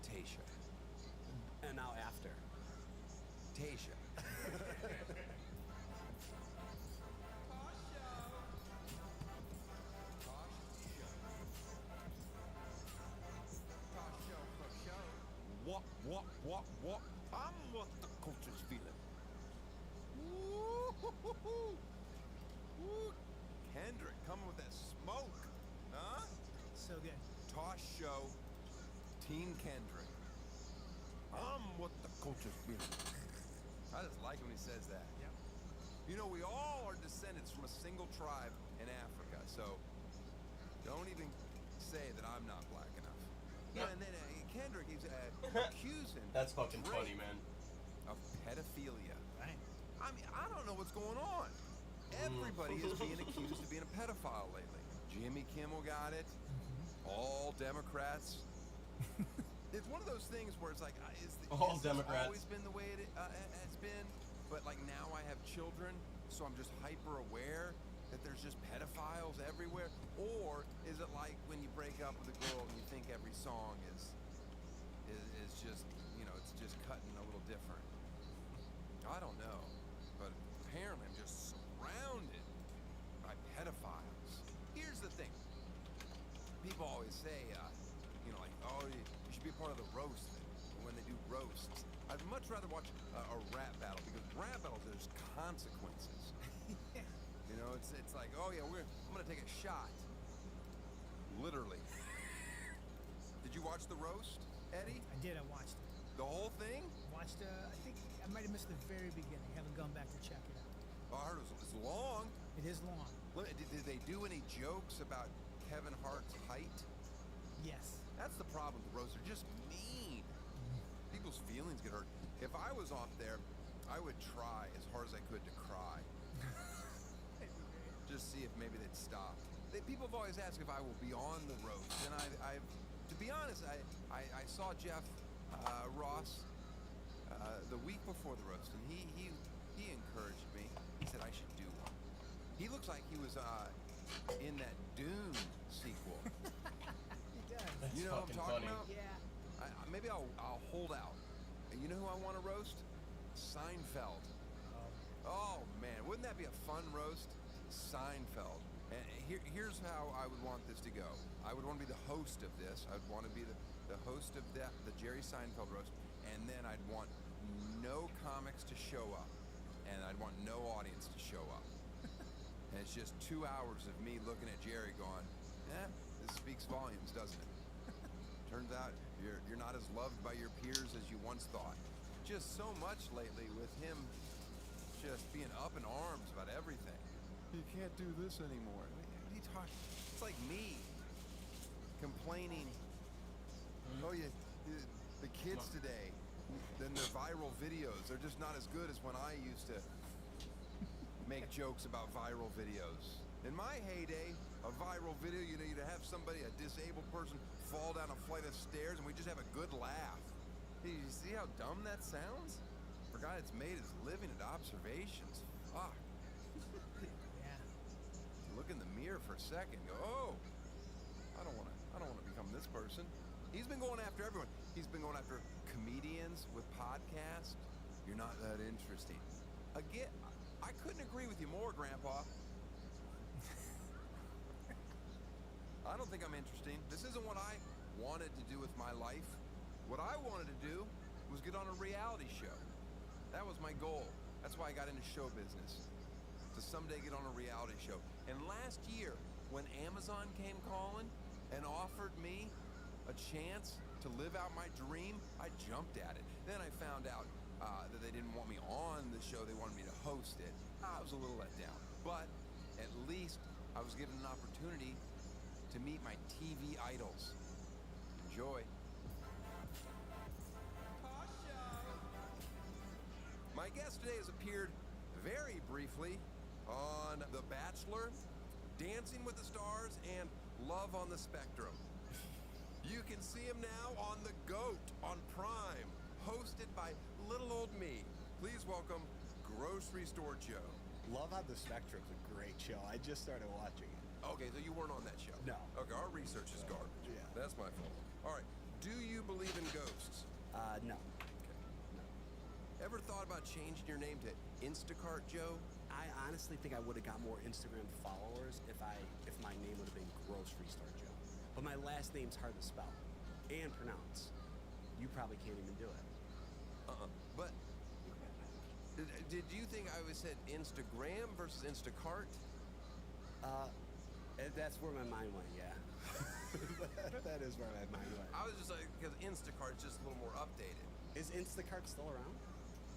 Tasha. And now after. Tasha. What? I'm what the culture's feeling. Woo-hoo-hoo-hoo. Woo. Kendrick coming with that smoke, huh? So good. Tosh show, Team Kendrick. I'm what the culture's feeling. I just like when he says that. Yep. You know, we all are descendants from a single tribe in Africa, so don't even say that I'm not black enough. Yeah, and then Kendrick, he's accusing That's fucking Drake funny, man. of pedophilia. Right. I mean, I don't know what's going on. Everybody is being accused of being a pedophile lately. Jimmy Kimmel got it. All Democrats. It's one of those things where it's like, All it's Democrats. always been the way it has been, but like now I have children, so I'm just hyper aware that there's just pedophiles everywhere. Or is it like when you break up with a girl and you think every song is just, you know, it's just cutting a little different? I don't know, but apparently I'm just surrounded by pedophiles. Here's the thing. People always say, you know, like, oh, you should be a part of the roast when they do roasts. I'd much rather watch a rap battle, because rap battles, there's consequences. You know, it's like, oh yeah, I'm gonna take a shot. Literally. Did you watch the roast, Eddie? I did. I watched it. The whole thing? Watched. I think I might have missed the very beginning. Haven't gone back to check it out. Oh, I heard it's long. It is long. Did they do any jokes about Kevin Hart's height? Yes. That's the problem with the roast. They're just mean. People's feelings get hurt. If I was off there, I would try as hard as I could to cry. Just see if maybe they'd stop. People have always asked if I will be on the roast, and I've to be honest, I saw Jeff Ross the week before the roast, and he encouraged me. He said I should do one. He looks like he was in that Dune sequel. He does. That's You know what I'm fucking talking funny. about? Yeah. Maybe I'll hold out. And you know who I want to roast? Seinfeld. Oh man, wouldn't that be a fun roast? Seinfeld. And here's how I would want this to go. I would want to be the host of this. I'd want to be the host of the Jerry Seinfeld roast, and then I'd want no comics to show up, and I'd want no audience to show up. And it's just 2 hours of me looking at Jerry going, this speaks volumes, doesn't it? Turns out you're not as loved by your peers as you once thought. Just so much lately with him just being up in arms about everything. You can't do this anymore. What are you talking? It's like me complaining. Oh, the kids today, then their viral videos, they're just not as good as when I used to make jokes about viral videos. In my heyday, a viral video, you know, you'd have somebody, a disabled person, fall down a flight of stairs, and we just have a good laugh. You see how dumb that sounds? For a guy that's made his living at observations. Fuck. Yeah. Look in the mirror for a second. Go, oh, I don't want to become this person. He's been going after everyone. He's been going after comedians with podcasts. You're not that interesting. Again, I couldn't agree with you more, Grandpa. I don't think I'm interesting. This isn't what I wanted to do with my life. What I wanted to do was get on a reality show. That was my goal. That's why I got into show business. To someday get on a reality show. And last year, when Amazon came calling and offered me a chance to live out my dream, I jumped at it. Then I found out that they didn't want me on the show, they wanted me to host it. I was a little let down. But at least I was given an opportunity to meet my TV idols. Enjoy. My guest today has appeared very briefly on The Bachelor, Dancing with the Stars, and Love on the Spectrum. You can see him now on The GOAT on Prime, hosted by little old me. Please welcome Grocery Store Joe. Love on the Spectrum's a great show. I just started watching it. Okay, so you weren't on that show? No. Okay, our research is garbage. Yeah. That's my fault. All right, Do you believe in ghosts? No. Ever thought about changing your name to Instacart Joe? I honestly think I would have got more Instagram followers if my name would have been Grocery Store Joe. But my last name's hard to spell and pronounce. You probably can't even do it. But did you think I always said Instagram versus Instacart? That's where my mind went, yeah. That is where my mind went. I was just like, because Instacart's just a little more updated. Is Instacart still around?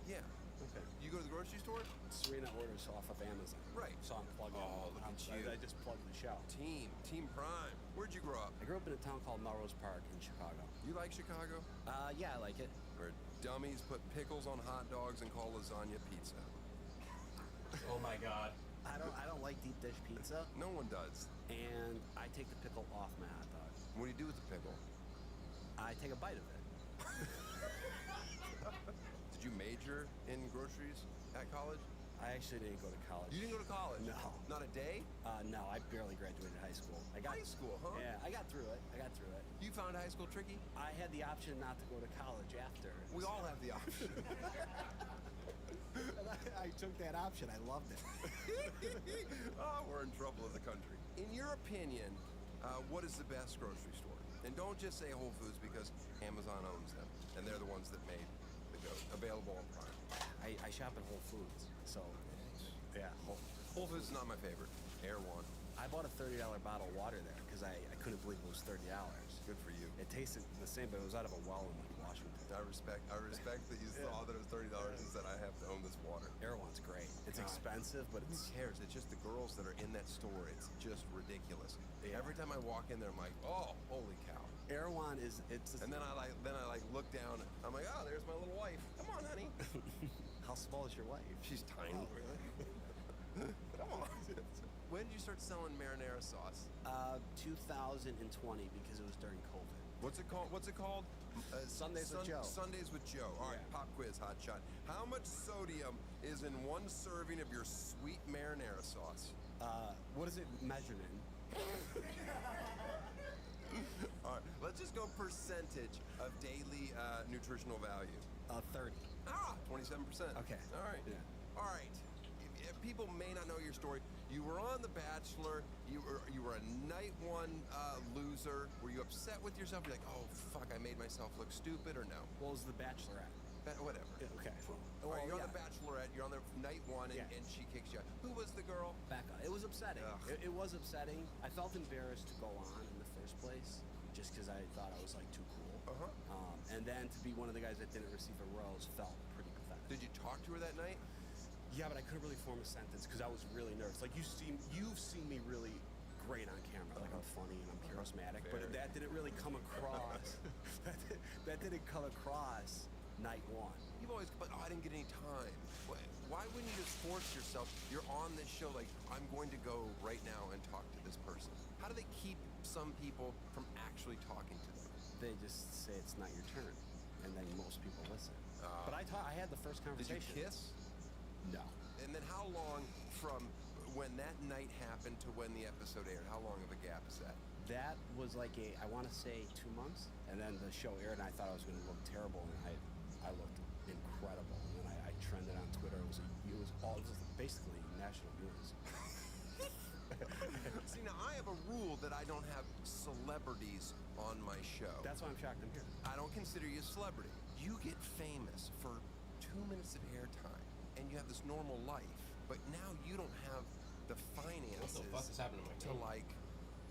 Yeah. Okay. You go to the grocery store? Serena orders off of Amazon. Right. So I'm plugged in. Oh, look at you. I just plugged the show. Team Prime. Where'd you grow up? I grew up in a town called Melrose Park in Chicago. You like Chicago? Yeah, I like it. Where dummies put pickles on hot dogs and call lasagna pizza. Oh my god. I don't like deep dish pizza, No one does. and I take the pickle off my hot dog. What do you do with the pickle? I take a bite of it. Did you major in groceries at college? I actually didn't go to college. You didn't go to college? No. Not a day? No, I barely graduated high school. High school, huh? Yeah, I got through it. You found high school tricky? I had the option not to go to college after. We all have the option. And I took that option. I loved it. Oh, we're in trouble as a country. In your opinion, what is the best grocery store? And don't just say Whole Foods because Amazon owns them, and they're the ones that made the go available on Prime. I shop at Whole Foods, so yeah. Whole Foods is not my favorite. Air One. I bought a $30 bottle of water there because I couldn't believe it was $30. Good for you. It tasted the same, but it was out of a well in Washington. I respect that you Yeah. saw that it was $30 and said I have to own this water. Erewhon's great. It's God. expensive, but Who it's cares? It's just the girls that are in that store. It's just ridiculous. Yeah. Every time I walk in there, I'm like, oh, holy cow. Erewhon is it's. And then I look down. I'm like, oh, there's my little wife. Come on, honey. How small is your wife? She's tiny. Oh, really? Come on. When did you start selling marinara sauce? 2020 because it was during COVID. What's it called? Sundays with Joe. Sundays with Joe. All right, Yeah. pop quiz, hot shot. How much sodium is in one serving of your sweet marinara sauce? What is it measured in? All right, let's just go percentage of daily nutritional value. 30. 27%. Okay. All right. Yeah. All right. If people may not know your story. You were on The Bachelor. You were a night one loser. Were you upset with yourself? You're like, oh fuck, I made myself look stupid, or no? What was the Bachelorette? Whatever. Yeah, okay. All right, you're on yeah. The Bachelorette. You're on the night one, and, Yeah. and she kicks you out. Who was the girl? Becca. It was upsetting. Ugh. It was upsetting. I felt embarrassed to go on in the first place, just because I thought I was like too cool. And then to be one of the guys that didn't receive a rose felt pretty pathetic. Did you talk to her that night? Yeah, but I couldn't really form a sentence because I was really nervous. Like you've seen me really great on camera. Like I'm funny and I'm charismatic, but Very. that didn't really come across. that didn't come across night one. You've always, but I didn't get any time. Why wouldn't you just force yourself? You're on this show, like, I'm going to go right now and talk to this person. How do they keep some people from actually talking to them? They just say it's not your turn, and then most people listen. But I had the first Did conversation. you kiss? No. And then how long from when that night happened to when the episode aired? How long of a gap is that? That was like I want to say 2 months, and then the show aired, and I thought I was going to look terrible, and I looked incredible, and then I trended on Twitter. It was basically national news. See, now I have a rule that I don't have celebrities on my show. That's why I'm shocked I'm here. I don't consider you a celebrity. You get famous for 2 minutes of airtime, and you have this normal life, but now you don't have the finances What the fuck is happening to my to team? like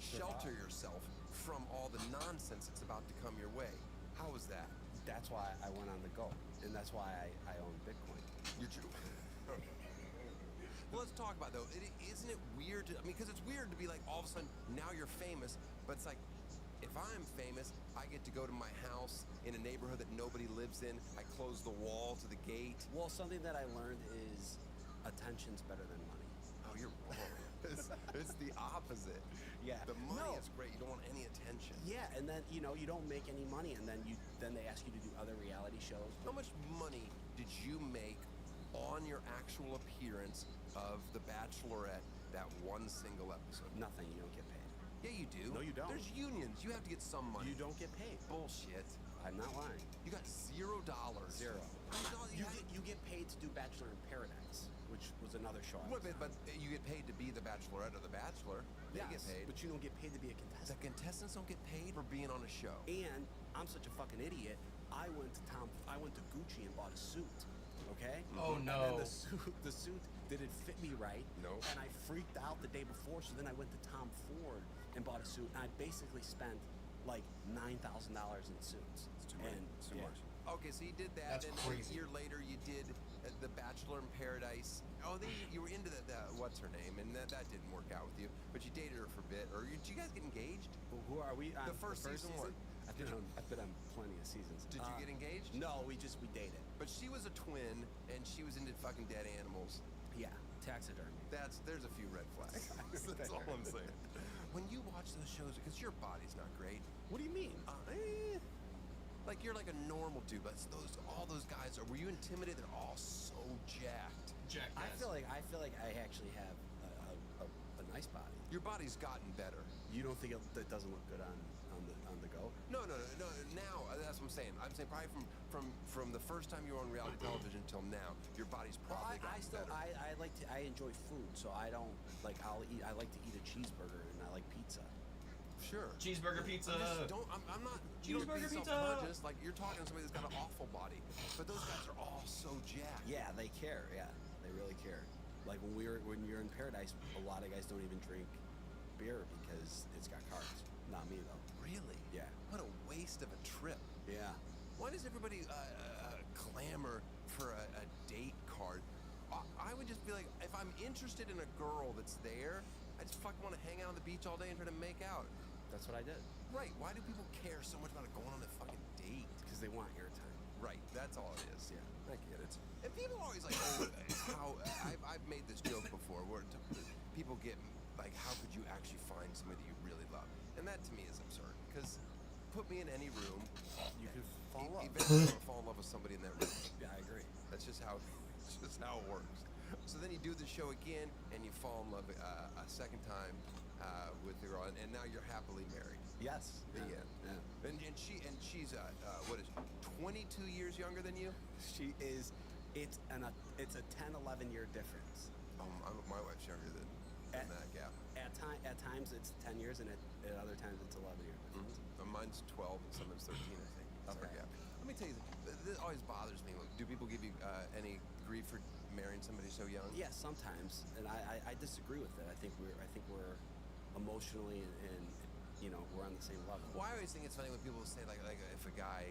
shelter yourself from all the nonsense that's about to come your way. How was that? That's why I went on the go, and that's why I own Bitcoin. You're true. Well, let's talk about it, though. Isn't it weird? Because it's weird to be like all of a sudden now you're famous, but it's like if I'm famous, I get to go to my house in a neighborhood that nobody lives in. I close the wall to the gate. Well, something that I learned is attention's better than money. Oh, you're wrong. It's the opposite. Yeah. The money No. is great. You don't want any attention. Yeah, and then you don't make any money, and then they ask you to do other reality shows. How much money did you make on your actual appearance of The Bachelorette, that one single episode? Nothing. You don't get paid. Yeah, you do. No, you don't. There's unions. You have to get some money. You don't get paid. Bullshit. I'm not lying. You got $0. Zero. You You get paid to do Bachelor in Paradise, which was another show. but you get paid to be the Bachelorette or the Bachelor. They get paid. But you don't get paid to be a The contestant. contestants don't get paid for being on a show. And I'm such a fucking idiot. I went to Gucci and bought a suit. Okay. Oh, And no. then the suit didn't fit me right. No. And I freaked out the day before. So then I went to Tom Ford and bought a suit. And I basically spent like $9,000 in suits. It's too much. It's too much. Okay, so you did that, That's and crazy. a year later you did The Bachelor in Paradise. Oh, then you were into the what's her name, and that didn't work out with you. But you dated her for a bit, or did you guys get engaged? Well, who are we? On The first season one. I've been on plenty of seasons. Did you get engaged? No, we dated. But she was a twin, and she was into fucking dead animals. Yeah, taxidermy. There's a few red flags. That's all I'm saying. When you watch those shows, because your body's not great. What do you mean? Like you're like a normal dude, but all those guys were you intimidated? They're all so jacked. Jack. I feel like I actually have a nice body. Your body's gotten better. You don't think it doesn't look good on the go? No. Now that's what I'm saying. I'm saying probably from the first time you were on reality television till now, your body's probably gotten better. I enjoy food, so I don't like. I like to eat a cheeseburger and I like pizza. Sure. Cheeseburger pizza. I'm not. You don't Cheeseburger be pizza. self-conscious. Like you're talking to somebody that's got an awful body, but those guys are all so jacked. Yeah, they care. Yeah, they really care. Like when you're in Paradise, a lot of guys don't even drink beer because it's got carbs. Not me though. Really? Yeah. What a waste of a trip. Yeah. Why does everybody clamor for a date card? I would just be like, if I'm interested in a girl that's there, I just fucking want to hang out on the beach all day and try to make out. That's what I did. Right. Why do people care so much about going on a fucking date? Because they want airtime. Right. That's all it is. Yeah. I get it. And people are always like, oh, how I've made this joke before where people get like, how could you actually find somebody that you really love? And that to me is absurd because put me in any room, You could fall in love. eventually I'm gonna fall in love with somebody in that room. Yeah, I agree. That's just how it works. So then you do the show again, and you fall in love a second time with the girl, and now you're happily married. Yes. The Yeah. end. Yeah. And she's what is 22 years younger than you? She is. It's a 10-11 year difference. My wife's younger than that gap. At times it's 10 years, and at other times it's 11 years. Mine's 12 and sometimes 13, I think. That's our Okay. gap. Let me tell you, this always bothers me. Do people give you any grief for marrying somebody so young? Yes, sometimes, and I disagree with it. I think we're emotionally and we're on the same level. Well, I always think it's funny when people say like if a guy,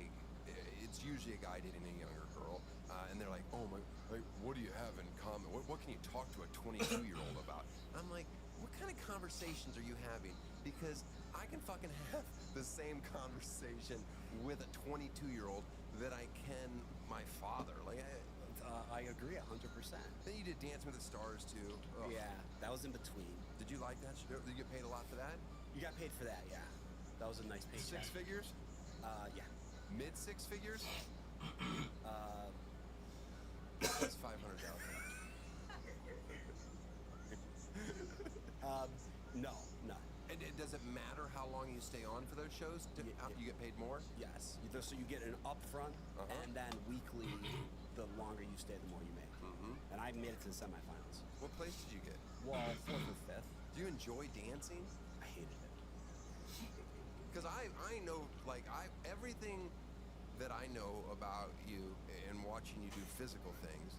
it's usually a guy dating a younger girl, and they're like, oh my, like what do you have in common? What can you talk to a 22-year-old about? I'm like, what kind of conversations are you having? Because I can fucking have the same conversation with a 22-year-old that I can my father. Like, I agree 100%. then you did Dance with the Stars too. Ugh. Yeah, that was in between. Did you like that? Did you get paid a lot for that? You got paid for that, yeah. That was a nice paycheck. 6 figures? Yeah. Mid 6 figures? Uh, That's $500,000. no. And does it matter how long you stay on for those shows? You get paid more? Yes. So you get an upfront, and then weekly. The longer you stay, the more you make. And I made it to the semifinals. What place did you get? Well, 4th or 5th. Do you enjoy dancing? I hated it. Because I know, like, everything that I know about you and watching you do physical things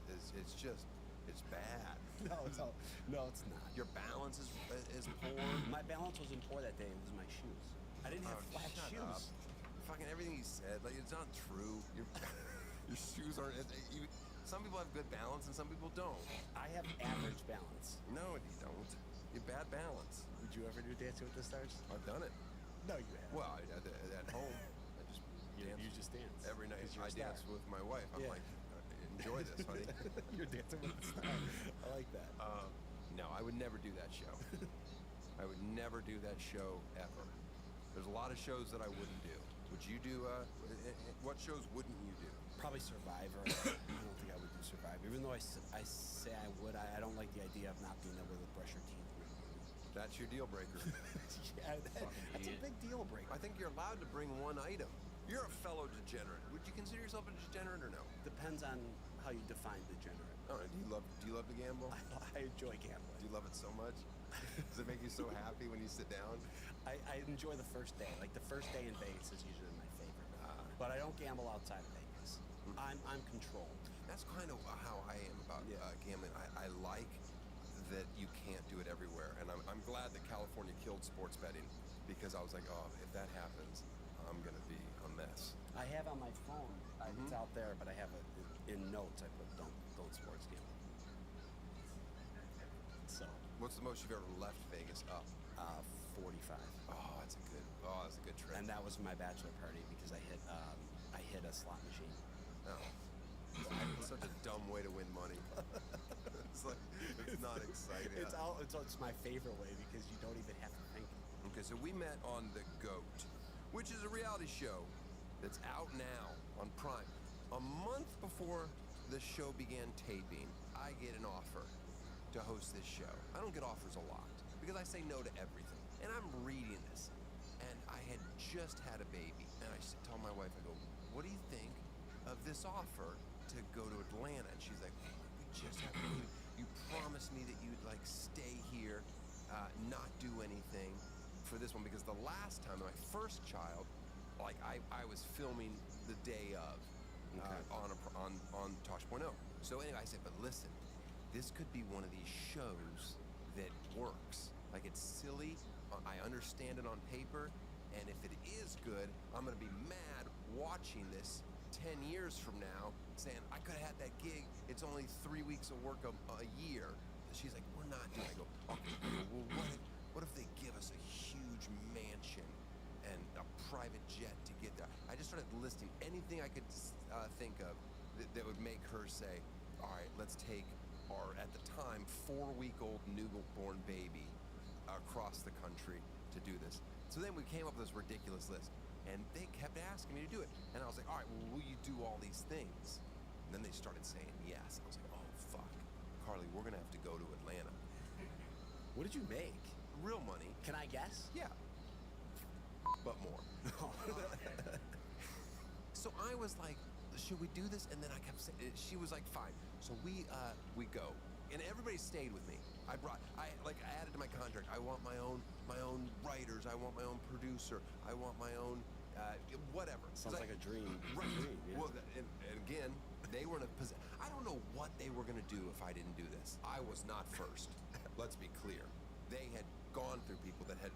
it's bad. No, it's not. Your balance is poor. My balance wasn't poor that day. It was my shoes. I didn't have flat shut shoes. up. Fucking everything you said, like, it's not true. Your shoes aren't. Some people have good balance and some people don't. I have average balance. No, you don't. You have bad balance. Would you ever do Dancing with the Stars? I've done it. No, you haven't. Well, at home, I just You just dance. every night. 'Cause you're I a star. dance with my wife. I'm Yeah. like, enjoy this, honey. You're Dancing with the Stars. I like that. No, I would never do that show. I would never do that show ever. There's a lot of shows that I wouldn't do. Would you do? What shows wouldn't you do? Probably Survivor. I don't think I would do Survivor. Even though I say I would, I don't like the idea of not being able to brush your teeth. That's your deal breaker. Yeah, celebrate. I think you're allowed to bring one item. You're a fellow degenerate. Would you consider yourself a degenerate or no? Depends on how you define degenerate. Oh, do you love to gamble? I enjoy gambling. Do you love it so much? Does it make you so happy when you sit down? I enjoy the first day. Like the first day in Vegas is usually my favorite. But I don't gamble outside of Vegas. I'm controlled. That's kind of how I am about gambling. I like that you can't do it everywhere, and I'm glad that California killed sports betting, because I was like, oh, if that happens, I'm gonna be a mess. I have on my phone. It's out there, but I have it in notes. I put don't sports gamble. So What's the most you've ever left Vegas up? 45. Oh, that's a good trip. And that was my bachelor party because I hit a slot machine. Oh, it's such a dumb way to win money. It's not exciting. It's my favorite way because you don't even have to think. Okay, so we met on The GOAT, which is a reality show that's out now on Prime. A month before the show began taping, I get an offer to host this show. I don't get offers a lot because I say no to everything. And I'm reading this, and I had just had a baby, and I tell my wife, I go, what do you think of this offer to go to Atlanta? And she's like, we just had a baby. You promised me that you'd like stay here, not do anything for this one, because the last time, my first child, like I was filming the day of on Tosh.0. So anyway, I said, but listen, this could be one of these shows that works. Like, it's silly, I understand it on paper, and if it is good, I'm gonna be mad watching this 10 years from now, saying, I could have had that gig, it's only 3 weeks of work a year. She's like, we're not doing it. I go, well, what if they give us a huge mansion and a private jet to get there? I just started listing anything I could think of that would make her say, all right, let's take our, at the time, 4-week-old newborn baby across the country to do this. So then we came up with this ridiculous list, and they kept asking me to do it. And I was like, all right, well, will you do all these things? And then they started saying yes. I was like, oh, fuck. Carly, we're gonna have to go to Atlanta. What did you make? Real money. Can I guess? Yeah. But more. So I was like, should we do this? And then I kept saying, she was like, fine. So we go. And everybody stayed with me. I added to my contract, I want my own writers, I want my own producer, I want my own, whatever. Sounds like a dream. Right. Dream, yeah. Well, and again, they were in a position, I don't know what they were gonna do if I didn't do this. I was not first. Let's be clear. They had gone through people that had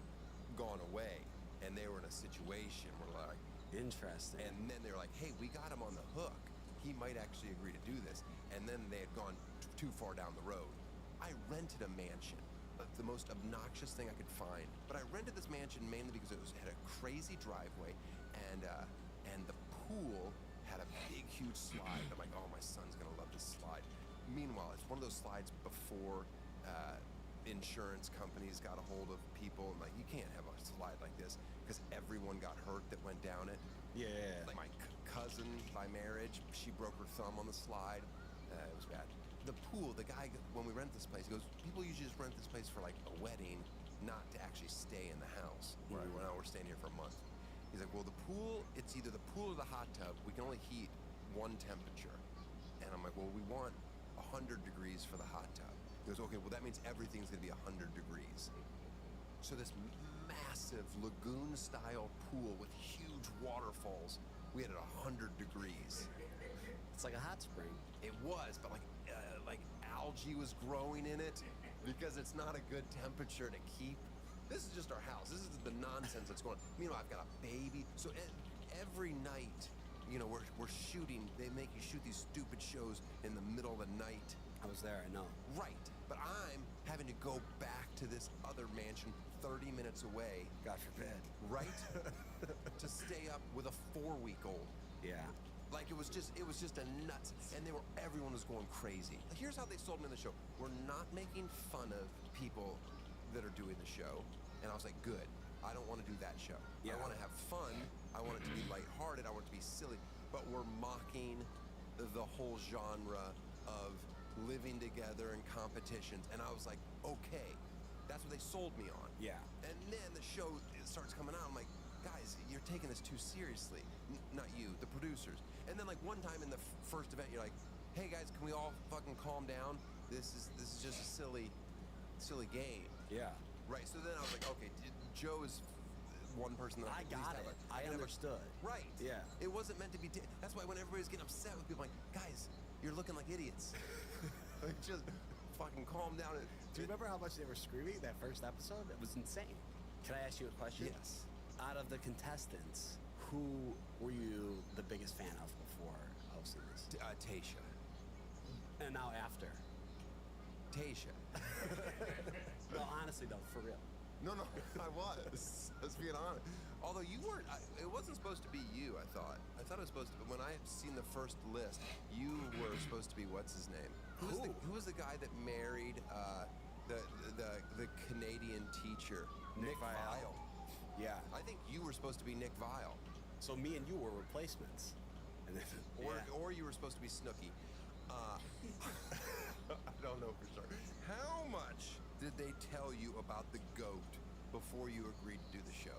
gone away, and they were in a situation where like, Interesting. and then they were like, hey, we got him on the hook. He might actually agree to do this. And then they had gone too far down the road. I rented a mansion, the most obnoxious thing I could find. But I rented this mansion mainly because it had a crazy driveway, and the pool had a big, huge slide. I'm like, oh, my son's gonna love this slide. Meanwhile, it's one of those slides before insurance companies got a hold of people, and like, you can't have a slide like this because everyone got hurt that went down it. Yeah. Like my cousin by marriage, she broke her thumb on the slide. It was bad. The pool, the guy, when we rent this place, he goes, people usually just rent this place for like a wedding, not to actually stay in the house. Right. Now we're staying here for a month. He's like, well, the pool, it's either the pool or the hot tub. We can only heat one temperature. And I'm like, well, we want 100 degrees for the hot tub. He goes, okay, well, that means everything's gonna be 100 degrees. So this massive lagoon-style pool with huge waterfalls, we had it 100 degrees. It's like a hot spring. It was, but like algae was growing in it because it's not a good temperature to keep. This is just our house. This is the nonsense that's going on. Meanwhile, I've got a baby. So every night, you know, we're shooting. They make you shoot these stupid shows in the middle of the night. I was there, I know. Right, but I'm having to go back to this other mansion 30 minutes away. God forbid. Right? To stay up with a 4-week-old. Yeah. Like, it was just a nuts, and everyone was going crazy. Here's how they sold me the show. We're not making fun of people that are doing the show. And I was like, good, I don't want to do that show. Yeah. I want to have fun, I want it to be lighthearted, I want it to be silly, but we're mocking the whole genre of living together and competitions. And I was like, okay, that's what they sold me on. Yeah. And then the show starts coming out, I'm like, taking this too seriously. Not you, the producers. And then like one time in the first event, you're like, hey guys, can we all fucking calm down? This is just a silly game. Yeah. Right. So then I was like, okay, Joe is one person that I could at least got have it. a- I have a- understood. Right. Yeah. It wasn't meant to be. That's why when everybody's getting upset with people, like, guys, you're looking like idiots. Like, just fucking calm down. Do you remember how much they were screaming that first episode? It was insane. Can I ask you a question? Yes. Out of the contestants, who were you the biggest fan of before hosting this? Tasha. And now after? Tasha. No, honestly though, for real. No, I was. Let's be honest. Although you weren't, it wasn't supposed to be you. I thought it was supposed to. When I seen the first list, you were supposed to be what's his name? Who was the guy that married the Canadian teacher? Nick Viall. Yeah. I think you were supposed to be Nick Viall, So me and you were replacements. And then, or you were supposed to be Snooki. I don't know for sure. How much did they tell you about the goat before you agreed to do the show?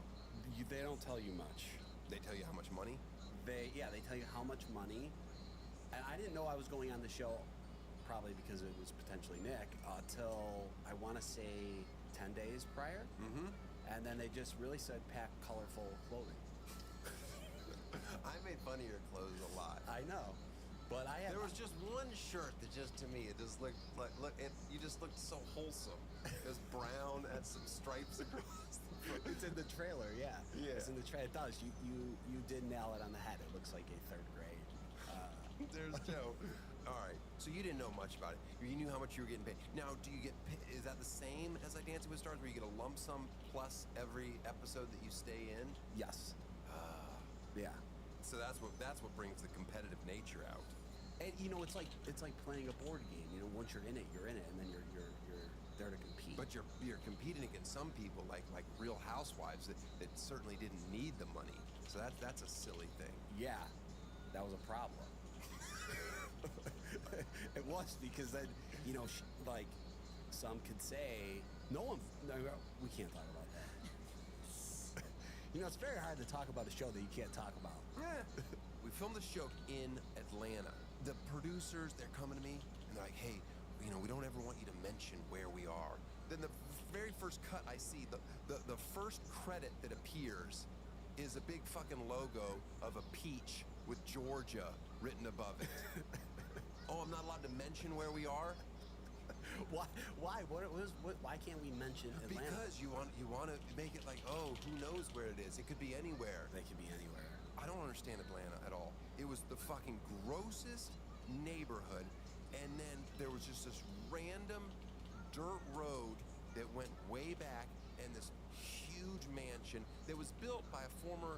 They don't tell you much. They tell you how much money? They tell you how much money. And I didn't know I was going on the show, probably because it was potentially Nick, till I want to say 10 days prior. Mm-hmm. And then they just really said pack colorful clothing. I made fun of your clothes a lot. I know, but I had. There was just one shirt that just to me, it just looked like, you just looked so wholesome. It was brown, had some stripes across the front. It's in the trailer, yeah. Yeah. It's in the trailer. It does. You did nail it on the head. It looks like a third grade. There's Joe. All right. So you didn't know much about it. You knew how much you were getting paid. Now, do you get? Is that the same as like Dancing with Stars, where you get a lump sum plus every episode that you stay in? Yes. Yeah. So that's what brings the competitive nature out. And it's like playing a board game. Once you're in it, and then you're there to compete. But you're competing against some people like Real Housewives that certainly didn't need the money. So that's a silly thing. Yeah, that was a problem. It was because then like some could say no, we can't talk about that. It's very hard to talk about a show that you can't talk about. Yeah. We filmed the show in Atlanta. The producers, they're coming to me and they're like, hey, we don't ever want you to mention where we are. Then the very first cut I see, the first credit that appears is a big fucking logo of a peach with Georgia written above it. Oh, I'm not allowed to mention where we are? Why? Why can't we mention Atlanta? Because you want to make it like, oh, who knows where it is? It could be anywhere. They could be anywhere. I don't understand Atlanta at all. It was the fucking grossest neighborhood, and then there was just this random dirt road that went way back, and this huge mansion that was built by a former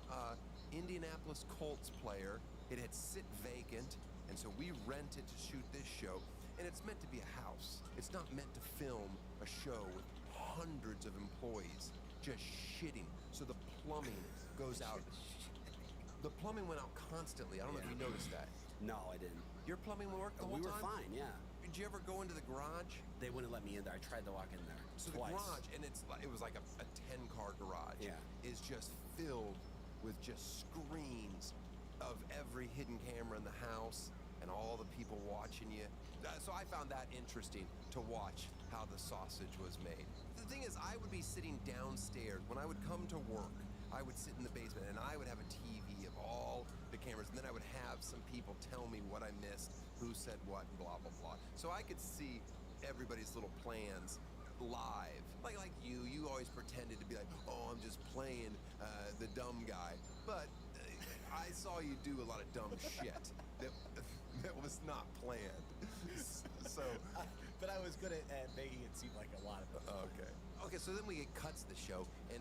Indianapolis Colts player. It had sit vacant, and so we rented to shoot this show. And it's meant to be a house. It's not meant to film a show with hundreds of employees just shitting. So the plumbing goes out. The plumbing went out constantly. I don't know if you noticed that. No, I didn't. Your plumbing worked the whole We were time? fine, yeah. Did you ever go into the garage? They wouldn't let me in there. I tried to walk in there So twice. the garage, and it was like a 10-car garage. Yeah. Is just filled with just screens of every hidden camera in the house and all the people watching you. So I found that interesting to watch how the sausage was made. The thing is, I would be sitting downstairs. When I would come to work, I would sit in the basement and I would have a TV of all the cameras, and then I would have some people tell me what I missed, who said what, and blah, blah, blah. So I could see everybody's little plans live. Like you always pretended to be like, oh, I'm just playing the dumb guy. But I saw you do a lot of dumb shit that was not planned. So, but I was good at making it seem like a lot of it. Okay, so then we get cuts to the show, and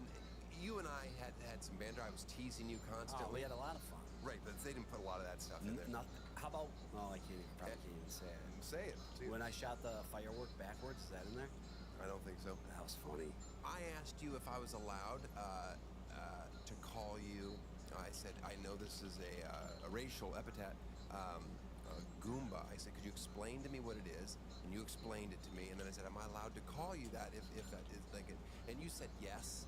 you and I had some banter. I was teasing you Oh, constantly. we had a lot of fun. Right, but they didn't put a lot of that stuff in there. Nothing. How about? Oh, I probably can't even say it. Say it. When I shot the firework backwards, is that in there? I don't think so. That was funny. I asked you if I was allowed to call you. I said, I know this is a racial epithet, Goomba. I said, could you explain to me what it is? And you explained it to me. And then I said, am I allowed to call you that if that is like it? And you said yes.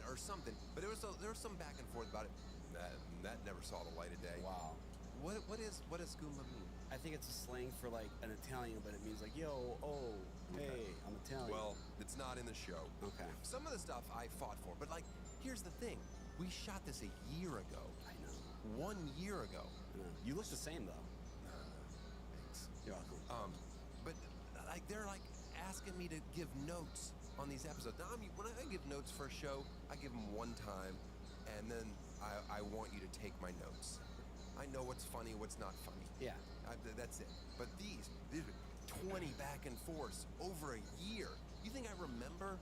or something. But there was some back and forth about it. That never saw the light of day. Wow. What does skooma mean? I think it's a slang for like an Italian, but it means like, yo, oh, hey, I'm Italian. Well, it's not in the show. Okay. Some of the stuff I fought for, but like, here's the thing. We shot this a year ago. I know. 1 year ago. I know. You look the same though. Thanks. You're welcome. But like they're like asking me to give notes on these episodes. Now, when I give notes for a show, I give them one time, and then I want you to take my notes. I know what's funny, what's not funny. Yeah. That's it. But these are 20 back and forths over a year. You think I remember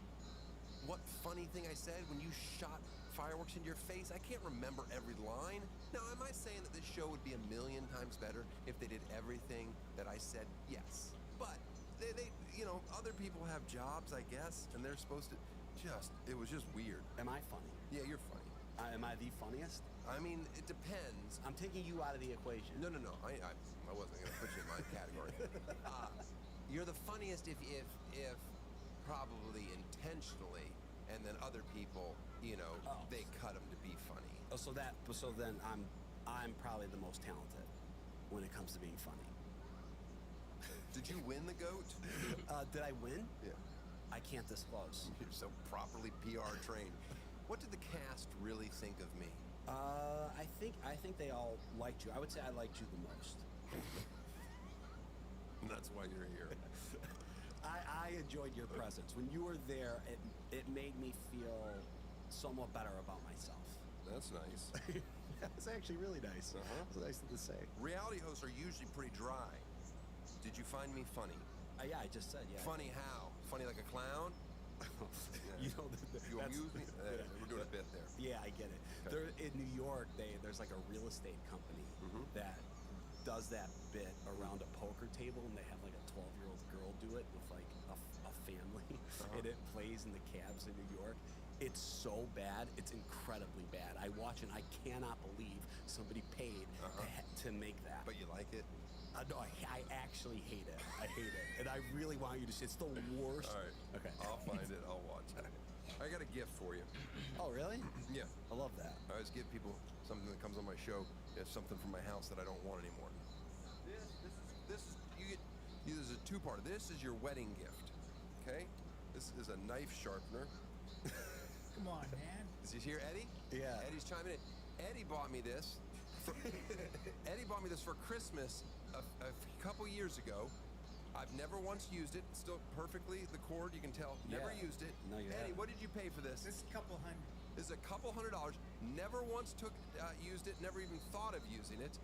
what funny thing I said when you shot fireworks into your face? I can't remember every line. Now, am I saying that this show would be a million times better if they did everything that I said? Yes. But they other people have jobs, I guess, and they're supposed to it was just weird. Am I funny? Yeah, you're funny. Am I the funniest? I mean, it depends. I'm taking you out of the equation. No. I wasn't going to put you in my category. You're the funniest if probably intentionally, and then other people, they cut them to be funny. Oh, so then I'm probably the most talented when it comes to being funny. Did you win the GOAT? Did I win? Yeah. I can't disclose. You're so properly PR trained. What did the cast really think of me? I think they all liked you. I would say I liked you the most. And that's why you're here. I enjoyed your presence. When you were there, it made me feel somewhat better about myself. That's nice. That's actually really nice. It's a nice thing to say. Reality hosts are usually pretty dry. Did you find me funny? Yeah, I just said, yeah. Funny how? Funny like a clown? You know, You amuse me? We're doing a bit there. Yeah, I get it. Okay. There in New York, there's like a real estate company that does that bit around a poker table, and they have like a 12-year-old girl do it with like a family, and it plays in the cabs in New York. It's so bad. It's incredibly bad. I watch and I cannot believe somebody paid to make that. But you like it? No, I actually hate it. I hate it. And I really want you to see. It's the worst. All right. Okay. I'll find it. I'll watch it. I got a gift for you. Oh, really? Yeah. I love that. I always give people something that comes on my show. It's something from my house that I don't want anymore. This is this is a two-part. This is your wedding gift. Okay? This is a knife sharpener. Come on, man. Did you hear Eddie? Yeah. Eddie's chiming in. Eddie bought me this. Eddie bought me this for Christmas a couple years ago. I've never once used it. Still perfectly. The cord, you can tell. Never Yeah. used it. No, you Eddie, haven't. what did you pay for this? This is a couple hundred. This is a couple $100. Never once used it. Never even thought of using it.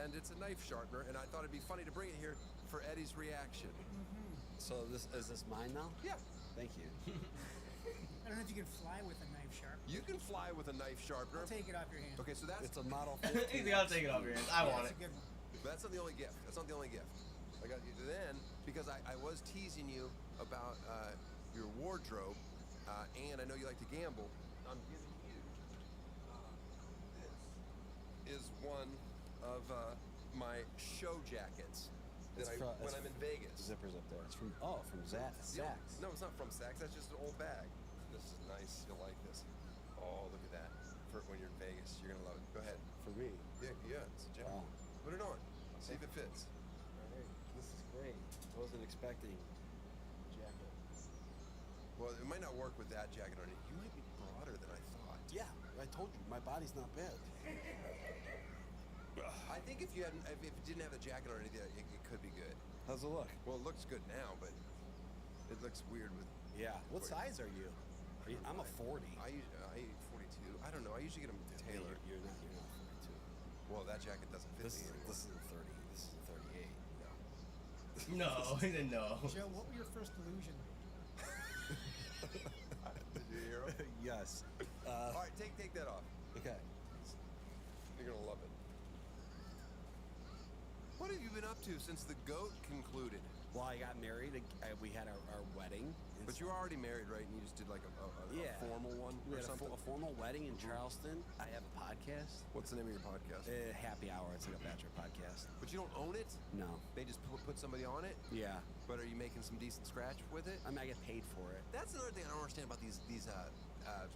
And it's a knife sharpener. And I thought it'd be funny to bring it here for Eddie's reaction. So is this mine now? Yeah. Thank you. I don't know if you can fly with a knife sharp. You can fly with a knife sharpener. I'll take it off your hand. Okay, so that's It's a Model 15. Easy, I'll take it off your hands. I want That's it. a good one. That's not the only gift. That's not the only gift. I got you. Then, because I was teasing you about your wardrobe, and I know you like to gamble, I'm giving you this is one of my show jackets that when I'm in Vegas. Zippers up there. It's from Saks. No, it's not from Saks. That's just an old bag. This is nice. You'll like this. Oh, look at that. For when you're in Vegas, you're gonna love it. Go ahead. For me. Yeah, it's a jacket. Wow. Put it on. See if it fits. All right. This is great. I wasn't expecting a jacket. Well, it might not work with that jacket on it. You might be broader than I thought. Yeah, I told you, my body's not bad. I think if you didn't have the jacket on it could be good. How's it look? Well, it looks good now, but it looks weird with. Yeah. What size are you? I'm a 40. I 42. I don't know. I usually get them tailored. You're not 42. Well, that jacket doesn't fit me anymore. This is a 30. This is a 38. No, he said no. Joe, what were your first illusion? Did you hear him? Yes. All right, take that off. Okay. You're gonna love it. What have you been up to since the GOAT concluded? Well, I got married. We had our wedding. But you were already married, right? And you just did like a formal one We or had something? a formal wedding in Charleston. I have a podcast. What's the name of your podcast? Happy Hour. It's like a bachelor podcast. But you don't own it? No. They just put somebody on it? Yeah. But are you making some decent scratch with it? I mean, I get paid for it. That's another thing I don't understand about these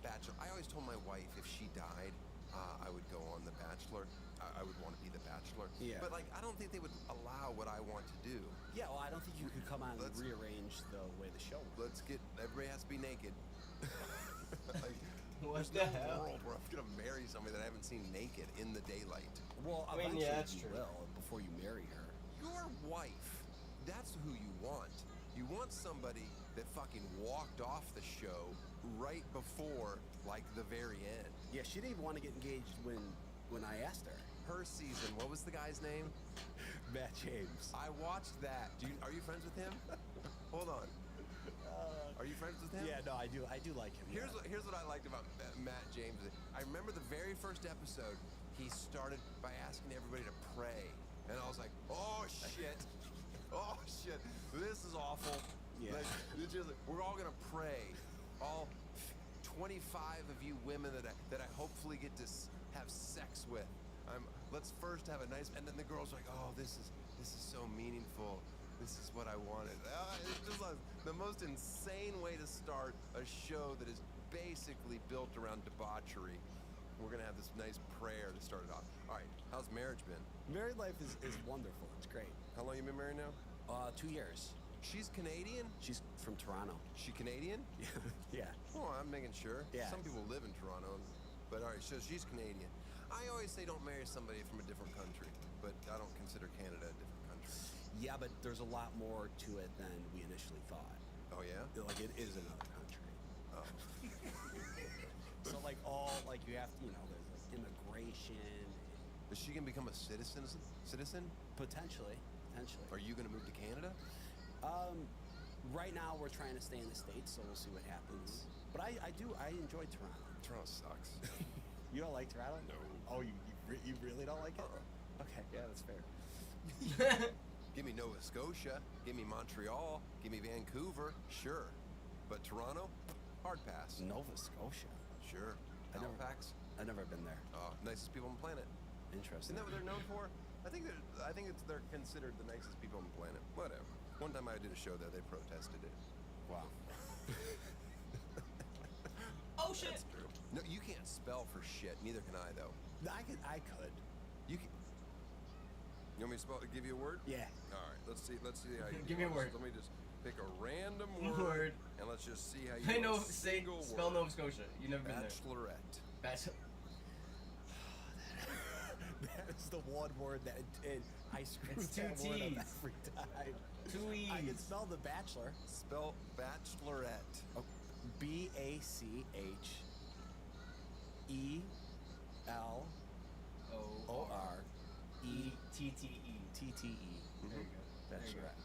Bachelor. I always told my wife if she died, I would go on The Bachelor. I would want to be The Bachelor. Yeah. But like, I don't think they would allow what I want to do. Yeah, well, I don't think you could come on and Let's- rearrange the way the show works. Everybody has to be naked. Like, What there's the no hell? world where I'm gonna marry somebody that I haven't seen naked in the daylight. Well, I mean, eventually yeah, that's you true. will before you marry her. Your wife, that's who you want. You want somebody that fucking walked off the show right before, like, the very end. Yeah, she didn't even want to get engaged when I asked her. Her season, what was the guy's name? Matt James. I watched that. Are you friends with him? Hold on. Are you friends with him? Yeah, no, I do like him. Here's yeah. what I liked about Matt James. I remember the very first episode, he started by asking everybody to pray. And I was like, oh shit. Oh shit. This is awful. Yeah. Like, we're all gonna pray. All 25 of you women that I hopefully get to have sex with. Let's first have a nice, and then the girls are like, oh, this is so meaningful. This is what I wanted. It's just like the most insane way to start a show that is basically built around debauchery. We're gonna have this nice prayer to start it off. All right, how's marriage been? Married life is wonderful. It's great. How long you been married now? 2 years. She's Canadian? She's from Toronto. She Canadian? Yeah. Oh, I'm making sure. Yeah. Some people live in Toronto, but all right, so she's Canadian. I always say don't marry somebody from a different country, but I don't consider Canada a different country. Yeah, but there's a lot more to it than we initially thought. Oh yeah? Like, it is another country. Oh. So, you have to, there's like immigration. Is she gonna become a citizen? Potentially. Are you gonna move to Canada? Right now we're trying to stay in the States, so we'll see what happens. But I enjoy Toronto. Toronto sucks. You don't like Toronto? No. Oh, you really don't like it? Okay, yeah, that's fair. Give me Nova Scotia, give me Montreal, give me Vancouver, sure. But Toronto, hard pass. Nova Scotia. Sure. Halifax, I've never been there. nicest people on the planet. Interesting. Isn't that what they're known for? I think they're considered the nicest people on the planet. Whatever. One time I did a show there, they protested it. Wow. Oh shit! That's true. No, you can't spell for shit. Neither can I, though. I could. You can. You want me to give you a word? Yeah. All right. Let's see how you Give me a do word. this. Let me just pick a random Word. and let's just see how you I do know. a Say single spell word. Nova Scotia. You never been there. Bachelorette. That is the one word that I screw It's two that word up T's. every time. 2 E's. I can spell the Bachelor. Spell bachelorette. Oh, BACHELORETTE. There you go. Bachelorette.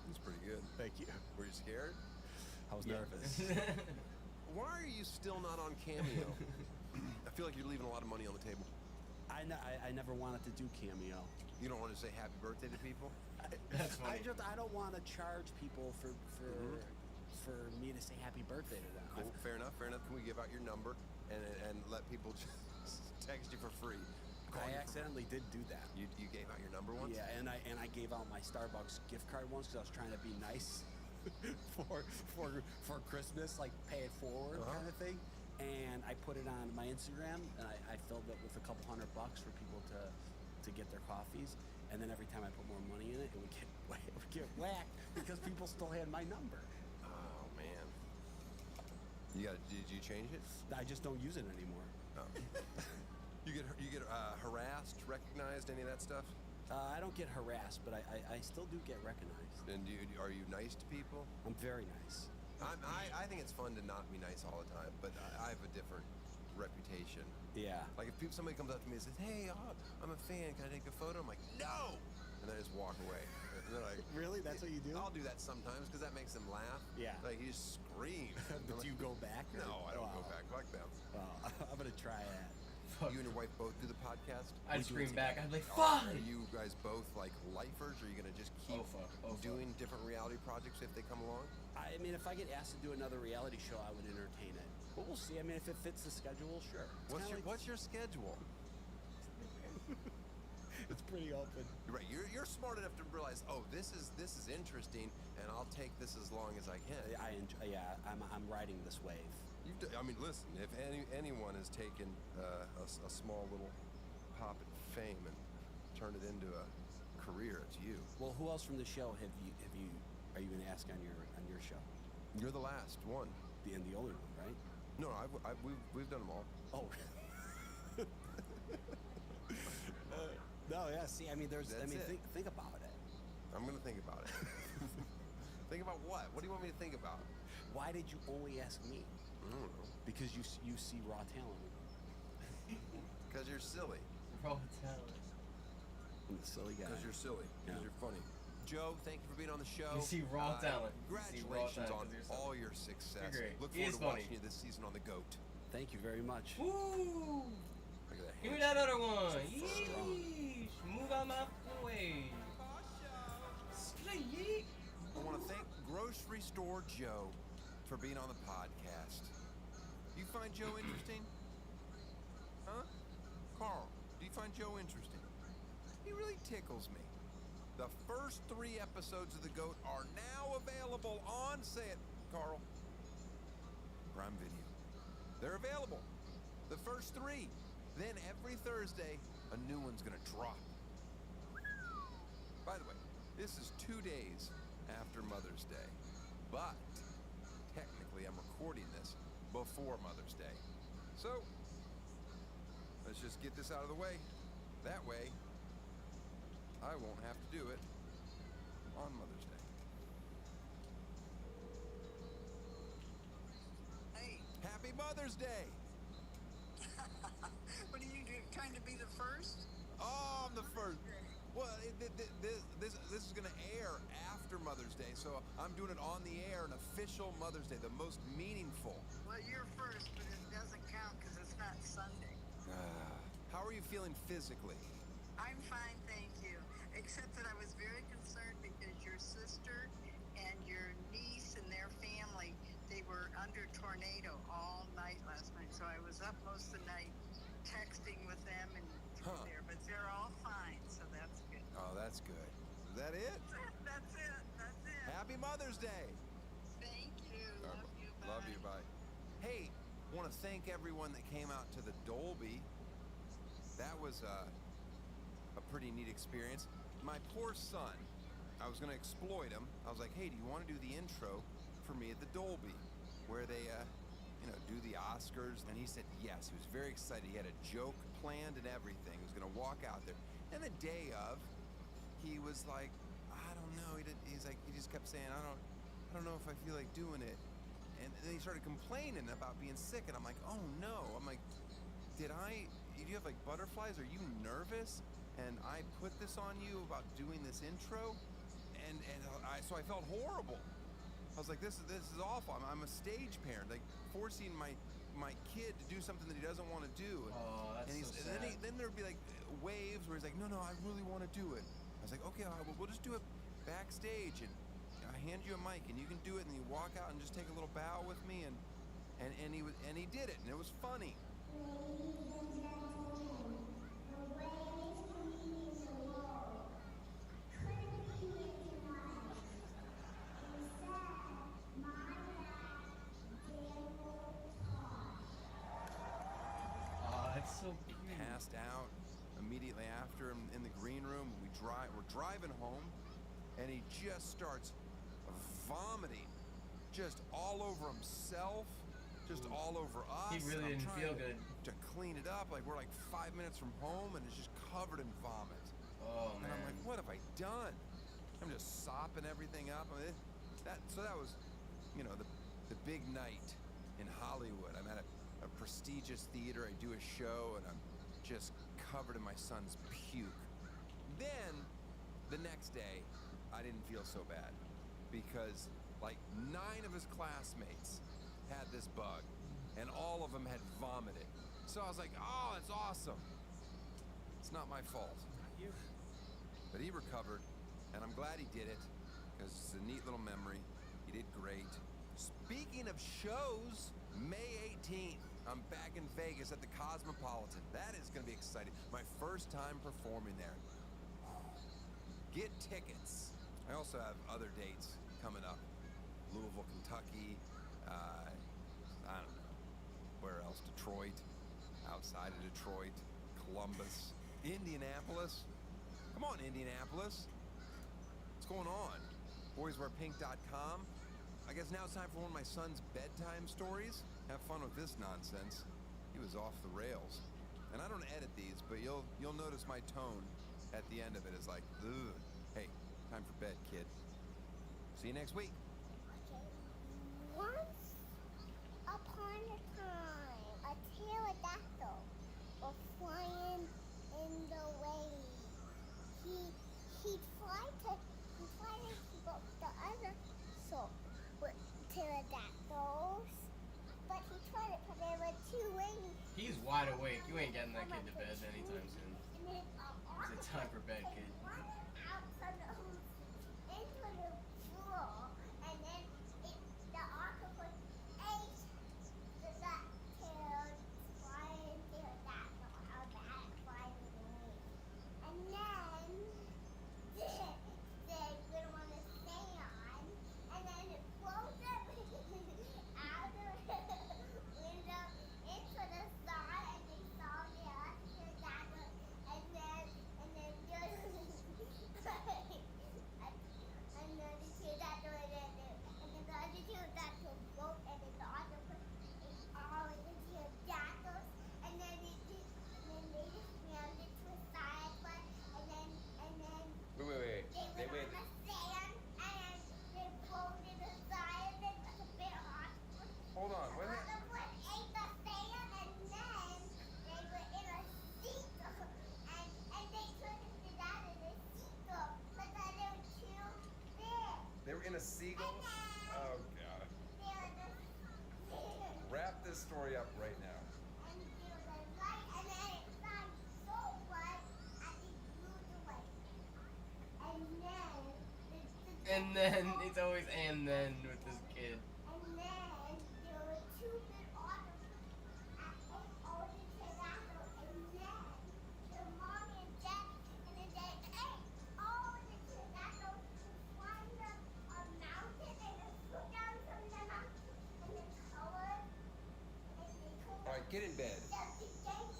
That's pretty good. Thank you. Were you scared? I was Yeah. nervous. Why are you still not on Cameo? I feel like you're leaving a lot of money on the table. I never wanted to do Cameo. You don't want to say happy birthday to people? That's funny. I don't want to charge people for me to say happy birthday to them. Cool. Fair enough. Can we give out your number and let people just text you for free? Call I you for- accidentally did do that. You gave out your number once? Yeah, and I gave out my Starbucks gift card once because I was trying to be nice for Christmas, like pay it forward kind of thing. And I put it on my Instagram, and I filled it with a couple $100 for people to get their coffees. And then every time I put more money in it, it would get whacked because people still had my number. Oh man. Did you change it? I just don't use it anymore. Oh. You get harassed, recognized, any of that stuff? I don't get harassed, but I still do get recognized. And are you nice to people? I'm very nice. I think it's fun to not be nice all the time, but I have a different reputation. Yeah. Like if somebody comes up to me and says, "Hey, I'm a fan. Can I take a photo?" I'm like, "No," and then I just walk away. And they're like, Really? That's what you do? I'll do that sometimes because that makes them laugh. Yeah. Like you just scream. But do you go back? or- No, I don't go Wow. back. Fuck them. Well, I'm gonna try that. You and your wife both do the podcast? I'd do scream it back. I'd be like, Are "Fine." you guys both like lifers? Or are you gonna just keep Oh, fuck. Oh, fuck. doing different reality projects if they come along? I mean, if I get asked to do another reality show, I would entertain it. But we'll see. I mean, if it fits the schedule, sure. It's What's your schedule? It's pretty open. You're right. You're smart enough to realize, oh, this is interesting, and I'll take this as long as I can. I enjoy. Yeah, I'm riding this wave. I mean, listen, if anyone has taken a small little pop at fame and turned it into a career, it's you. Well, who else from the show are you going to ask on your show? You're the last one. And the only one, right? No, we've done them all. Oh. No, yeah. See, I mean, That's it. think about it. I'm gonna think about it. Think about what? What do you want me to think about? Why did you only ask me? I don't know. Because you see raw talent. Because you're silly. Raw talent. I'm a silly guy. Because you're silly. Because Yeah. you're funny. Joe, thank you for being on the show. You see raw talent. You see raw Congratulations talent on 'cause you're silly. all your success. You're great. Look He forward is to funny. watching you this season on The GOAT. Thank you very much. Woo! Look at that. Give me that other one. Strong. Yeesh. Move out my way. Slay. I want to thank Grocery Store Joe for being on the podcast. You find Joe interesting? Huh? Carl, do you find Joe interesting? He really tickles me. The first 3 episodes of The GOAT are now available on, say it, Carl, Prime Video. They're available. The first 3. Then every Thursday, a new one's gonna drop. By the way, this is 2 days after Mother's Day, but technically I'm recording this before Mother's Day. So, let's just get this out of the way. That way, I won't have to do it on Mother's Day. Hey, Happy Mother's Day! what are you doing? Trying to be the first? Oh, I'm the first. Well, this is going to air after Mother's Day, so I'm doing it on the air, an official Mother's Day, the most meaningful. Well, you're first, but it doesn't count because it's not Sunday. How are you feeling physically? I'm fine, thank you. Except that I was very concerned because your sister and your niece and their family, they were under tornado all night last night. So I was up most of the night texting with them and there, but they're all fine, so that's good. Oh, that's good. Is that it? That's it. Happy Mother's Day! Thank you. Love you. Bye. Love you, bye. Hey, want to thank everyone that came out to the Dolby. That was a pretty neat experience. My poor son, I was going to exploit him. I was like, hey, do you want to do the intro for me at the Dolby, where they, do the Oscars? And he said yes. He was very excited. He had a joke planned and everything. He was going to walk out there. And the day of, he was like, I don't know. He just kept saying, I don't know if I feel like doing it. And then he started complaining about being sick. And I'm like, oh no. I'm like, do you have like butterflies? Are you nervous? And I put this on you about doing this intro, so I felt horrible. I was like, this is awful. I'm a stage parent, like forcing my kid to do something that he doesn't want to do. Oh, that's and so sad. Then there'd be like waves where he's like, no, I really want to do it. I was like, okay, we'll just do it backstage, and I hand you a mic, and you can do it, and you walk out and just take a little bow with me, and he did it, and it was funny. Oh, that's so cute. Passed out immediately after him in the green room. We're driving home, and he just starts vomiting, just all over himself, just all over us. He really didn't feel good. To clean it up, like we're like 5 minutes from home, and it's just covered in vomit. Oh, And man. I'm like, what have I done? I'm just sopping everything up. I mean, that was, the big night in Hollywood. I'm at a prestigious theater. I do a show, and I'm just covered in my son's puke. Then, the next day, I didn't feel so bad because like 9 of his classmates had this bug, and all of them had vomited. So I was like, oh, that's awesome. It's not my fault. You. But he recovered, and I'm glad he did it, because it's a neat little memory. He did great. Speaking of shows, May 18th, I'm back in Vegas at the Cosmopolitan. That is going to be exciting. My first time performing there. Get tickets. I also have other dates coming up. Louisville, Kentucky. I don't know. Where else? Detroit. Outside of Detroit. Columbus. Indianapolis. Come on, Indianapolis. What's going on? Boyswearpink.com. I guess now it's time for one of my son's bedtime stories. Have fun with this nonsense. He was off the rails. And I don't edit these, but you'll notice my tone at the end of it is like, ugh. Hey, time for bed, kid. See you next week. Once upon a time, a pterodactyl was flying in the waves. He tried to keep up the other with pterodactyls, but he tried it, but there were two wings. He's wide awake. You ain't getting that kid to bed anytime soon. It's time for bed, kid. Out from the hoops into the pool, and then the octopus ate the tail flying pterodactyl out that flying away. And then they put him on the sand, and then it floats up out of the window into the sun, and they saw the pterodactyl, and then just and then the pterodactyl, and then the other pterodactyl broke, and then the octopus ate all of the pterodactyls, and then they just rammed it to a side one, and then Wait. they went on the sand, and they floated aside, and then a bit of octopus. Hold on. What happened? Octopus ate the sand, and then they were in a seagull, and they couldn't get out of the seagull, but then they were too big. They were in a seagull? Oh, God. They were just Wrap this story up right now. and they were light, and then it got so bright, and it blew away. And then, it's always and then with this kid. And then there were two big octopuses and ate all the pterodactyls, and then the mommy and dad, and then they ate all the pterodactyls and climbed up a mountain, and then flew down from the mountain, and then colored, and they colored All right, get in bed. the end.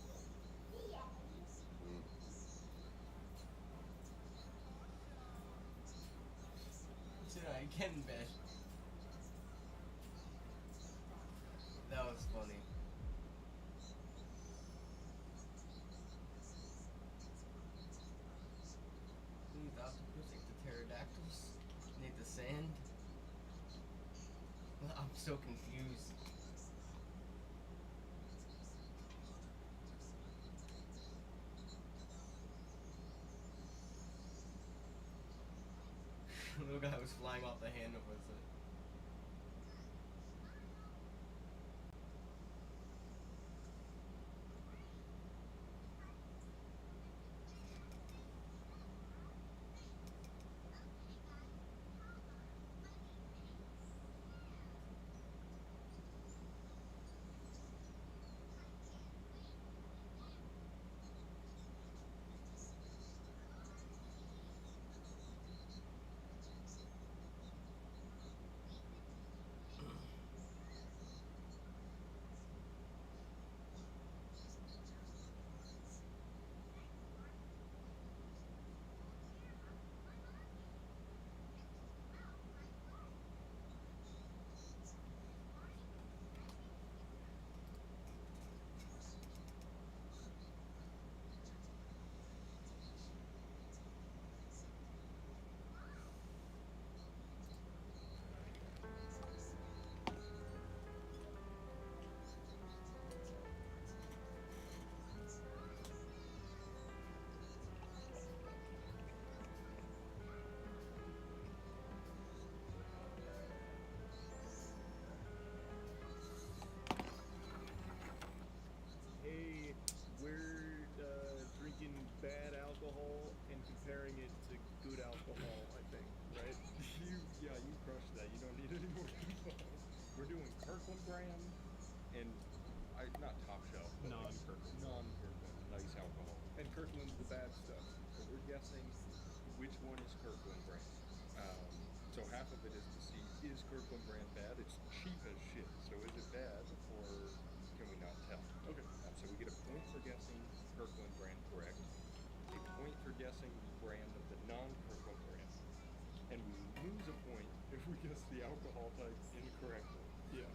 Should I get in bed? That was funny. Need the octopus, like the pterodactyls. Need the sand. I'm so confused. The little guy was flying off the hand of was it. bad alcohol and comparing it to good alcohol, I think, right? You crushed that. You don't need any more info. We're doing Kirkland brand and not top shelf, but Non-Kirkland. Non-Kirkland, nice alcohol. And Kirkland's the bad stuff. So we're guessing which one is Kirkland brand. So half of it is to see, is Kirkland brand bad? It's cheap as shit. So is it bad, or can we not tell. Okay. So we get a point for guessing Kirkland brand correct, a point for guessing the brand of the non-Kirkland brand, and we lose a point if we guess the alcohol type incorrectly. Yeah.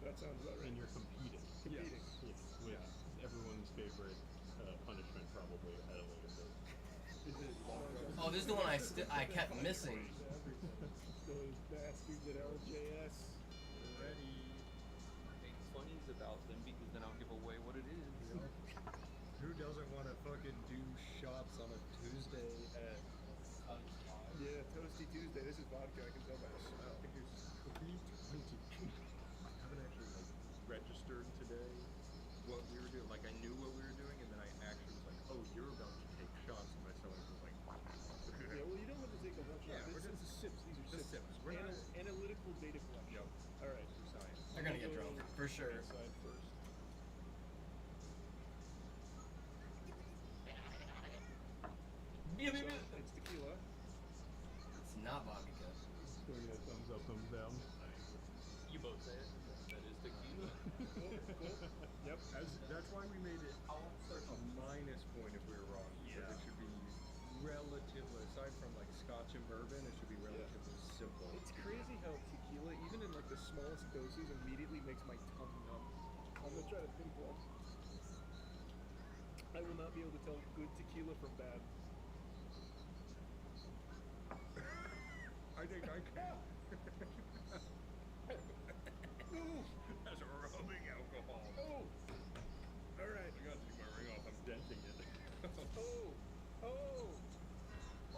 That sounds about right. And you're competing. Competing. Yes, with everyone's favorite punishment probably at a later date. Oh, this is the one I kept missing. Those bastards at LJS. Ready? Make funnies about them because then I'll give away what it is. Who doesn't want to fucking do shots on a Tuesday at Yeah, Toasty Tuesday. This is vodka. I can tell by the smell. Here's 3:20. I haven't actually registered today what we were doing. Like I knew what we were doing, and then I actually was like, "Oh, you're about to take shots," and my stomach was like, Yeah, well, you don't have to take a whole shot. Yeah, we're This is sips. These are just sips. sips. We're not- Analytical data collection. Yep. All right. For science. They're gonna get drunk, for sure. Side first. Yeah, So, baby. it's tequila. It's not vodka. Doing a thumbs up, thumbs down. You both say it. That is tequila. Yep. That's why we made it a minus point if we were wrong. Because it should be relatively, aside from like Scotch and bourbon, it should be relatively simple. It's crazy how tequila, even in like the smallest doses, immediately makes my tongue numb. I'm gonna try to pinpoint. I will not be able to tell good tequila from bad. I think I can. That's a rubbing alcohol. Oh! Alright. I got to take my ring off. I'm denting it. Oh! Oh!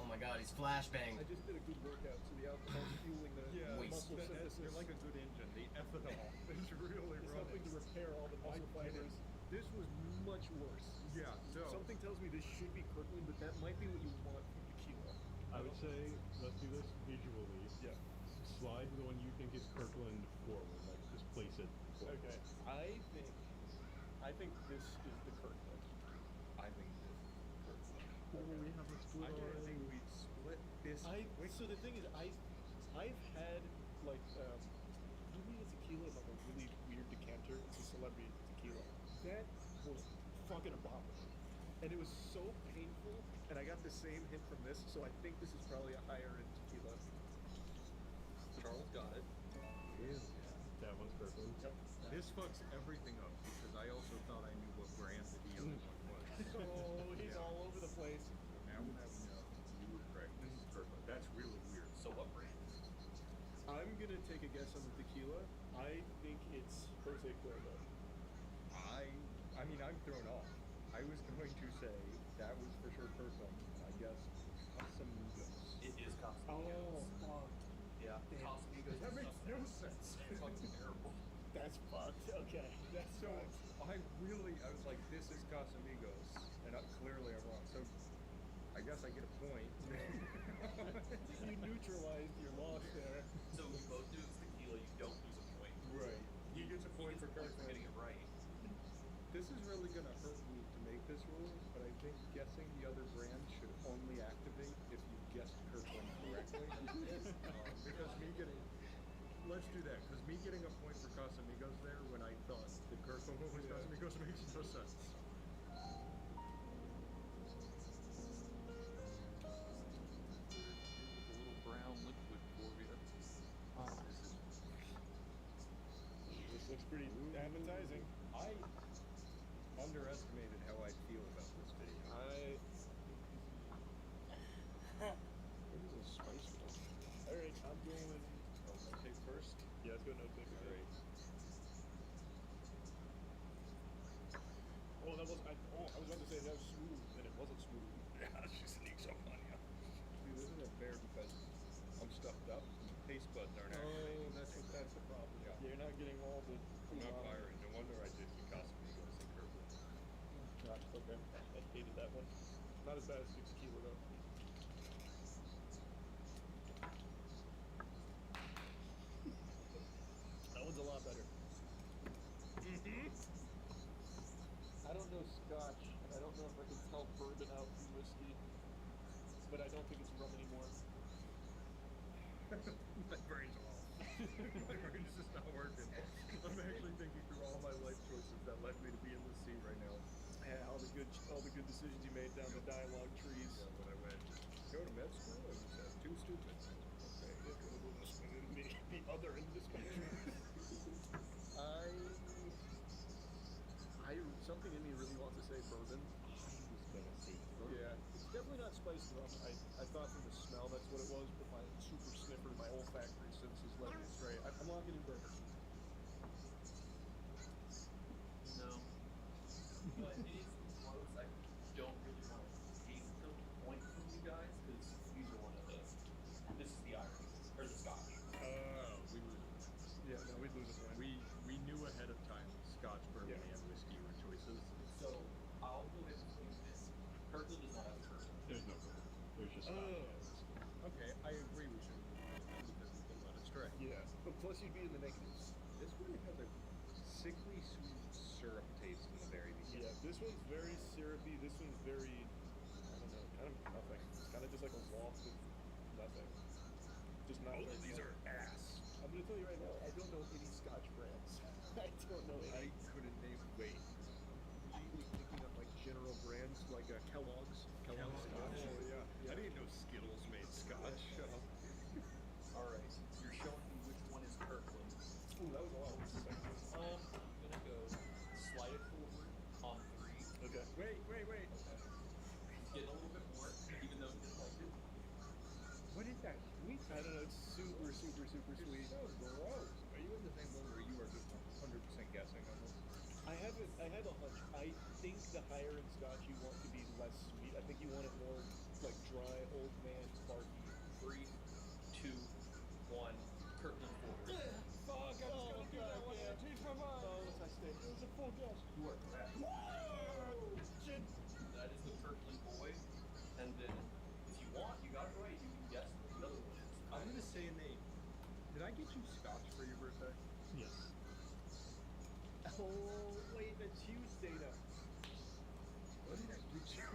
Oh my god, he's flashbang. I just did a good workout, so the alcohol's fueling the muscle synthesis. You're like a good engine. The ethanol is really It's running. helping to repair all the muscle fibers. This was much worse. Yeah, so Something tells me this should be Kirkland, but that might be what you want from tequila. I would say let's do this visually. Yeah. Slide the one you think is Kirkland forward, like just place it forward. Okay. I think this is the Kirkland. I think this is Kirkland. Oh, we have a split I didn't already. think we'd split this. So the thing is, I've had like give me a tequila in like a really weird decanter. It's a celebrity tequila. That was fucking abominable, and it was so painful. And I got the same hint from this, so I think this is probably a higher end tequila. Charles got it. That one's Kirkland. Yep. This fucks everything up because I also thought I knew what brand the other one was. Oh, he's all over the place. Now we know. You were correct. This is Kirkland. That's really weird. So what brand? I'm gonna take a guess on the tequila. I think it's Jose Cuervo. I mean, I'm thrown off. I was going to say that was for sure Kirkland. I guess Casamigos. It is Casamigos. Oh, fuck. Yeah. Casamigos. That is makes something no else. sense. It's fucking terrible. That's fucked. Okay. That's So fucked. I was like, this is Casamigos, and clearly I'm wrong. So I guess I get a point. You neutralized your loss there. So we both do it's tequila. You don't lose a point. Right. He gets a point for Kirkland Kirkland. getting it right. This is really going to hurt me to make this rule, but I think guessing the other brand should only activate if you guessed Kirkland correctly. Because me getting... Let's do that, because me getting a point for Casamigos there when I thought the Kirkland one was Casamigos makes no sense. A little brown liquid for you. This looks pretty appetizing. I underestimated how I feel about this video. What is this spice one? Alright, I'm going. I'll take first. Yeah, let's go no pick. Alright. Oh, that was. I was about to say that was smooth, and it wasn't smooth. Yeah, she sneaks up on you. See, this isn't fair because I'm stuffed up. My taste buds aren't actually. Oh, that's the problem. Yeah. You're not getting all the. I'm not firing. No wonder I did the Casamigos and Kirkland. Okay. I hated that one. Not as bad as 6 kilo though. That one's a lot better. I don't know Scotch, and I don't know if I can tell bourbon out from whiskey, but I don't think it's rum anymore. My brain's off. My brain's just not working. I'm actually thinking through all my life choices that led me to be in this seat right now. Yeah, all the good decisions you made down the dialogue trees. Yeah, when I went, go to med school, and you said, too stupid. Okay, The other end of the spectrum. Something in me really wants to say bourbon. I was gonna say Yeah, it's definitely not spiced enough. I thought from the smell that's what it was, but my super sniffer, my olfactory senses led me astray. I'm locking in bourbon. No. But it is close. I don't really want to take the point from you guys because these are one of the. This is the Irish or the Scotch. We lose it. Yeah, no, we'd lose a point. We knew ahead of time Scotch, bourbon, Yeah. and whiskey were choices. So I'll go ahead and say this. Kirkland does not have a Kirkland. There's no bourbon. There's just Scotch. Okay, I agree we should have because we've been led astray. Yeah, but plus you'd be in the negatives. This one has a sickly sweet syrup taste in the very beginning. Yeah, this one's very syrupy. This one's very, I don't know, kind of nothing. It's kind of just like a waft of nothing. Just not. Both of these are ass. I'm gonna tell you right now, I don't know any Scotch brands. I don't know I any. couldn't name. Wait. Immediately picking up like general brands like Kellogg's. Kellogg's Scotch. Oh yeah. I didn't know Skittles made Scotch. Shut up. All right. You're showing me which one is Kirkland. Ooh, that was a lot. What's the second one? I'm gonna go slide it forward on 3. Okay. Wait. Getting a little bit more, even though you liked it. What is that sweet? I don't know. It's super, super, super It's sweet. so gross. Are you in the same one where you are just 100% guessing on this? I have a hunch. I think the higher in Scotch you want to be less sweet. I think you want it more like dry, old man, sparky. 3, 2, 1. Kirkland forward. Fuck! I was gonna do that one and I changed my mind. Oh, let's I stay. It was a full guess. You are correct. Shit. That is the Kirkland boy. And then, if you want, you got it right. You can guess what the other one is. I'm gonna say a name. Did I get you Scotch for your birthday? Yes. Oh, wait, that's huge data. What did I get you?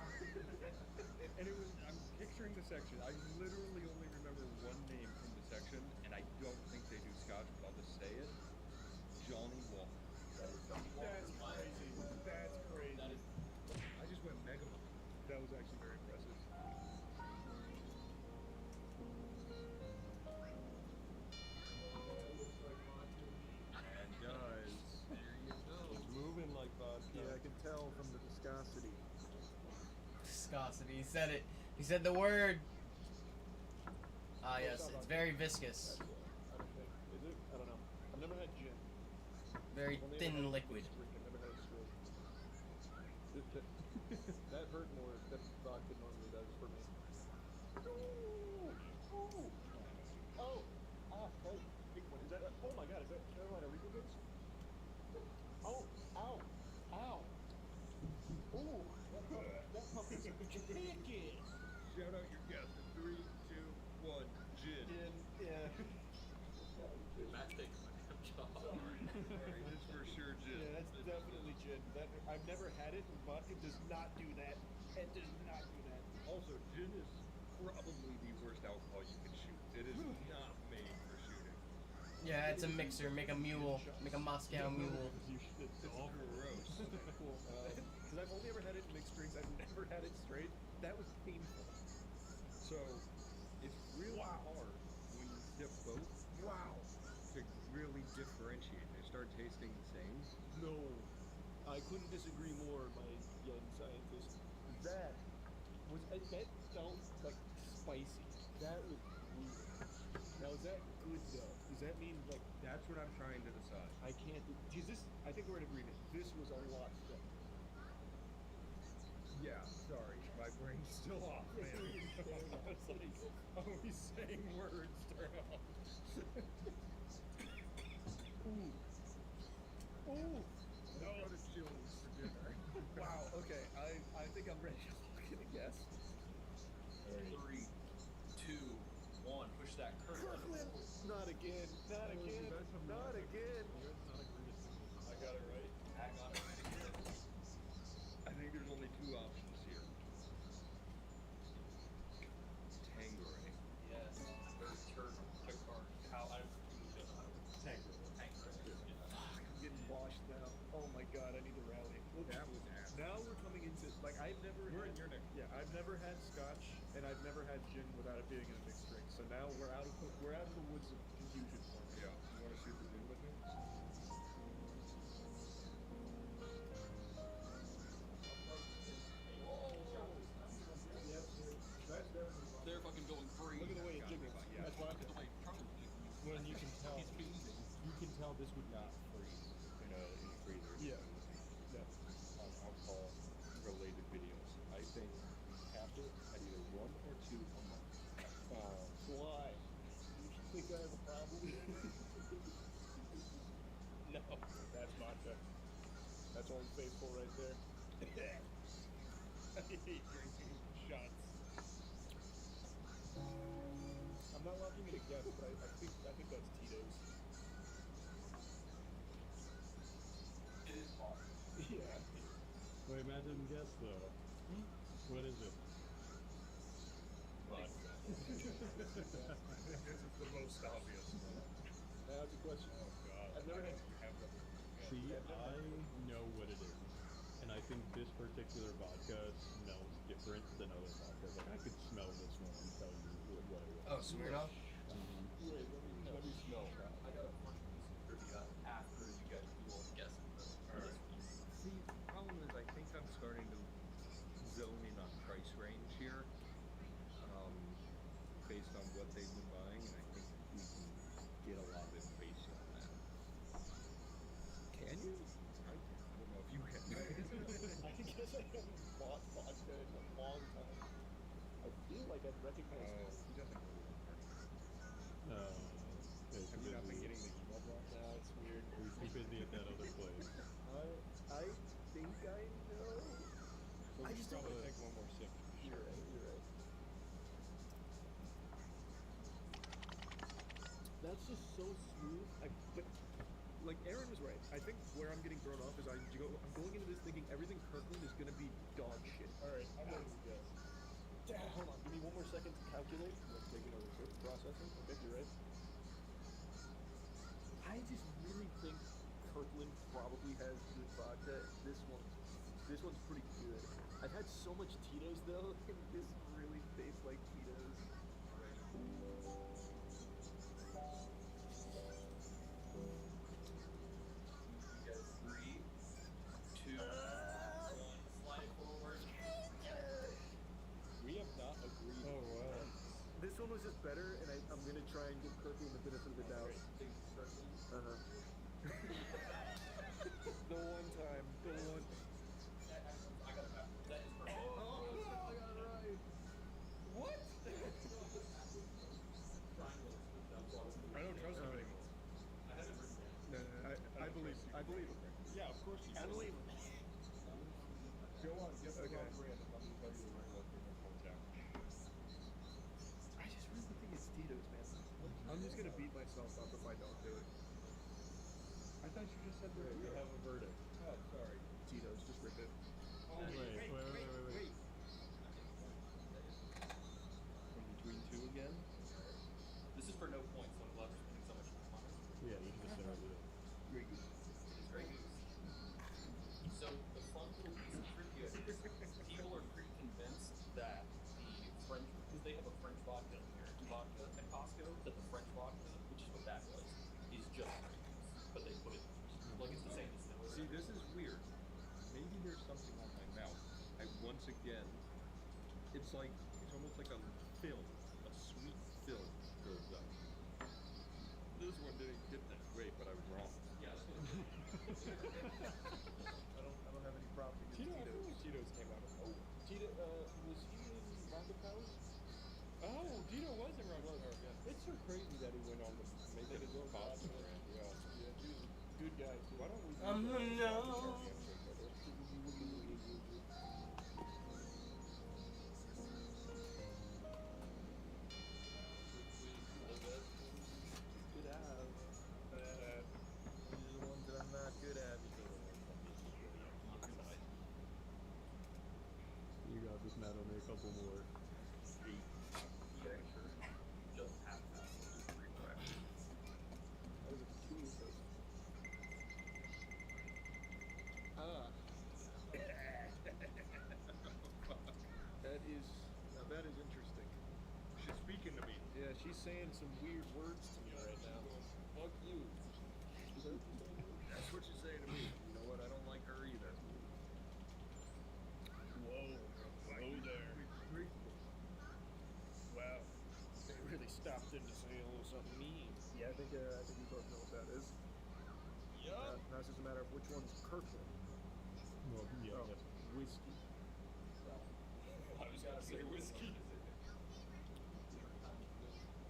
And it was, I'm picturing the section. I literally only remember one name from the section, and I don't think they do Scotch, but I'll just say it. Johnny Walker. That's crazy. That's crazy. That is I just went mega. That was actually very impressive. And does. There you go. It's moving like vodka. Yeah, I can tell from the viscosity. Viscosity. He said it. He said the word. Ah, yes. It's very viscous. I don't think. Is it? I don't know. I've never had gin. Very Only ever thin had liquid. mixed drink. I've never had it straight. That hurt more than vodka normally does for me. Ooh. Oh. Hey. Big one. Is that? Oh my God. Is that Carolina Reaper base? Oh. Ow. Ooh. That pump is kicking. Shout out your guess. 3, 2, 1. Gin. Yeah. Matt takes my damn job. Sorry, it's for sure gin. Yeah, that's definitely gin. I've never had it, and vodka does not do that. It does not do that. Also, gin is probably the worst alcohol you can shoot. It is not made for shooting. Yeah, it's a mixer. Make a mule. Make a Moscow mule. It's all gross. Cool. Because I've only ever had it in mixed drinks. I've never had it straight. That was painful. So, it's really hard when you dip both to really differentiate. They start tasting the same. No. I couldn't disagree more, my young scientist. That felt like spicy. That was brutal. Now, is that good though? Does that mean like That's what I'm trying to decide. I can't? I think we're in agreement. This was a lot thick. Yeah, sorry. My brain's still off, man. I was like, are we saying words? Turn off. Ooh. No, what is Chili's for dinner? Wow. Okay. I think I'm ready to look at a guess. 3, 2, 1. Push that Kirkland. Not again. Not again. Not again. I got it right. I got it right again. I think there's only 2 options here. Tanqueray. Yes. Or Turk. Picard. How I don't know. Like I've never. We're had, in your next. Yeah, I've never had scotch, and I've never had gin without it being in a mixed drink. So now we're out of the woods of confusion for me. Yeah. You want to shoot the gin with me? They're fucking going free. Look at the way it jiggles. Yeah. That's why Look at the way Charlie jiggles. When you can tell, He's fiending. you can tell this would not freeze in a freezer. Yeah. Yeah. On alcohol-related videos, I think we cap it at either 1 or 2 a month. Why? You think I have a problem? No, that's vodka. That's Old Faithful right there. I hate drinking shots. I'm not locking it again, but I think that's Tito's. It is hard. Yeah. Wait, Matt didn't guess though. What is it? Vodka. This is the most obvious. Now it's a question. Oh God. I've never had. See, I know what it is. And I think this particular vodka smells different than other vodkas. Like, I could smell this one and tell you what it was. Oh, Smirnoff? Wait, let me smell. I got a fun piece of trivia after you guys do all the guessing. Alright. See, the problem is I think I'm starting to zone in on price range here, based on what they've been buying, and I think we can get a lot of it based on that. Can you? I don't know if you can. I guess I haven't bought vodka in a long time. I feel like I'd recognize Oh, this. he doesn't go to that party. Have you not been getting the email blast? No, it's weird. We're too busy at that other place. I think I know. So I we just should probably don't- take one more sip. You're right, you're right. That's just so smooth. But like Aaron was right. I think where I'm getting thrown off is I'm going into this thinking everything Kirkland is gonna be dog shit. Alright, I'm ready to guess. Hold on, give me one more second to calculate. Let's take another sip processing. Okay, you're right. I just really think Kirkland probably has good vodka. This one's pretty good. I've had so much Tito's though, and this really tastes like Tito's. You guys 3, 2, 1, slide it forward. We have not agreed. Oh, wow. This one was just better, and I'm gonna try and give Kirkland the benefit of the doubt. Think Kirkland. The one time, the one. I got it back. That is perfect. I got it right. What? I don't trust him anymore. I haven't written it. No, I believe him. Yeah, of course you I believe him. Go on, get the Okay. wrong brand, and let me tell you the real down. I just really think it's Tito's, man. I'm just gonna beat myself up if I don't do it. I thought you just said We have a verdict. Oh, sorry. Tito's, just rip it. Wait. From between two again? This is for no points, so I'm glad we're spending so much time on it. Yeah, you can just start with it. It is Grey Goose. So the fun little piece of trivia is people are pretty convinced that the French, because they have a French vodka, American vodka at Costco, that the French vodka, which is what that was, is just Grey Goose. But they put it, like it's the same distillery. See, this is weird. Maybe there's something on my mouth. Once again, it's almost like a film, a sweet film builds up. This one didn't get that great, but I was wrong. Yeah, that's what I don't have any problem against Tito, I feel Tito's. like Tito's came out of nowhere. Tito, was he in Rocket Power? Oh, Tito was in Rocket Power, yeah. It's so crazy that he went on to make it his own costume brand, yeah. Yeah, he was a good guy. Too. Why don't we do No. Good to have. These are the ones that I'm not good at because of You got this, Matt. I'll make a couple more. Yeah, sure. Just half that, just 3 correct. That was a peculiar person. she's saying some weird words to me right now. Fuck you. That's what you're saying to me. You know what? I don't like her either. Whoa. Hello there. Wow. They really stopped in to say a little something mean. Yeah, I think we both know what that is. Yup. Now it's just a matter of which one's Kirkland. Well, yeah, Oh, that's whiskey. I was gonna say whiskey.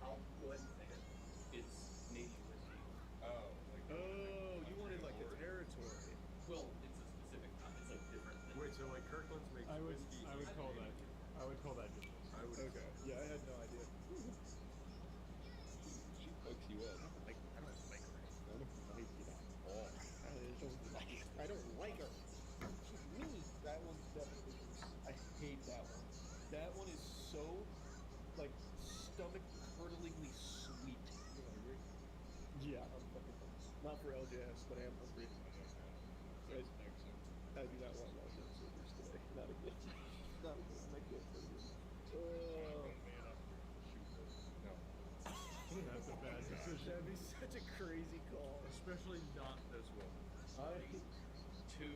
I'll go ahead and say it. It's Navy whiskey. Oh, like. Oh, you wanted like the territory. Well, it's a specific kind. It's like different than. Wait, so like Kirkland's makes I would whiskey. call that just I would. Okay. Yeah, I had no idea. She hooks you up. I don't like her. I don't like it at all. I don't like her. She's mean. That one's definitely loose. I hate that one. That one is so, like, stomach curdlingly sweet. You know, agree? Yeah, I'm fucking not for LJS, but I am hungry. I do not want LJS burgers today. Not again. Not again. My gift burgers. Oh. No. That's a bad decision. That'd be such a crazy call. Especially not this one. 2,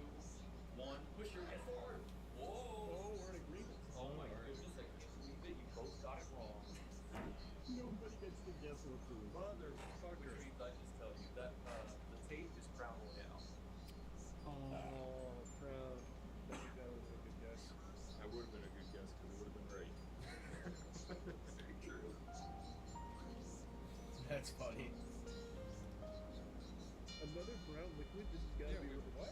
1, push your head forward. Whoa! Oh, we're in agreement. Oh my goodness, I can't believe it. You both got it wrong. Nobody gets to guess what's the Motherfucker. Which means I just tell you that the tape is Crown Royale. Oh, proud. I think that was a good guess. That would have been a good guess because it would have been right. Very true. That's funny. Another brown liquid? This has got to be what?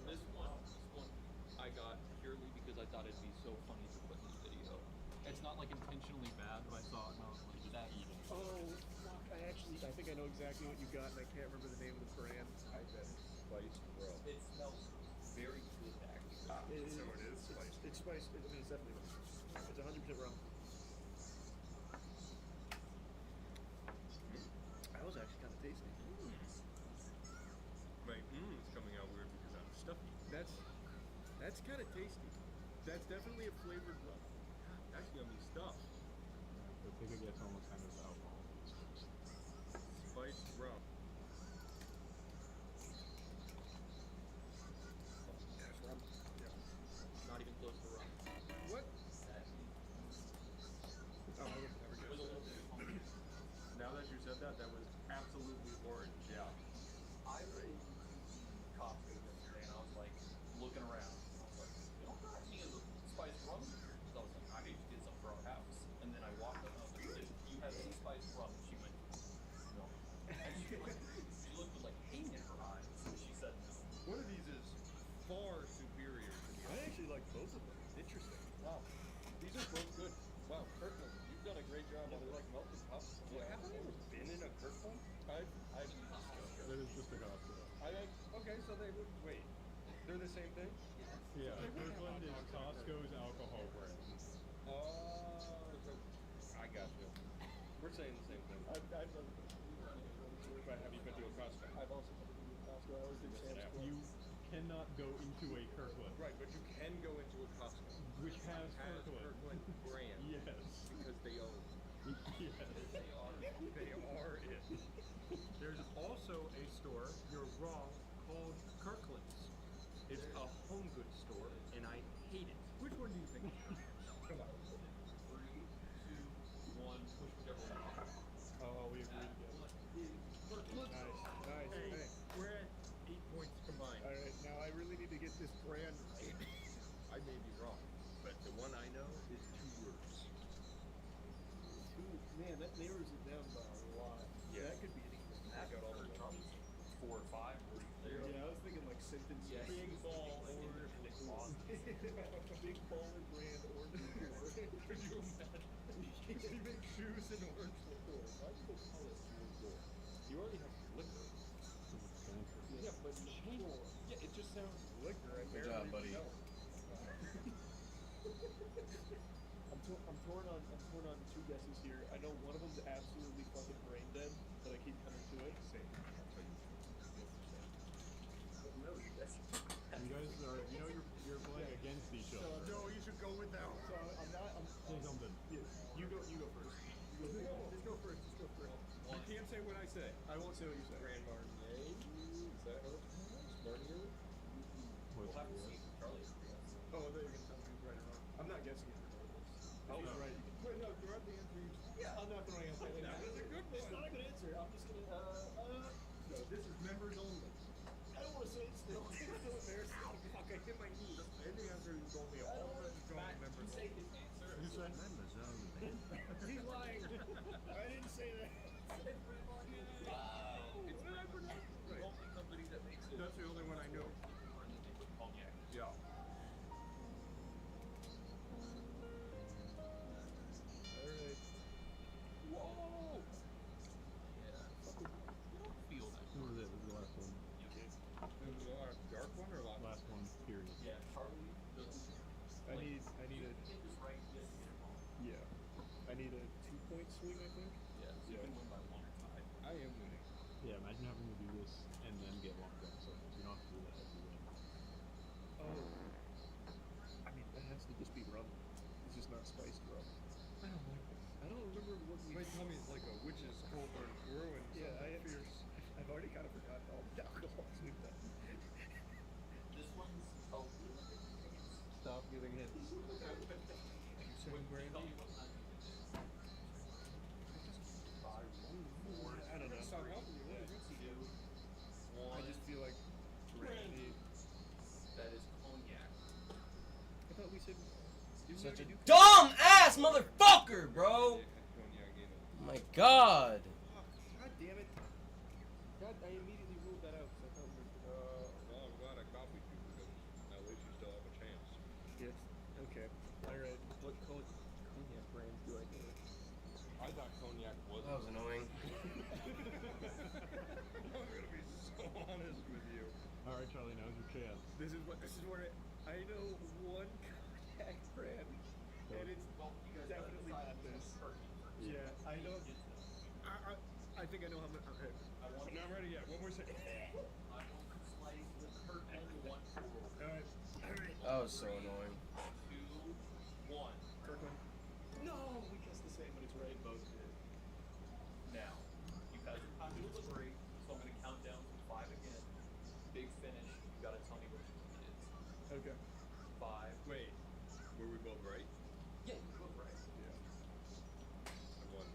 This one I got purely because I thought it'd be so funny to put in the video. It's not like intentionally bad, but I thought, no, like that. Oh, fuck. I think I know exactly what you got, and I can't remember the name of the brand. I bet spiced rum. It smells very good, actually. So it is spiced. It's spiced. I mean, it's definitely rum. It's 100% rum. That was actually kind of tasty. My is coming out weird because I'm stuffy. That's kind of tasty. That's definitely a flavored rum. That's yummy stuff. I think it gets almost kind of alcohol. Spiced rum. That's rum. Yeah. Not even close to rum. What? That Oh, I would never was a little bit funny. Now that you said that, that was absolutely orange. Yeah. I was in Costco yesterday and I was like looking around. I was like, you don't got any of the spiced rum here. So I was like, I need to get some for our house. And then I walked up and I was like, you have any spiced rum? And she went, no. And she looked with like pain in her eyes. And she said no. One of these is far superior to the I actually like both of them. Interesting. Wow. These are both good. Wow, Kirkland, you've done a great job on like melted cups. What, haven't I ever been in a Kirkland? I've That is just a Costco. okay, so they would wait. They're the same thing? Yeah, Kirkland is Costco's alcohol brand. I got you. We're saying the same thing. I've done it. But have you been to a Costco? I've also been to Costco. I always do Sam's Club. You cannot go into a Kirkland, Right, but you can go into a Costco. which has Kirkland. Kirkland brand. Yes. Because they own. Yes. They are it. There's also a store, you're wrong, called Kirkland's. It's a home goods store, and I hate it. Which one do you think? Come on. 3, 2, 1, push whichever one. Oh, we agree together. Nice. Hey, Hey. we're at 8 points combined. All right, now I really need to get this brand right. I may be wrong, but the one I know is 2 words. Man, that narrows it down by a lot. Yeah. That could be anything. I got all the Probably 4 or 5 words there. Yeah, I was thinking like sentence. Yeah, Big he's ball like or independent clauses. big baller brand orange liqueur. Could you imagine? He makes shoes and orange liqueur. Why do they call it liquor? You already have liquor. Yeah, but change. Yeah, it just sounds liquor. I Good barely job, buddy. know. I'm torn on 2 guesses here. I know one of them's absolutely fucking brain dead, but I keep coming to it. Same. I'll tell you. No, that's You guys are, you're playing against each other. No, you should go with that one. So I'm not. Say something. Yeah, you go first. You go first. say what I say. I won't say what you say. Grand Marnier? Is that how it's pronounced? Marnier? We'll have to see if Charlie agrees. Oh, I thought you were gonna tell me he's right or wrong. I'm not guessing it regardless. If Oh, he's no. right. You can... Wait, no, throughout the answer you Yeah, I'm not throwing out that. That was a good It's one. not a good answer. I'm just gonna. No, this is members only. I don't want to say it still. It's still embarrassing. Fuck, I hit my knee. Any answer you told me, all of this is going to members Say only. his answer. You said Members only. He's lying. I didn't say that. Wow. It's What did I pronounce? the Right. only company that makes it. That's the only one I know. And then they put cognac. Yeah. Alright. Whoa! Yeah. You don't feel that. What was it? This is the last one. This is the last dark one or last? Last one, period. Yeah, Charlie doesn't. I need You a. can get this right, yes, you get it wrong. Yeah. I need a 2-point swing, I think. Yeah, so you can win by 1 or tie. I am winning. Yeah, imagine having to do this and then get long jump circles. You don't have to do that every win. Oh. I mean, that has to just be rum. It's just not spiced rum. I don't like this. I don't remember what we. Wait, tell me it's like a witch's cold-burn brew and Yeah, something fierce. I've already kind of forgotten all the alcohols we've done. This one's a little bit taste. Stop giving hints. Saying brandy? I don't know. Stop helping you. What is it? I just feel like brandy. That is cognac. I thought we said. Didn't Such we a already do dumb ass motherfucker, bro. Cognac in it. Oh my god. God damn it. God, I immediately ruled that out because I thought we were. Well, I'm glad I copied you because at least you still have a chance. Yes. Okay. Alright. What cognac brand do I get? I thought cognac was. That was annoying. I'm gonna be so honest with you. All right, Charlie, now's your chance. This is where I know one cognac brand, and it's Well, you guys definitely gotta not decide this. turkey. Yeah, I know. I think I know how much. Okay. I want I'm not ready yet. One more second. I want to slice the turkey one for Alright. Alright. That was so annoying. 2, 1. Kirkland. No, we guessed the same, but it's right. Both did. Now, you guys are time to deliberate, so I'm gonna count down from 5 again. Big finish. You gotta tell me what you think it is. Okay. 5. Wait, were we both right? Yeah, you're both right. Yeah. I won.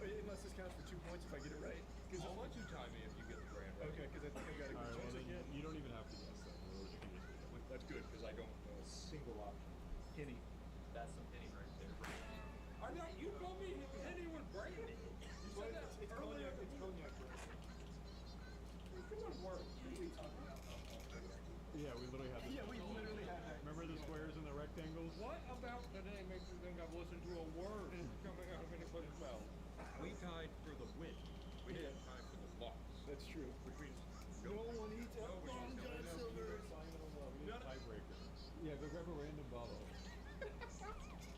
Unless this counts for 2 points if I get it right. I'll let you tie me if you get the brand right. Okay, because I think I got a All good right, well chance then again. you don't even have to guess that. We'll just do it. That's good because I don't know a single option. Henny. That's some hitting right there. I know you told me Henny was brandy. You Well, said that it's earlier. cognac. It's cognac brand. Come on, work. What are we talking about? Yeah, we literally had this. Yeah, we literally had that. Remember the squares and the rectangles? What about today makes you think I've listened to a word coming out of anybody's mouth? We tied for the win. We didn't tie for the loss. That's true. Which means No one eats Nobody Long knows. John Silver. We had a tiebreaker. Yeah, go grab a random bottle.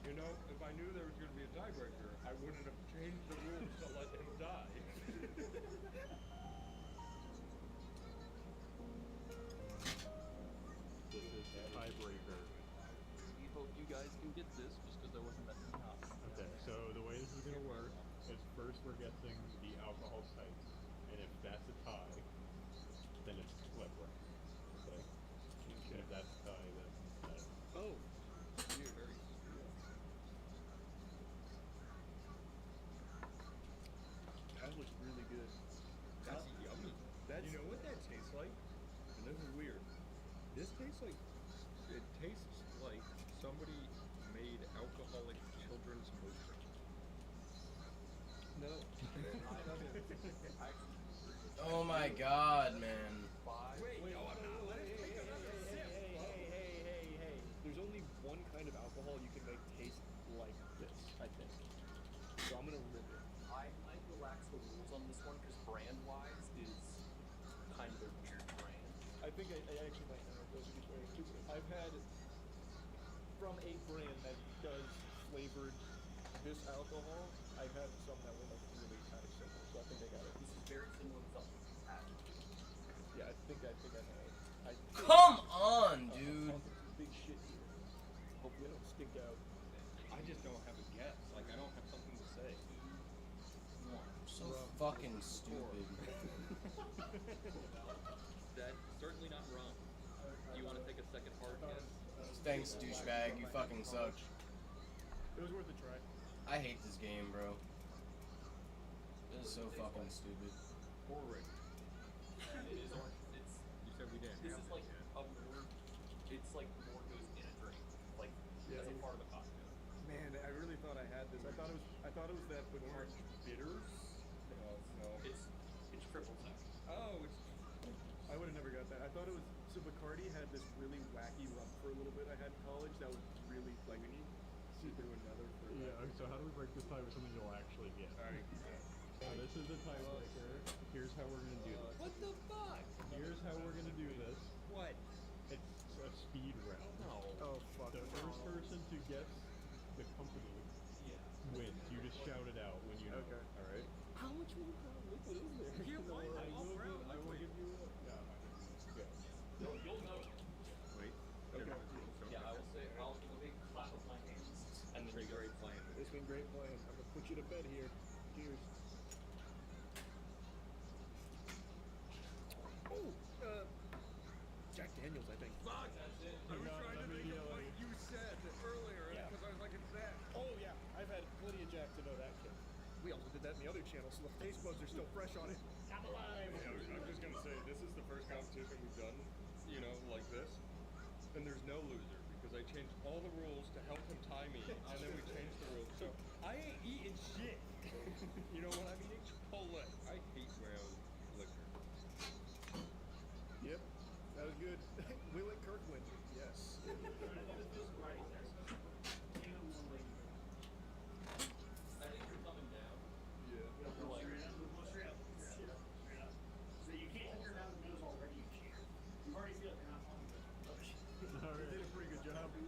You know, if I knew there was going to be a tiebreaker, I wouldn't have changed the rules to let him die. This is the tiebreaker. We hope you guys can get this just because there wasn't that many options. Okay, so the way this is gonna work is first we're guessing the alcohol type, and if that's a tie, then it's flip right. Okay? And if that's a tie, then that's Oh. You're very That looks really good. That's yummy. That's- You know what that tastes like? And this is weird. This tastes like it tastes like somebody made alcoholic children's milkshake. No. Oh my god, man. 5. Wait, Wait, no, I'm not. Let us take another sip. hey. There's only one kind of alcohol you can make taste like this, I think. So I'm gonna rip it. I might relax the rules on this one because brand-wise is kind of a weird brand. I think I actually might know. Those are very stupid. I've had from a brand that does flavored this alcohol. I've had some that were like really kind of simple. So I think I got it. This is very similar to something we've had. Yeah, I think I know it. Come on, I'm dude. talking some big shit here. Hopefully I don't stink out. I just don't have a guess. Like I don't have something to say. 2, 1. So fucking stupid. That's certainly not wrong. You want to take a second hard guess? Thanks, douchebag. You fucking suck. It was worth a try. I hate this game, bro. This is so fucking stupid. Orange. It is orange. It's. You said we didn't This have is it like yet. a more. It's like more goes in a drink, like Yeah, as a it- part of a cocktail. Man, I really thought I had this. I thought it was that Bacardi bitters. No. It's triple sec. Oh, it's. I would have never got that. I thought it was so Bacardi had this really wacky rum for a little bit I had in college that was really like we need to do another for Yeah, that. so how do we break this tie with something you'll actually get? Alright. So this is a tiebreaker. Here's how we're gonna do this. What the fuck? Here's how we're gonna do this. What? It's a speed round. No. Oh fuck. The first person to guess the company Yeah. wins. You just shout it out when you know. Okay. All right. How much more brown liquid is there? You No, won. I will give you. No, I'm not giving you. Go. You'll know. Wait. Okay. Yeah, I will say. I'll do a big clap of my hands, and then you go. Great plan. It's been great playing. I'm gonna put you to bed here. Cheers. Oh, Jack Daniels, I think. Fuck! I was got trying to think of what immediately. you said earlier Yeah. because I was like, it's that. Oh yeah, I've had plenty of Jack to know that kid. We also did that in the other channel, so the taste buds are still fresh on it. I'm alive. I'm just gonna say this is the first competition we've done, you know, like this, and there's no loser because I changed all the rules to help him tie me, and then we changed the rules. So I ain't eating shit. You know what I'm eating? Chipotle. I hate my own liquor. Yep, that was good. Will it Kirkland? Yes. I think you're coming down. Yeah. You're like. So you can't figure it out the nose already. You can't. You already feel like you're not on the rubbish. You did a pretty good job. What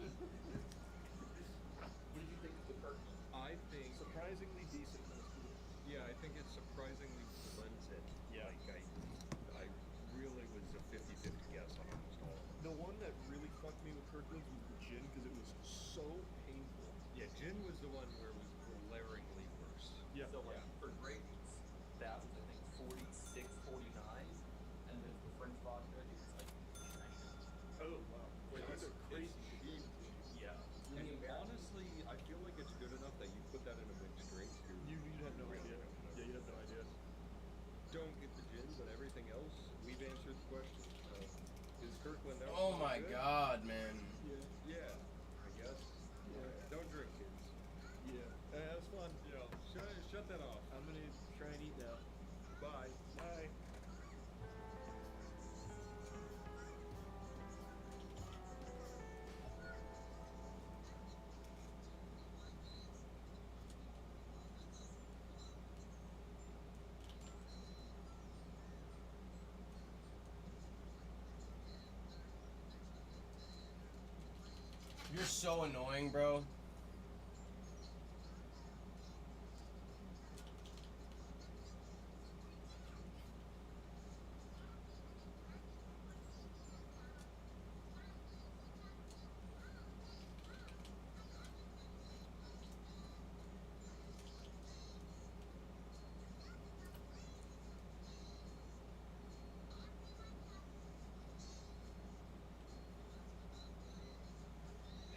did you think of the Kirkland? I think. Surprisingly decent. Yeah, I think it surprisingly blends it. Yeah. Like I really was a 50-50 guess on almost all of them. The one that really fucked me with Kirkland's was the gin because it was so painful. Yeah, gin was the one where it was glaringly worse. Yeah. So like for grapes, that was I think 46, 49, and then for French vodka it was like 90. Oh wow. Wait, these are crazy. It's cheap. Yeah. And honestly, I feel like it's good enough that you put that in a mixed drink. You'd have no idea. Yeah, you'd have no idea. Don't get the gin, but everything else, we've answered the question. Is Kirkland out? Oh my good? god, man. Yeah, I guess. Yeah. Don't drink, kids. Yeah. That was fun. Yeah, shut that off. I'm gonna try and eat now. Bye. Bye. You're so annoying, bro.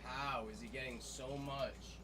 How is he getting so much?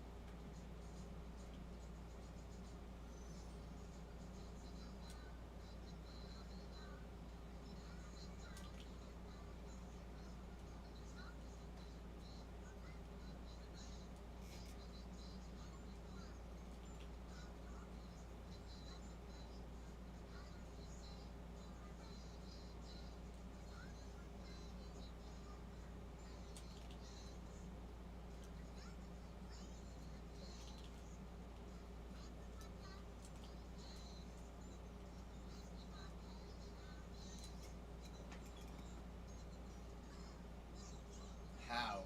How?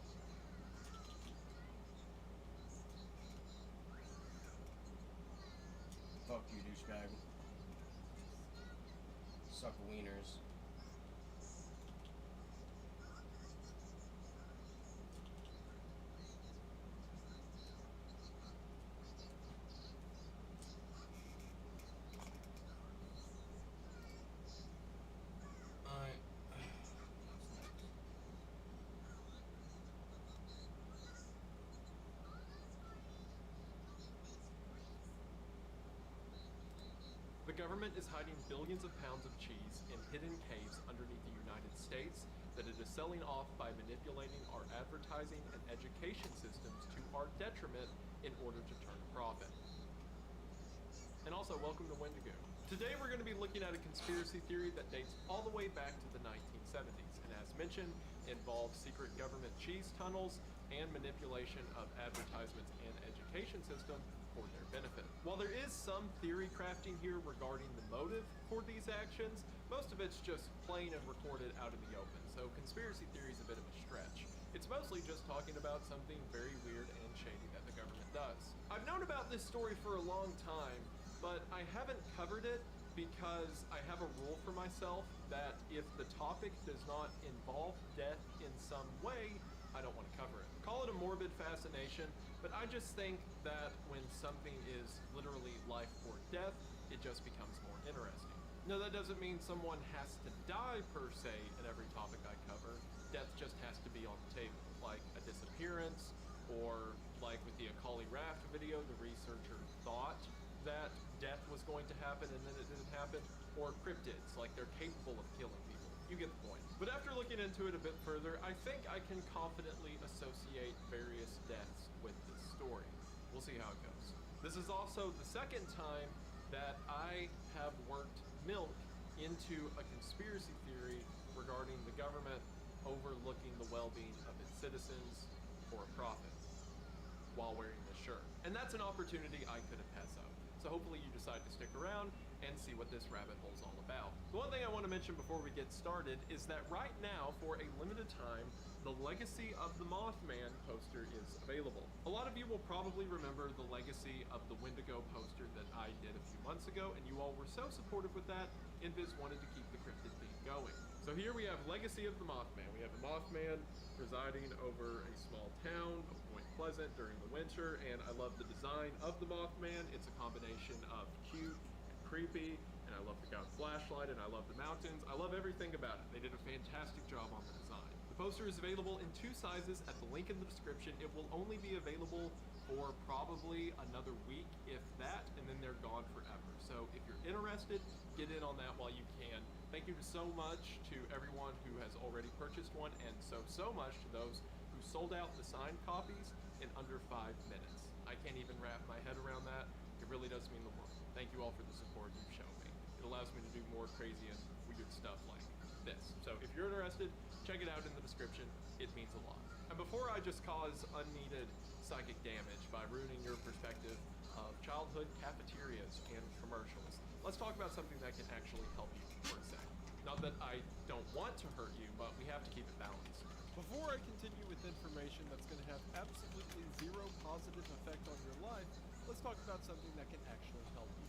Fuck you, douchebag. Suck wieners. government is hiding billions of pounds of cheese in hidden caves underneath the United States that it is selling off by manipulating our advertising and education systems to our detriment in order to turn a profit. And also, welcome to Wendigo. Today we're going to be looking at a conspiracy theory that dates all the way back to the 1970s, and as mentioned, involves secret government cheese tunnels and manipulation of advertisements and education system for their benefit. While there is some theory crafting here regarding the motive for these actions, most of it's just plain and recorded out in the open, so conspiracy theory is a bit of a stretch. It's mostly just talking about something very weird and shady that the government does. I've known about this story for a long time, but I haven't covered it because I have a rule for myself that if the topic does not involve death in some way, I don't want to cover it. Call it a morbid fascination, but I just think that when something is literally life or death, it just becomes more interesting. No, that doesn't mean someone has to die per se in every topic I cover. Death just has to be on the table, like a disappearance, or like with the Akali Raft video, the researcher thought that death was going to happen and then it didn't happen, or cryptids, like they're capable of killing people. You get the point. But after looking into it a bit further, I think I can confidently associate various deaths with this story. We'll see how it goes. This is also the second time that I have worked milk into a conspiracy theory regarding the government overlooking the well-being of its citizens for a profit while wearing this shirt. And that's an opportunity I couldn't pass up. So hopefully you decide to stick around and see what this rabbit hole's all about. The one thing I want to mention before we get started is that right now, for a limited time, the Legacy of the Mothman poster is available. A lot of you will probably remember the Legacy of the Wendigo poster that I did a few months ago, and you all were so supportive with that, Invis wanted to keep the cryptid theme going. So here we have Legacy of the Mothman. We have the Mothman residing over a small town of Point Pleasant during the winter, and I love the design of the Mothman. It's a combination of cute and creepy, and I love the god flashlight, and I love the mountains. I love everything about it. They did a fantastic job on the design. The poster is available in 2 sizes at the link in the description. It will only be available for probably another week, if that, and then they're gone forever. So if you're interested, get in on that while you can. Thank you so much to everyone who has already purchased one, and so much to those who sold out the signed copies in under 5 minutes. I can't even wrap my head around that. It really does mean the world. Thank you all for the support you've shown me. It allows me to do more crazy and weird stuff like this. So if you're interested, check it out in the description. It means a lot. And before I just cause unneeded psychic damage by ruining your perspective of childhood cafeterias and commercials, let's talk about something that can actually help you for a second. Not that I don't want to hurt you, but we have to keep it balanced. Before I continue with information that's going to have absolutely zero positive effect on your life, let's talk about something that can actually help you,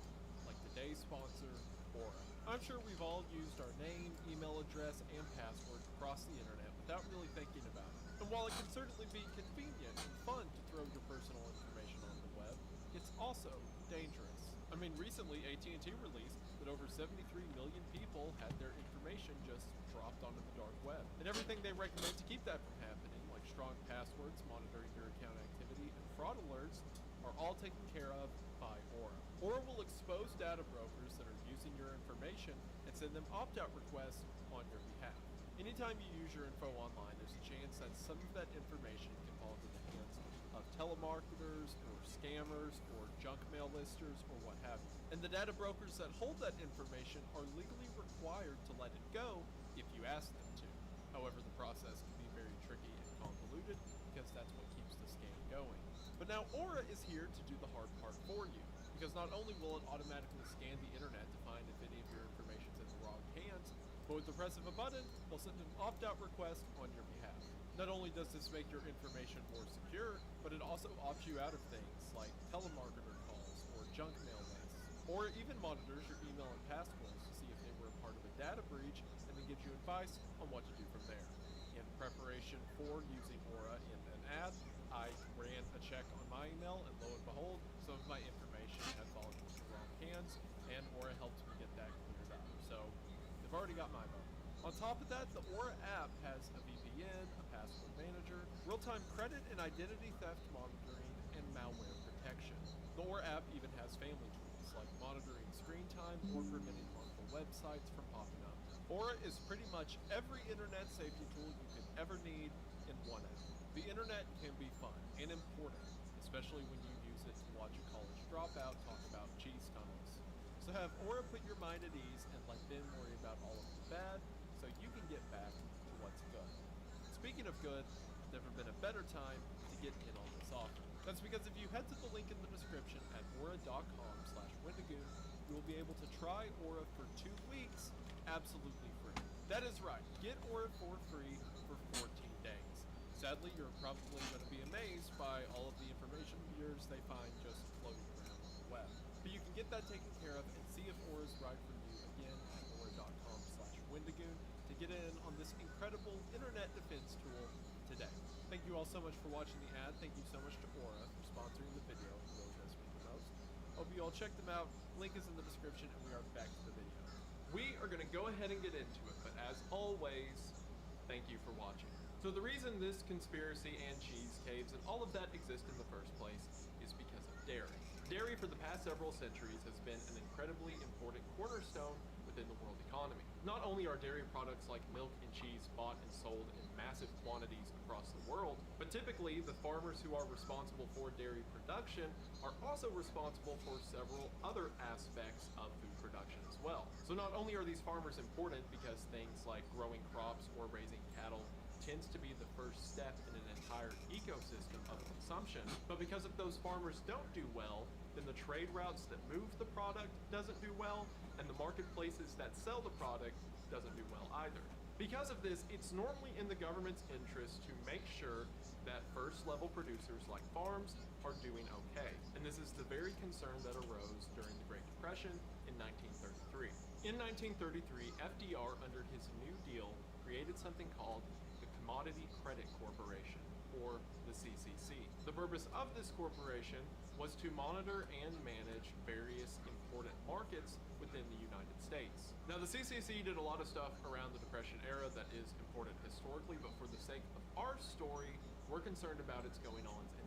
like today's sponsor, Aura. I'm sure we've all used our name, email address, and password across the internet without really thinking about it. And while it can certainly be convenient and fun to throw your personal information on the web, it's also dangerous. I mean, recently AT&T released that over 73 million people had their information just dropped onto the dark web. And everything they recommend to keep that from happening, like strong passwords, monitoring your account activity, and fraud alerts, are all taken care of by Aura. Aura will expose data brokers that are using your information and send them opt-out requests on your behalf. Anytime you use your info online, there's a chance that some of that information can fall into the hands of telemarketers or scammers or junk mail listers or what have you. And the data brokers that hold that information are legally required to let it go if you ask them to. However, the process can be very tricky and convoluted because that's what keeps the scam going. But now Aura is here to do the hard part for you, because not only will it automatically scan the internet to find if any of your information's in the wrong hands, but with the press of a button, they'll send an opt-out request on your behalf. Not only does this make your information more secure, but it also opts you out of things like telemarketer calls or junk mail lists, or it even monitors your email and passwords to see if they were a part of a data breach and then gives you advice on what to do from there. In preparation for using Aura in an ad, I ran a check on my email, and lo and behold, some of my information had fallen into the wrong hands, and Aura helped me get that cleared up. So they've already got my vote. On top of that, the Aura app has a VPN, a password manager, real-time credit and identity theft monitoring, and malware protection. The Aura app even has family tools, like monitoring screen time or preventing harmful websites from popping up. Aura is pretty much every internet safety tool you could ever need in one app. The internet can be fun and important, especially when you use it to watch a college dropout talk about cheese tunnels. So have Aura put your mind at ease and let them worry about all of the bad so you can get back to what's good. Speaking of good, there's never been a better time to get in on this offer. That's because if you head to the link in the description at aura.com/Wendigoon, you will be able to try Aura for 2 weeks absolutely free. That is right, get Aura for free for 14 days. Sadly, you're probably going to be amazed by all of the information viewers they find just floating around on the web. But you can get that taken care of and see if Aura is right for you again at aura.com/Wendigoon to get in on this incredible internet defense tool today. Thank you all so much for watching the ad. Thank you so much to Aura for sponsoring the video. It really does mean the most. Hope you all check them out. Link is in the description, and we are back to the video. We are going to go ahead and get into it, but as always, thank you for watching. So the reason this conspiracy and cheese caves and all of that exist in the first place is because of dairy. Dairy for the past several centuries has been an incredibly important cornerstone within the world economy. Not only are dairy products like milk and cheese bought and sold in massive quantities across the world, but typically the farmers who are responsible for dairy production are also responsible for several other aspects of food production as well. So not only are these farmers important because things like growing crops or raising cattle tends to be the first step in an entire ecosystem of consumption, but because if those farmers don't do well, then the trade routes that move the product doesn't do well, and the marketplaces that sell the product doesn't do well either. Because of this, it's normally in the government's interest to make sure that first-level producers like farms are doing okay. And this is the very concern that arose during the Great Depression in 1933. In 1933, FDR, under his New Deal, created something called the Commodity Credit Corporation, or the CCC. The purpose of this corporation was to monitor and manage various important markets within the United States. Now, the CCC did a lot of stuff around the Depression era that is important historically, but for the sake of our story, we're concerned about its going-ons in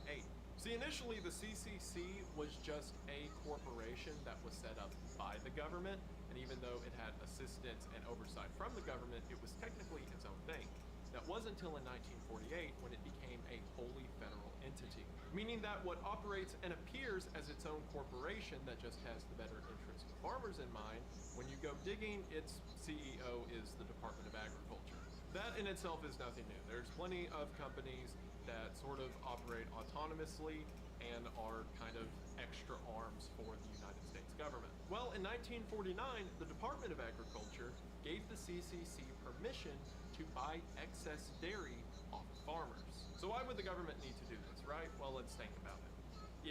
1948. See, initially, the CCC was just a corporation that was set up by the government, and even though it had assistance and oversight from the government, it was technically its own thing. That wasn't until in 1948 when it became a wholly federal entity, meaning that what operates and appears as its own corporation that just has the better interest of farmers in mind, when you go digging, its CEO is the Department of Agriculture. That in itself is nothing new. There's plenty of companies that sort of operate autonomously and are kind of extra arms for the United States government. Well, in 1949, the Department of Agriculture gave the CCC permission to buy excess dairy off of farmers. So why would the government need to do this, right? Well, let's think about it.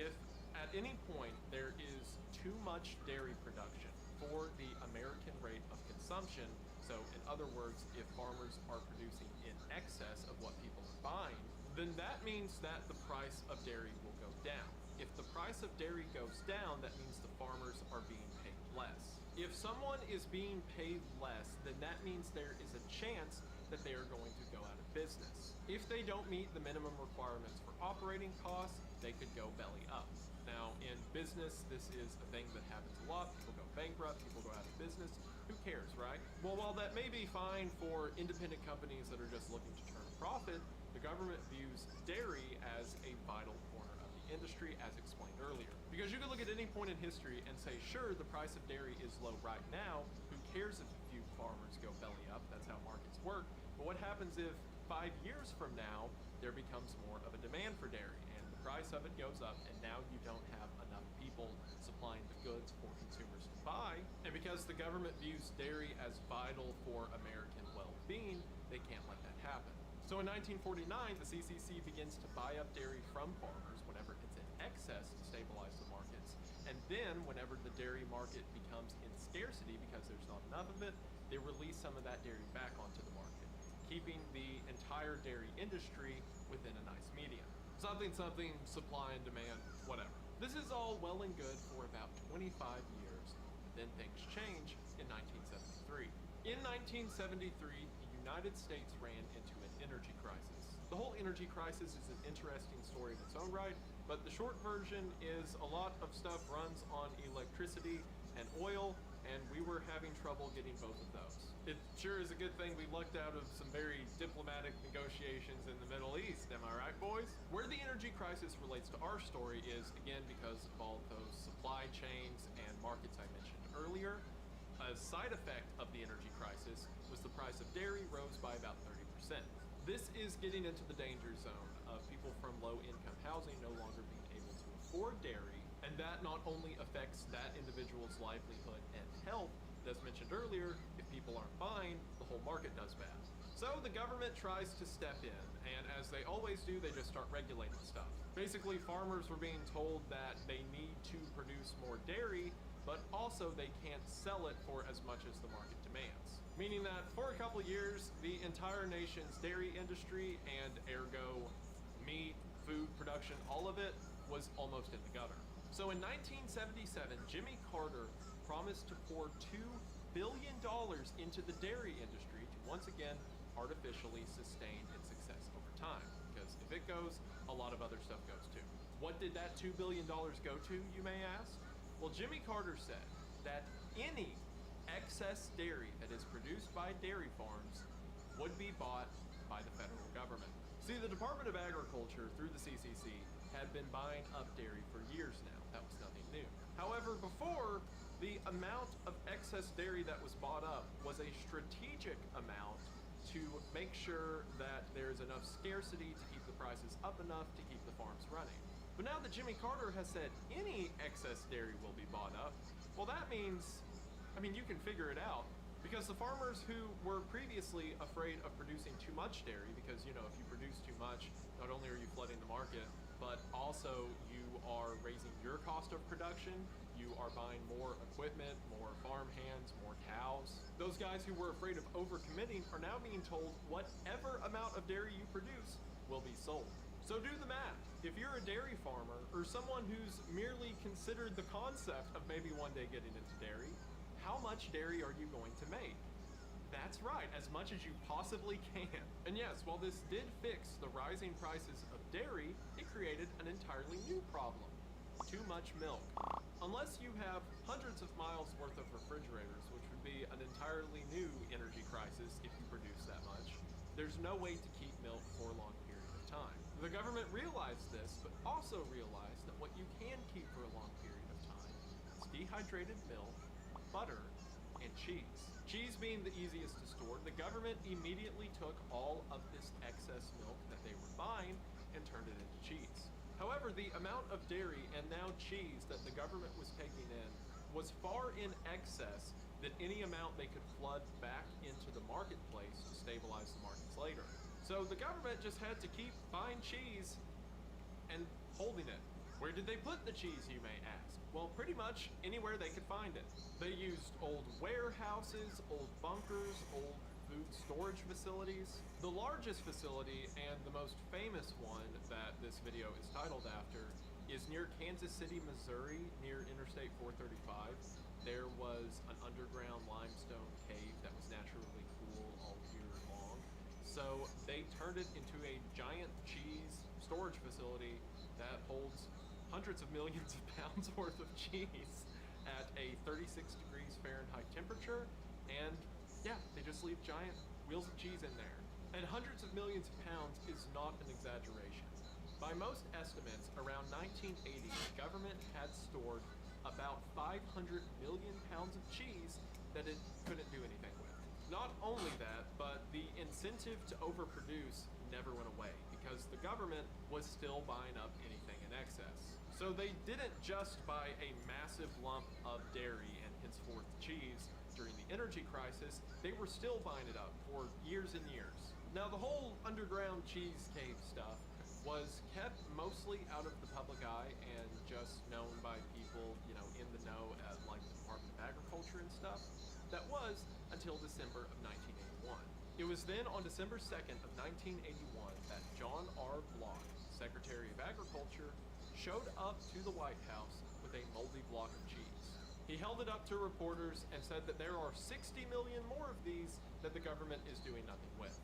If at any point there is too much dairy production for the American rate of consumption, so in other words, if farmers are producing in excess of what people are buying, then that means that the price of dairy will go down. If the price of dairy goes down, that means the farmers are being paid less. If someone is being paid less, then that means there is a chance that they are going to go out of business. If they don't meet the minimum requirements for operating costs, they could go belly up. Now, in business, this is a thing that happens a lot. People go bankrupt, people go out of business. Who cares, right? Well, while that may be fine for independent companies that are just looking to turn a profit, the government views dairy as a vital corner of the industry, as explained earlier. Because you could look at any point in history and say, sure, the price of dairy is low right now. Who cares if a few farmers go belly up? That's how markets work. But what happens if 5 years from now, there becomes more of a demand for dairy and the price of it goes up, and now you don't have enough people supplying the goods for consumers to buy? And because the government views dairy as vital for American well-being, they can't let that happen. So in 1949, the CCC begins to buy up dairy from farmers whenever it's in excess to stabilize the markets. And then whenever the dairy market becomes in scarcity because there's not enough of it, they release some of that dairy back onto the market, keeping the entire dairy industry within a nice medium. Something, supply and demand, whatever. This is all well and good for about 25 years. Then things change in 1973. In 1973, the United States ran into an energy crisis. The whole energy crisis is an interesting story in its own right, but the short version is a lot of stuff runs on electricity and oil, and we were having trouble getting both of those. It sure is a good thing we lucked out of some very diplomatic negotiations in the Middle East, am I right, boys? Where the energy crisis relates to our story is, again, because of all those supply chains and markets I mentioned earlier. A side effect of the energy crisis was the price of dairy rose by about 30%. This is getting into the danger zone of people from low-income housing no longer being able to afford dairy, and that not only affects that individual's livelihood and health, as mentioned earlier, if people aren't buying, the whole market does bad. So the government tries to step in, and as they always do, they just start regulating stuff. Basically, farmers were being told that they need to produce more dairy, but also they can't sell it for as much as the market demands. Meaning that for a couple of years, the entire nation's dairy industry and ergo meat, food production, all of it was almost in the gutter. So in 1977, Jimmy Carter promised to pour $2 billion into the dairy industry to once again artificially sustain its success over time. Because if it goes, a lot of other stuff goes too. What did that $2 billion go to, you may ask? Well, Jimmy Carter said that any excess dairy that is produced by dairy farms would be bought by the federal government. See, the Department of Agriculture, through the CCC, had been buying up dairy for years now. That was nothing new. However, before, the amount of excess dairy that was bought up was a strategic amount to make sure that there's enough scarcity to keep the prices up enough to keep the farms running. But now that Jimmy Carter has said any excess dairy will be bought up, well, that means, you can figure it out. Because the farmers who were previously afraid of producing too much dairy, because, if you produce too much, not only are you flooding the market, but also you are raising your cost of production, you are buying more equipment, more farm hands, more cows. Those guys who were afraid of overcommitting are now being told whatever amount of dairy you produce will be sold. So do the math. If you're a dairy farmer or someone who's merely considered the concept of maybe one day getting into dairy, how much dairy are you going to make? That's right, as much as you possibly can. And yes, while this did fix the rising prices of dairy, it created an entirely new problem. Too much milk. Unless you have hundreds of miles worth of refrigerators, which would be an entirely new energy crisis if you produce that much, there's no way to keep milk for a long period of time. The government realized this, but also realized that what you can keep for a long period of time is dehydrated milk, butter, and cheese. Cheese being the easiest to store, the government immediately took all of this excess milk that they were buying and turned it into cheese. However, the amount of dairy and now cheese that the government was taking in was far in excess than any amount they could flood back into the marketplace to stabilize the markets later. So the government just had to keep buying cheese and holding it. Where did they put the cheese, you may ask? Well, pretty much anywhere they could find it. They used old warehouses, old bunkers, old food storage facilities. The largest facility and the most famous one that this video is titled after is near Kansas City, Missouri, near Interstate 435. There was an underground limestone cave that was naturally cool all year long. So they turned it into a giant cheese storage facility that holds hundreds of millions of pounds worth of cheese at a 36 degrees Fahrenheit temperature, and yeah, they just leave giant wheels of cheese in there. And hundreds of millions of pounds is not an exaggeration. By most estimates, around 1980, the government had stored about 500 million pounds of cheese that it couldn't do anything with. Not only that, but the incentive to overproduce never went away because the government was still buying up anything in excess. So they didn't just buy a massive lump of dairy and henceforth cheese during the energy crisis, they were still buying it up for years and years. Now the whole underground cheese cave stuff was kept mostly out of the public eye and just known by people, in the know at like the Department of Agriculture and stuff. That was until December of 1981. It was then on December 2nd of 1981 that John R. Block, Secretary of Agriculture, showed up to the White House with a moldy block of cheese. He held it up to reporters and said that there are 60 million more of these that the government is doing nothing with.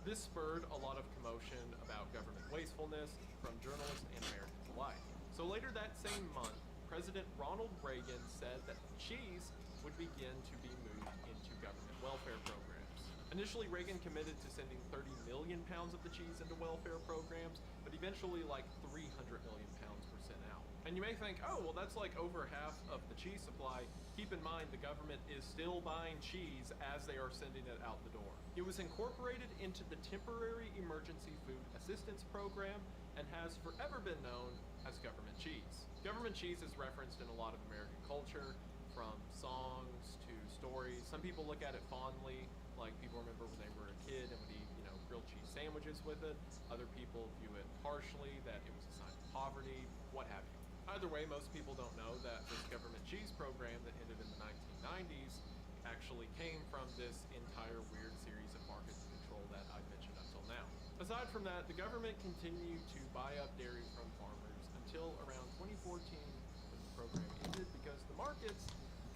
This spurred a lot of commotion about government wastefulness from journalists and Americans alike. So later that same month, President Ronald Reagan said that cheese would begin to be moved into government welfare programs. Initially, Reagan committed to sending 30 million pounds of the cheese into welfare programs, but eventually like 300 million pounds were sent out. And you may think, oh, well, that's like over half of the cheese supply. Keep in mind, the government is still buying cheese as they are sending it out the door. It was incorporated into the Temporary Emergency Food Assistance Program and has forever been known as government cheese. Government cheese is referenced in a lot of American culture, from songs to stories. Some people look at it fondly, like people remember when they were a kid and would eat, grilled cheese sandwiches with it. Other people view it harshly, that it was a sign of poverty, what have you. Either way, most people don't know that this government cheese program that ended in the 1990s actually came from this entire weird series of market control that I've mentioned up till now. Aside from that, the government continued to buy up dairy from farmers until around 2014 when the program ended because the markets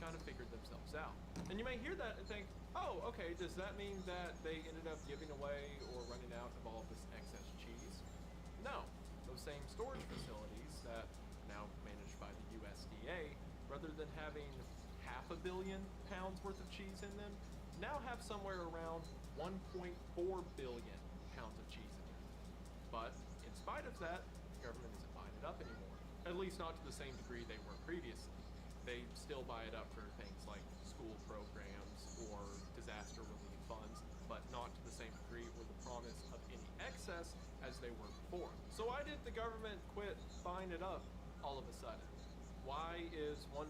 kind of figured themselves out. And you may hear that and think, oh, okay, does that mean that they ended up giving away or running out of all of this excess cheese? No. Those same storage facilities that are now managed by the USDA, rather than having 500 million pounds worth of cheese in them, now have somewhere around 1.4 billion pounds of cheese in them. But in spite of that, the government isn't buying it up anymore. At least not to the same degree they were previously. They still buy it up for things like school programs or disaster relief funds, but not to the same degree or the promise of any excess as they were before. So why did the government quit buying it up all of a sudden? Why is 1.4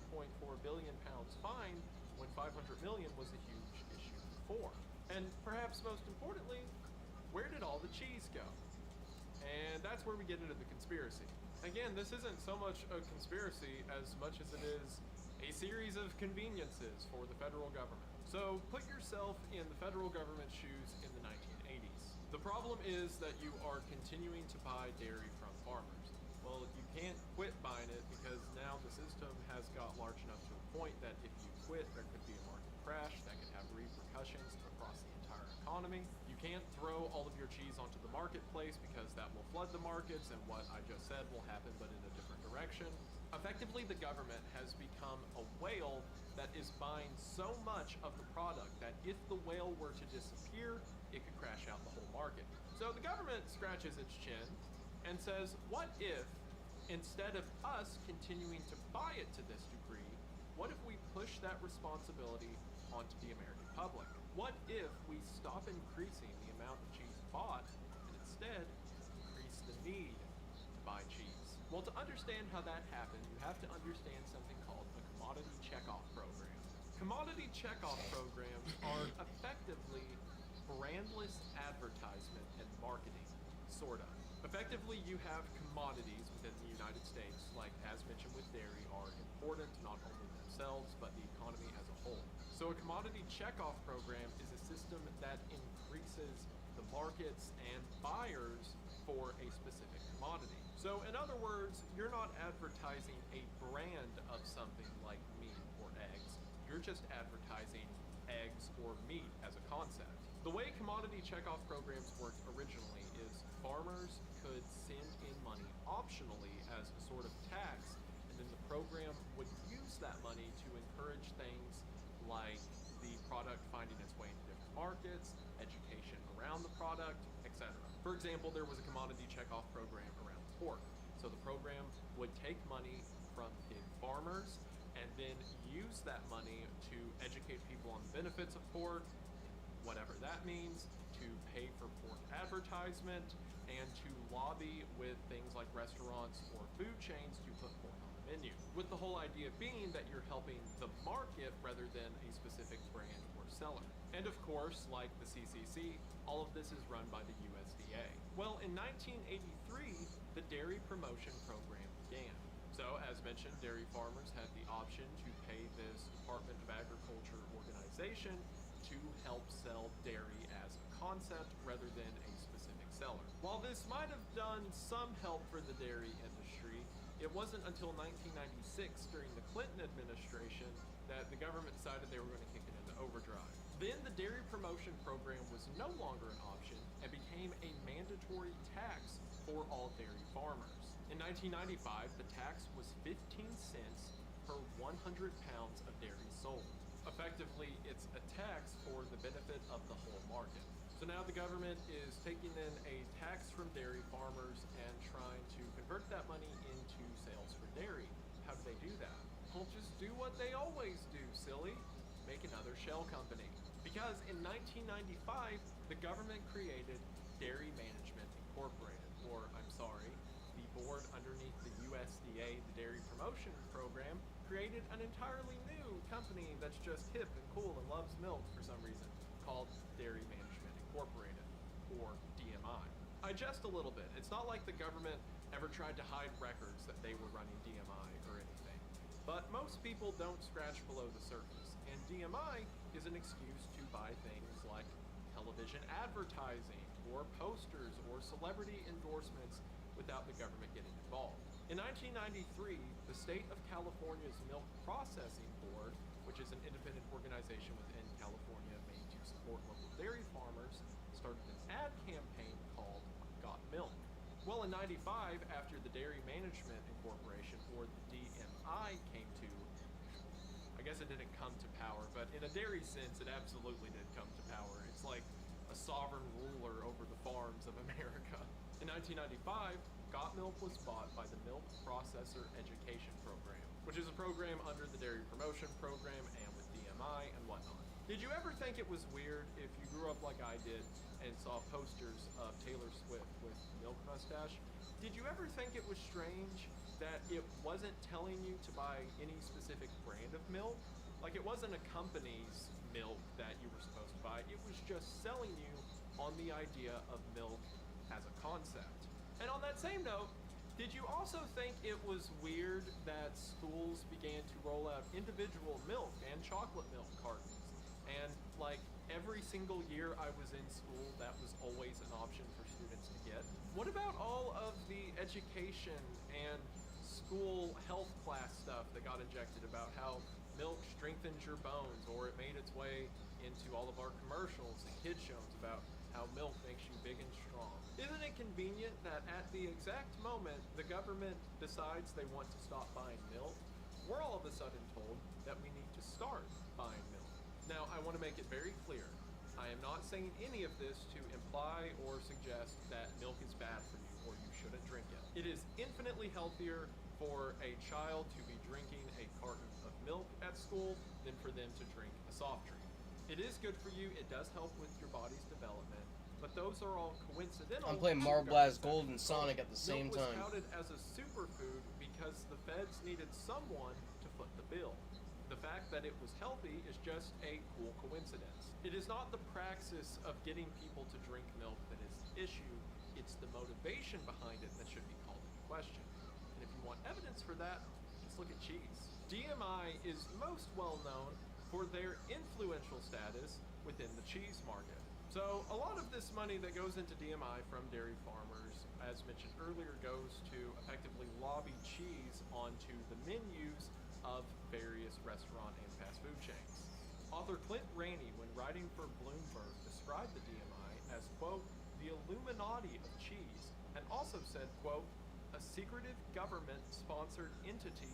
billion pounds fine when 500 million was a huge issue before? And perhaps most importantly, where did all the cheese go? And that's where we get into the conspiracy. Again, this isn't so much a conspiracy as much as it is a series of conveniences for the federal government. So put yourself in the federal government's shoes in the 1980s. The problem is that you are continuing to buy dairy from farmers. Well, you can't quit buying it because now the system has got large enough to a point that if you quit, there could be a market crash that could have repercussions across the entire economy. You can't throw all of your cheese onto the marketplace because that will flood the markets, and what I just said will happen but in a different direction. Effectively, the government has become a whale that is buying so much of the product that if the whale were to disappear, it could crash out the whole market. So the government scratches its chin and says, what if, instead of us continuing to buy it to this degree, what if we push that responsibility onto the American public? What if we stop increasing the amount of cheese bought and instead increase the need to buy cheese? Well, to understand how that happened, you have to understand something called a commodity checkoff program. Commodity checkoff programs are effectively brandless advertisement and marketing, sort of. Effectively, you have commodities within the United States, like as mentioned with dairy, are important not only themselves, but the economy as a whole. So a commodity checkoff program is a system that increases the markets and buyers for a specific commodity. So in other words, you're not advertising a brand of something like meat or eggs. You're just advertising eggs or meat as a concept. The way commodity checkoff programs worked originally is farmers could send in money optionally as a sort of tax, and then the program would use that money to encourage things like the product finding its way into different markets, education around the product, etc. For example, there was a commodity checkoff program around pork. So the program would take money from pig farmers and then use that money to educate people on the benefits of pork, whatever that means, to pay for pork advertisement, and to lobby with things like restaurants or food chains to put pork on the menu, with the whole idea being that you're helping the market rather than a specific brand or seller. And of course, like the CCC, all of this is run by the USDA. Well, in 1983, the Dairy Promotion Program began. So, as mentioned, dairy farmers had the option to pay this Department of Agriculture organization to help sell dairy as a concept rather than a specific seller. While this might have done some help for the dairy industry, it wasn't until 1996 during the Clinton administration that the government decided they were going to kick it into overdrive. Then the dairy promotion program was no longer an option and became a mandatory tax for all dairy farmers. In 1995, the tax was 15 cents per 100 pounds of dairy sold. Effectively, it's a tax for the benefit of the whole market. So now the government is taking in a tax from dairy farmers and trying to convert that money into sales for dairy. How do they do that? Well, just do what they always do, silly. Make another shell company. Because in 1995, the government created Dairy Management Incorporated, or I'm sorry, the board underneath the USDA, the Dairy Promotion Program, created an entirely new company that's just hip and cool and loves milk for some reason, called Dairy Management Incorporated, or DMI. I jest a little bit. It's not like the government ever tried to hide records that they were running DMI or anything. But most people don't scratch below the surface, and DMI is an excuse to buy things like television advertising, or posters, or celebrity endorsements without the government getting involved. In 1993, the state of California's Milk Processing Board, which is an independent organization within California made to support local dairy farmers, started an ad campaign called Got Milk. Well, in 95, after the Dairy Management Incorporation, or the DMI, came to, I guess it didn't come to power, but in a dairy sense, it absolutely did come to power. It's like a sovereign ruler over the farms of America. In 1995, Got Milk was bought by the Milk Processor Education Program, which is a program under the Dairy Promotion Program and with DMI and whatnot. Did you ever think it was weird if you grew up like I did and saw posters of Taylor Swift with milk mustache? Did you ever think it was strange that it wasn't telling you to buy any specific brand of milk? Like, it wasn't a company's milk that you were supposed to buy. It was just selling you on the idea of milk as a concept. And on that same note, did you also think it was weird that schools began to roll out individual milk and chocolate milk cartons? And like every single year I was in school, that was always an option for students to get. What about all of the education and school health class stuff that got injected about how milk strengthens your bones, or it made its way into all of our commercials and kid shows about how milk makes you big and strong? Isn't it convenient that at the exact moment the government decides they want to stop buying milk, we're all of a sudden told that we need to start buying milk? Now, I want to make it very clear, I am not saying any of this to imply or suggest that milk is bad for you or you shouldn't drink it. It is infinitely healthier for a child to be drinking a carton of milk at school than for them to drink a soft drink. It is good for you, it does help with your body's development, but those are all coincidental. I'm playing Marble Blast Gold and Sonic at the same time. Milk was touted as a superfood because the feds needed someone to foot the bill. The fact that it was healthy is just a cool coincidence. It is not the praxis of getting people to drink milk that is the issue, it's the motivation behind it that should be called into question. And if you want evidence for that, just look at cheese. DMI is most well known for their influential status within the cheese market. So a lot of this money that goes into DMI from dairy farmers, as mentioned earlier, goes to effectively lobby cheese onto the menus of various restaurant and fast food chains. Author Clint Rainey, when writing for Bloomberg, described the DMI as, quote, the Illuminati of cheese, and also said, quote, a secretive government-sponsored entity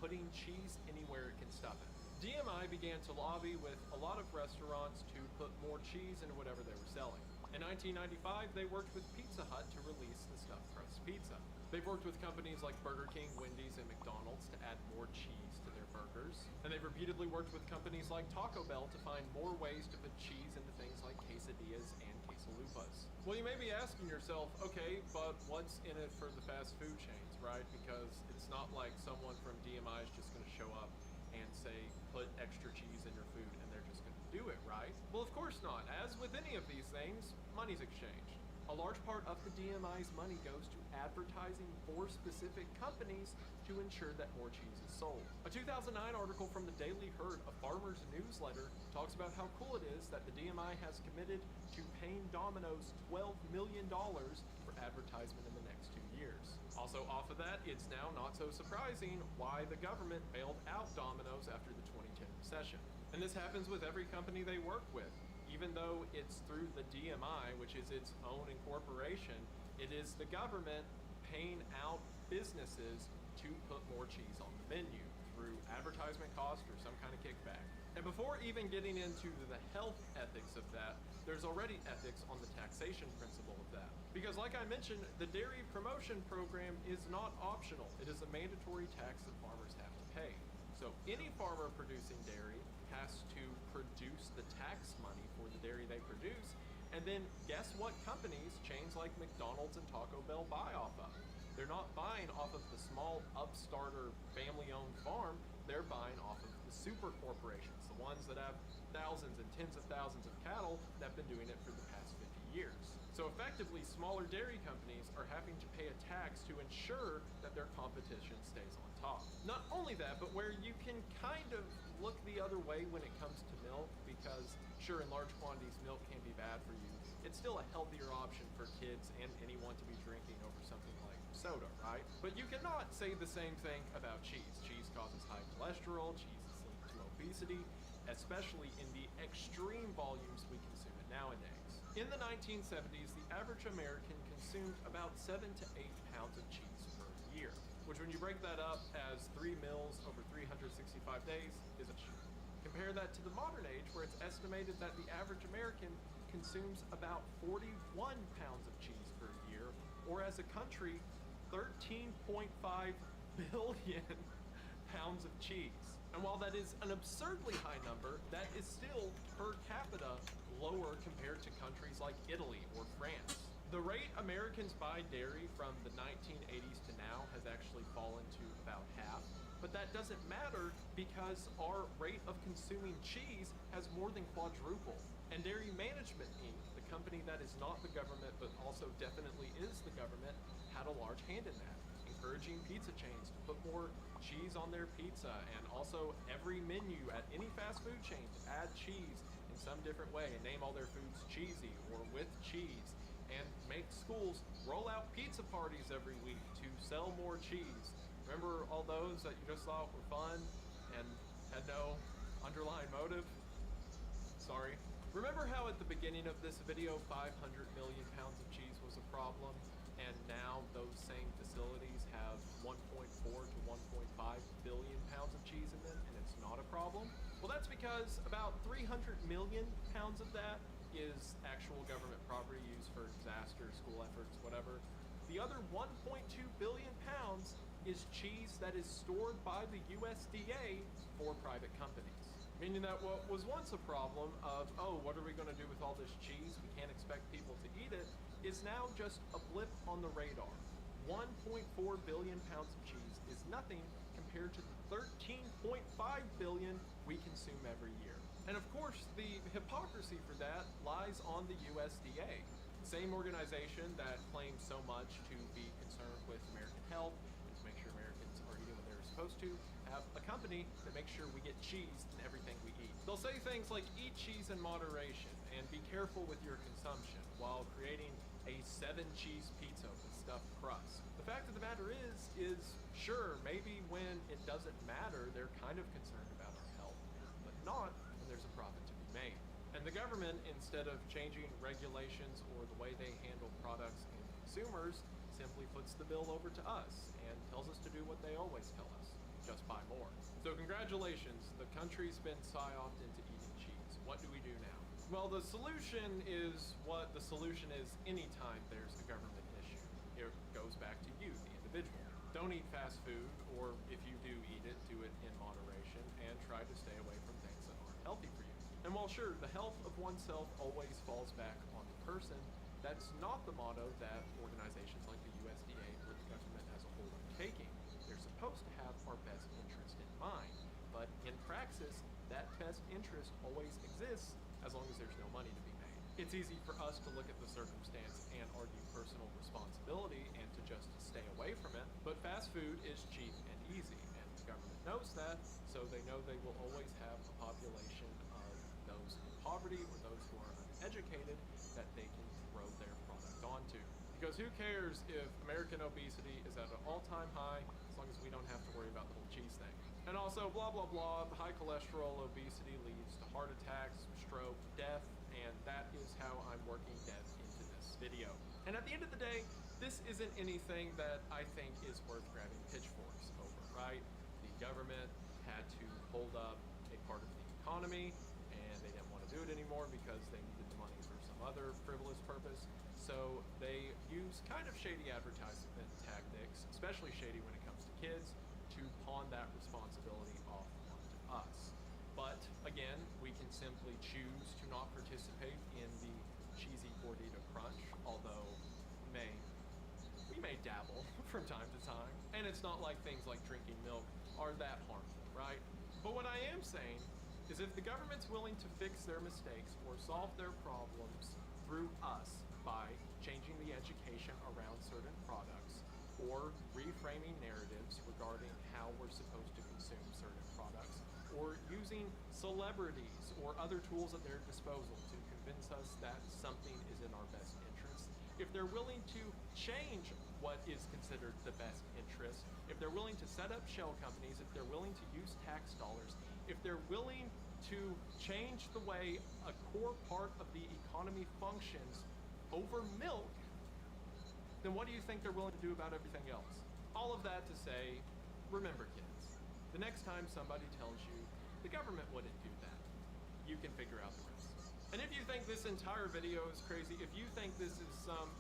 putting cheese anywhere it can stuff it. DMI began to lobby with a lot of restaurants to put more cheese into whatever they were selling. In 1995, they worked with Pizza Hut to release the stuffed crust pizza. They've worked with companies like Burger King, Wendy's, and McDonald's to add more cheese to their burgers. And they've repeatedly worked with companies like Taco Bell to find more ways to put cheese into things like quesadillas and quesalupas. Well, you may be asking yourself, okay, but what's in it for the fast food chains, right? Because it's not like someone from DMI is just going to show up and say, put extra cheese in your food, and they're just going to do it, right? Well, of course not. As with any of these things, money's exchanged. A large part of the DMI's money goes to advertising for specific companies to ensure that more cheese is sold. A 2009 article from the Daily Herd, a farmer's newsletter, talks about how cool it is that the DMI has committed to paying Domino's $12 million for advertisement in the next 2 years. Also off of that, it's now not so surprising why the government bailed out Domino's after the 2010 recession. And this happens with every company they work with. Even though it's through the DMI, which is its own incorporation, it is the government paying out businesses to put more cheese on the menu through advertisement cost or some kind of kickback. And before even getting into the health ethics of that, there's already ethics on the taxation principle of that. Because like I mentioned, the dairy promotion program is not optional. It is a mandatory tax that farmers have to pay. So any farmer producing dairy has to produce the tax money for the dairy they produce, and then guess what companies chains like McDonald's and Taco Bell buy off of? They're not buying off of the small upstarter family-owned farm, they're buying off of the super corporations, the ones that have thousands and tens of thousands of cattle that have been doing it for the past 50 years. So effectively, smaller dairy companies are having to pay a tax to ensure that their competition stays on top. Not only that, but where you can kind of look the other way when it comes to milk, because sure, in large quantities, milk can be bad for you. It's still a healthier option for kids and anyone to be drinking over something like soda, right? But you cannot say the same thing about cheese. Cheese causes high cholesterol, cheese is linked to obesity, especially in the extreme volumes we consume it nowadays. In the 1970s, the average American consumed about 7 to 8 pounds of cheese per year, which when you break that up as 3 meals over 365 days is a cheat. Compare that to the modern age, where it's estimated that the average American consumes about 41 pounds of cheese per year, or as a country, 13.5 billion pounds of cheese. And while that is an absurdly high number, that is still per capita lower compared to countries like Italy or France. The rate Americans buy dairy from the 1980s to now has actually fallen to about half, but that doesn't matter because our rate of consuming cheese has more than quadrupled. And Dairy Management Inc., the company that is not the government but also definitely is the government, had a large hand in that, encouraging pizza chains to put more cheese on their pizza, and also every menu at any fast food chain to add cheese in some different way and name all their foods cheesy or with cheese, and make schools roll out pizza parties every week to sell more cheese. Remember all those that you just thought were fun and had no underlying motive? Sorry. Remember how at the beginning of this video 500 million pounds of cheese was a problem, and now those same facilities have 1.4 to 1.5 billion pounds of cheese in them and it's not a problem? Well, that's because about 300 million pounds of that is actual government property used for disaster, school efforts, whatever. The other 1.2 billion pounds is cheese that is stored by the USDA for private companies. Meaning that what was once a problem of, oh, what are we going to do with all this cheese? We can't expect people to eat it, is now just a blip on the radar. 1.4 billion pounds of cheese is nothing compared to the 13.5 billion we consume every year. And of course, the hypocrisy for that lies on the USDA, the same organization that claims so much to be concerned with American health and to make sure Americans are eating what they're supposed to, have a company that makes sure we get cheese in everything we eat. They'll say things like eat cheese in moderation and be careful with your consumption while creating a 7-cheese pizza with stuffed crust. The fact of the matter is sure, maybe when it doesn't matter, they're kind of concerned about our health, but not when there's a profit to be made. And the government, instead of changing regulations or the way they handle products and consumers, simply puts the bill over to us and tells us to do what they always tell us. Just buy more. So congratulations, the country's been psyoped into eating cheese. What do we do now? Well, the solution is what the solution is anytime there's a government issue. It goes back to you, the individual. Don't eat fast food, or if you do eat it, do it in moderation, and try to stay away from things that aren't healthy for you. And while sure, the health of oneself always falls back on the person, that's not the motto that organizations like the USDA or the government as a whole are taking. They're supposed to have our best interest in mind, but in praxis, that best interest always exists as long as there's no money to be made. It's easy for us to look at the circumstance and argue personal responsibility and to just stay away from it, but fast food is cheap and easy, and the government knows that, so they know they will always have a population of those in poverty or those who are uneducated that they can throw their product onto. Because who cares if American obesity is at an all-time high as long as we don't have to worry about the whole cheese thing. And also, blah, blah, blah, the high cholesterol obesity leads to heart attacks, stroke, death, and that is how I'm working death into this video. And at the end of the day, this isn't anything that I think is worth grabbing pitchforks over, right? The government had to hold up a part of the economy, and they didn't want to do it anymore because they needed the money for some other frivolous purpose. So they use kind of shady advertisement tactics, especially shady when it comes to kids, to pawn that responsibility off onto us. But again, we can simply choose to not participate in the cheesy gordita crunch, although we may dabble from time to time. And it's not like things like drinking milk are that harmful, right? But what I am saying is if the government's willing to fix their mistakes or solve their problems through us by changing the education around certain products or reframing narratives regarding how we're supposed to consume certain products, or using celebrities or other tools at their disposal to convince us that something is in our best interest, if they're willing to change what is considered the best interest, if they're willing to set up shell companies, if they're willing to use tax dollars, if they're willing to change the way a core part of the economy functions over milk, then what do you think they're willing to do about everything else? All of that to say, remember kids, the next time somebody tells you the government wouldn't do that, you can figure out the rest. And if you think this entire video is crazy, if you think this is some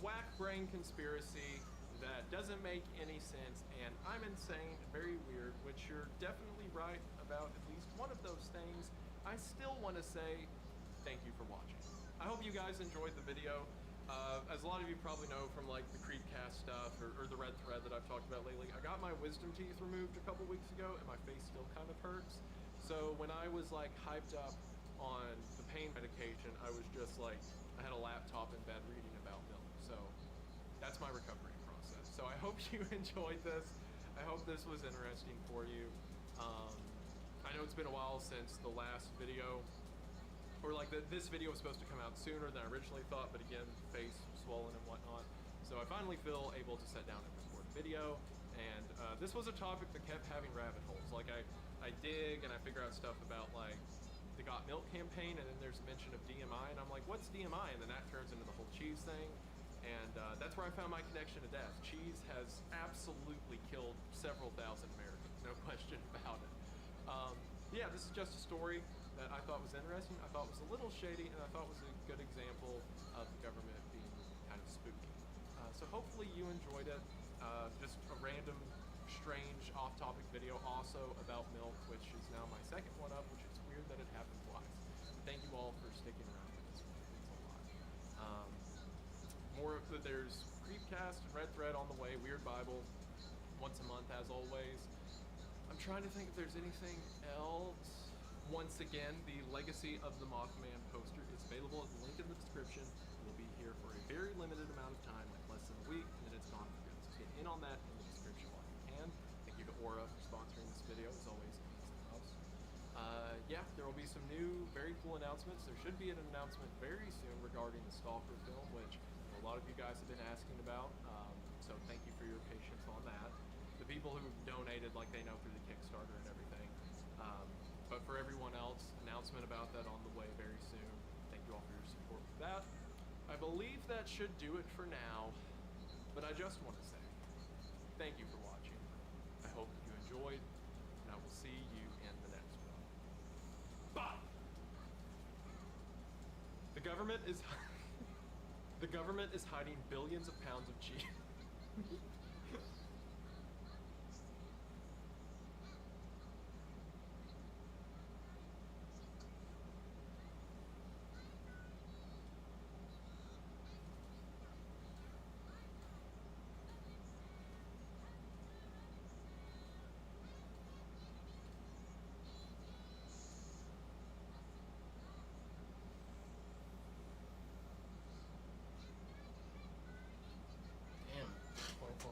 whack brain conspiracy that doesn't make any sense and I'm insane, very weird, which you're definitely right about at least one of those things, I still want to say thank you for watching. I hope you guys enjoyed the video. As a lot of you probably know from like the Creedcast stuff or the red thread that I've talked about lately, I got my wisdom teeth removed a couple weeks ago and my face still kind of hurts. So when I was like hyped up on the pain medication, I was just like, I had a laptop in bed reading about milk. So that's my recovery process. So I hope you enjoyed this. I hope this was interesting for you. I know it's been a while since the last video, or like this video was supposed to come out sooner than I originally thought, but again, face swollen and whatnot. So I finally feel able to sit down and record a video. And this was a topic that kept having rabbit holes. Like I dig and I figure out stuff about like the Got Milk campaign, and then there's a mention of DMI, and I'm like, what's DMI? And then that turns into the whole cheese thing. And that's where I found my connection to death. Cheese has absolutely killed several thousand Americans, no question about it. Yeah, this is just a story that I thought was interesting, I thought was a little shady, and I thought was a good example of the government being kind of spooky. So hopefully you enjoyed it. Just a random, strange, off-topic video also about milk, which is now my second one up, which is weird that it happened twice. Thank you all for sticking around with this one. It's a lot. There's Creepcast and Red Thread on the way, Weird Bible, once a month as always. I'm trying to think if there's anything else. Once again, the Legacy of the Mothman poster is available at the link in the description. It will be here for a very limited amount of time, like less than a week, and then it's gone for good. So get in on that in the description while you can. Thank you to Aura for sponsoring this video, as always. Yeah, there will be some new, very cool announcements. There should be an announcement very soon regarding the Stalker film, which a lot of you guys have been asking about. So thank you for your patience on that. The people who donated, like they know through the Kickstarter and everything. But for everyone else, announcement about that on the way very soon. Thank you all for your support with that. I believe that should do it for now, but I just want to say thank you for watching. I hope that you enjoyed, and I will see you in the next one. Bye! The government is hiding billions of pounds of cheese. Damn. 24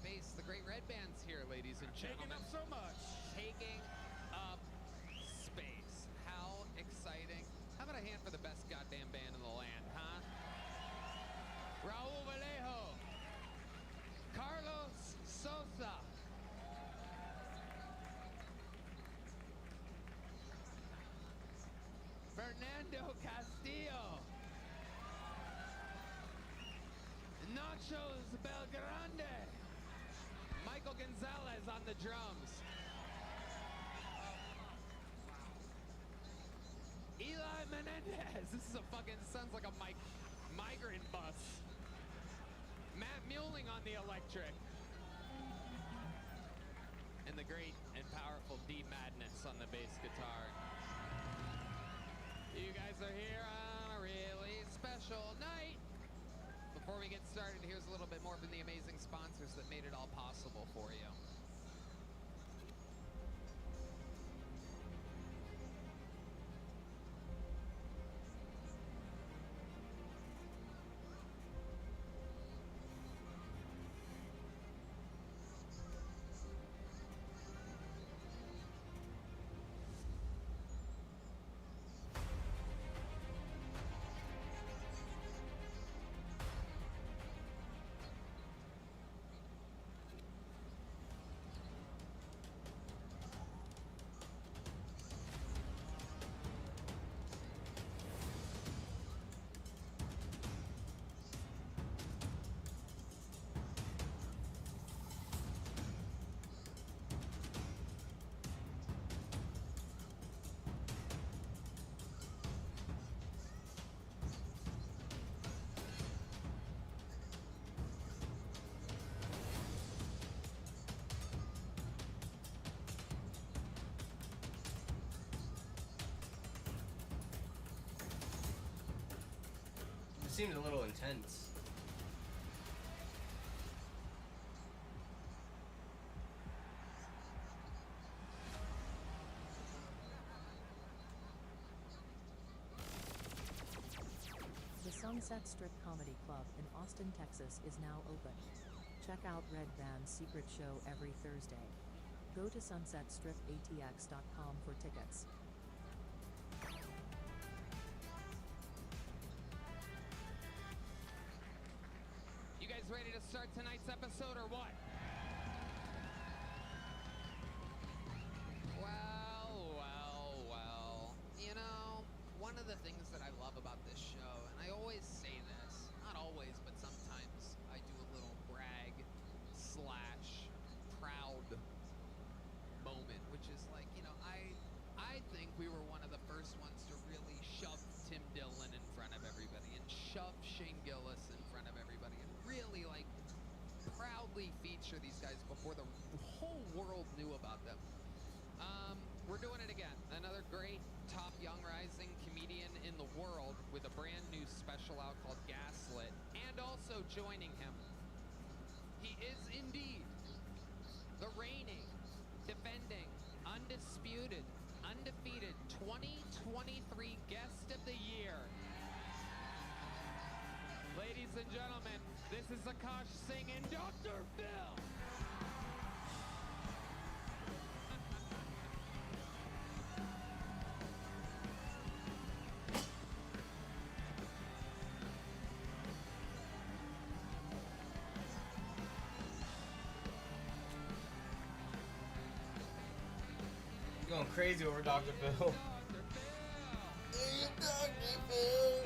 space. The great red band's here, ladies and gentlemen. Taking up so much. Taking up space. How exciting. How about a hand for the best goddamn band in the land, huh? Raul Vallejo. Carlos Sosa. Fernando Castillo. Nachos Belgrande. Michael Gonzalez on the drums. Eli Menendez. This is a fucking, sounds like a migrant bus. Matt Muling on the electric. And the great and powerful D Madness on the bass guitar. You guys are here on a really special night. Before we get started, here's a little bit more from the amazing sponsors that made it all possible for you. It seems a little intense. The Sunset Strip Comedy Club in Austin, Texas is now open. Check out Red Band's secret show every Thursday. Go to sunsetstripatx.com for tickets. You guys ready to start tonight's episode or what? Well. You know, one of the things that I love about this show, and I always say this, not always, but sometimes I do a little brag / proud moment, which is like, you know, I think we were one of the first ones to really shove Tim Dillon in front of everybody and shove Shane Gillis in front of everybody and really like proudly feature these guys before the whole world knew about them. We're doing it again. Another great top young rising comedian in the world with a brand new special out called Gaslit, and also joining him, he is indeed the reigning, defending, undisputed, undefeated 2023 Guest of the Year. Ladies and gentlemen, this is Akash Singh and Dr. Phil. You're going crazy over Dr. Phil. Hey, Dr. Phil.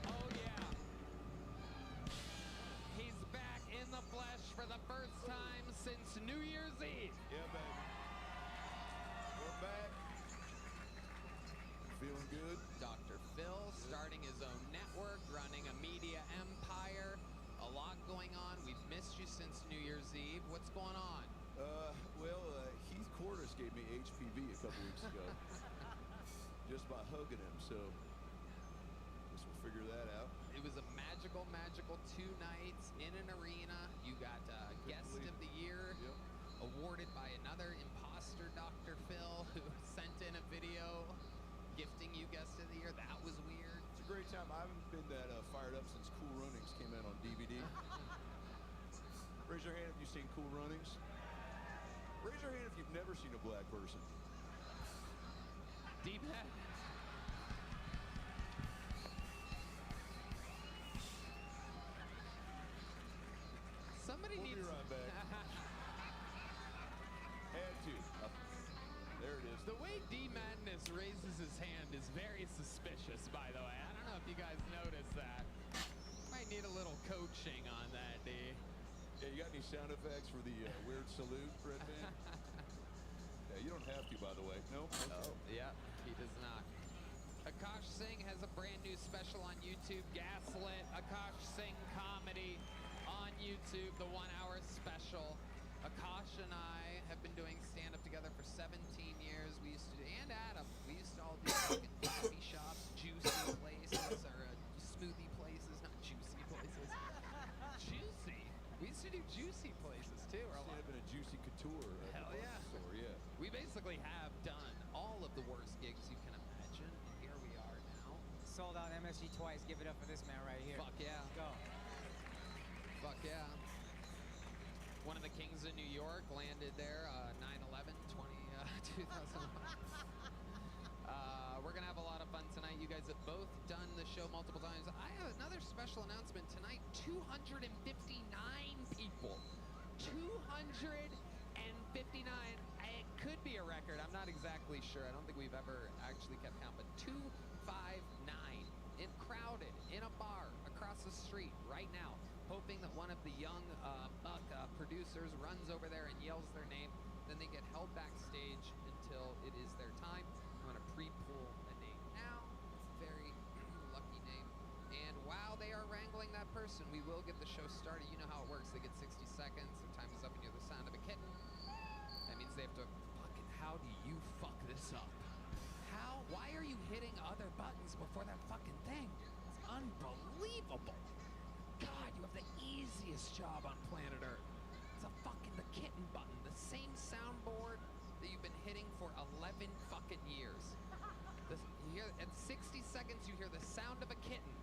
Oh yeah. He's back in the flesh for the first time since New Year's Eve. Yeah, baby. We're back. Feeling good? Dr. Phil starting his own network, running a media empire. A lot going on. We've missed you since New Year's Eve. What's going on? Heath Cordes gave me HPV a couple weeks ago. Just by hugging him, so guess we'll figure that out. It was a magical 2 nights in an arena. You got Guest of the Year, awarded by another imposter, Dr. Phil, who sent in a video gifting you Guest of the Year. That was weird. It's a great time. I haven't been that fired up since Cool Runnings came out on DVD. Raise your hand if you've seen Cool Runnings. Raise your hand if you've never seen a black person. D-Pat. Somebody We'll needs be right back. Had to. There it is. The way D Madness raises his hand is very suspicious, by the way. I don't know if you guys noticed that. Might need a little coaching on that, D. Yeah, you got any sound effects for the weird salute, Red Man? Yeah, you don't have to, by the way. No? Okay. Oh, yeah, he does not. Akash Singh has a brand new special on YouTube, Gaslit. Akash Singh Comedy on YouTube, the 1 hour special. Akash and I have been doing stand-up together for 17 years. We used to, and Adam, we used to all do fucking coffee shops, juicy places, or smoothie places, not juicy places. Juicy. We used to do juicy places too. Stand up in a Juicy Couture Hell yeah. store, yeah. We basically have done all of the worst gigs you can imagine, and here we are now. Sold out MSG twice. Give it up for this man right here. Fuck yeah. Go. Fuck yeah. One of the kings of New York landed there 9/11, 2001. We're going to have a lot of fun tonight. You guys have both done the show multiple times. I have another special announcement tonight. 259 people. 259. It could be a record. I'm not exactly sure. I don't think we've ever actually kept count, but 259 in crowded in a bar across the street right now, hoping that one of the young buck producers runs over there and yells their name. Then they get held backstage until it is their time. I'm going to pre-pull a name now. Very lucky name. And while they are wrangling that person, we will get the show started. You know how it works. They get 60 seconds. Their time is up and you hear the sound of a kitten. That means they have to fucking, how do you fuck this up? How? Why are you hitting other buttons before that fucking thing? It's unbelievable. God, you have the easiest job on planet Earth. It's a fucking the kitten button, the same soundboard that you've been hitting for 11 fucking years. You hear, at 60 seconds, you hear the sound of a kitten.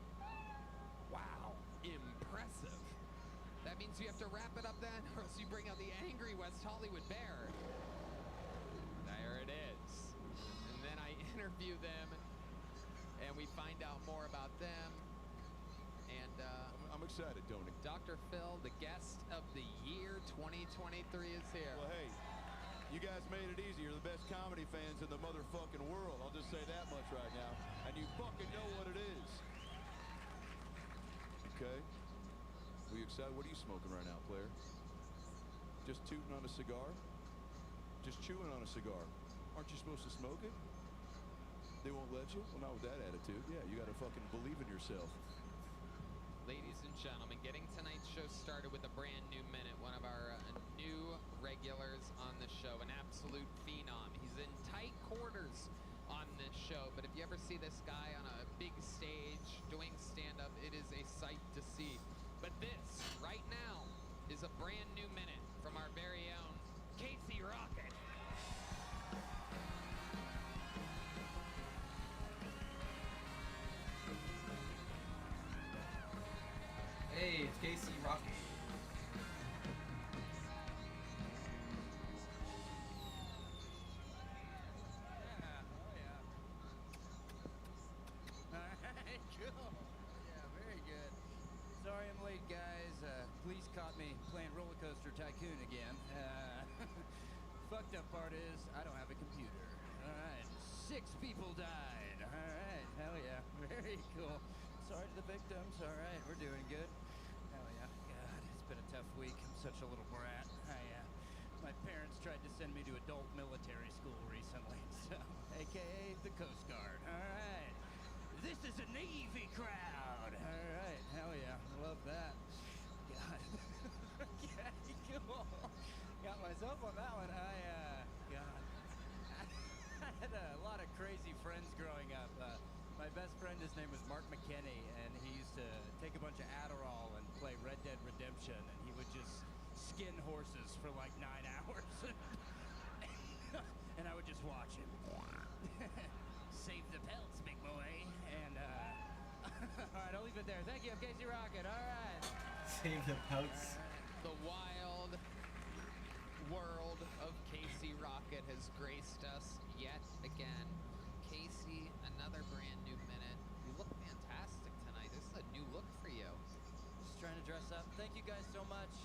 Wow, impressive. That means you have to wrap it up then, or else you bring out the angry West Hollywood bear. There it is. And then I interview them, and we find out more about them. And I'm excited, Tony. Dr. Phil, the guest of the year 2023 is here. Well, hey, you guys made it easy. You're the best comedy fans in the motherfucking world. I'll just say that much right now. And you fucking know what it is. Okay? Are you excited? What are you smoking right now, player? Just tooting on a cigar? Just chewing on a cigar? Aren't you supposed to smoke it? They won't let you? Well, not with that attitude. Yeah, you gotta fucking believe in yourself. Ladies and gentlemen, getting tonight's show started with a brand new minute. One of our new regulars on the show, an absolute phenom. He's in tight quarters on this show, but if you ever see this guy on a big stage doing stand-up, it is a sight to see. But this, right now, is a brand new minute from our very own Casey Rocket. Hey, it's Casey Rocket. Alright, cool. Yeah, very good. Sorry I'm late, guys. Police caught me playing Roller Coaster Tycoon again. Fucked up part is, I don't have a computer. Alright, 6 people died. Alright, hell yeah. Very cool. Sorry to the victims. Alright, we're doing good. Hell yeah. God, it's been a tough week. I'm such a little brat. My parents tried to send me to adult military school recently, so, AKA the Coast Guard. Alright. This is a Navy crowd. Alright, hell yeah. Love that. God. Okay, cool. Got myself on that one. God. I had a lot of crazy friends growing up. My best friend, his name was Mark McKinney, and he used to take a bunch of Adderall and play Red Dead Redemption, and he would just skin horses for like 9 hours. And I would just watch him. save the pelts, big boy. And, all right, I'll leave it there. Thank you, I'm Casey Rocket. All right. Save the pelts. The wild world of Casey Rocket has graced us yet again. Casey, another brand new minute. You look fantastic tonight. This is a new look for you. Just trying to dress up. Thank you guys so much.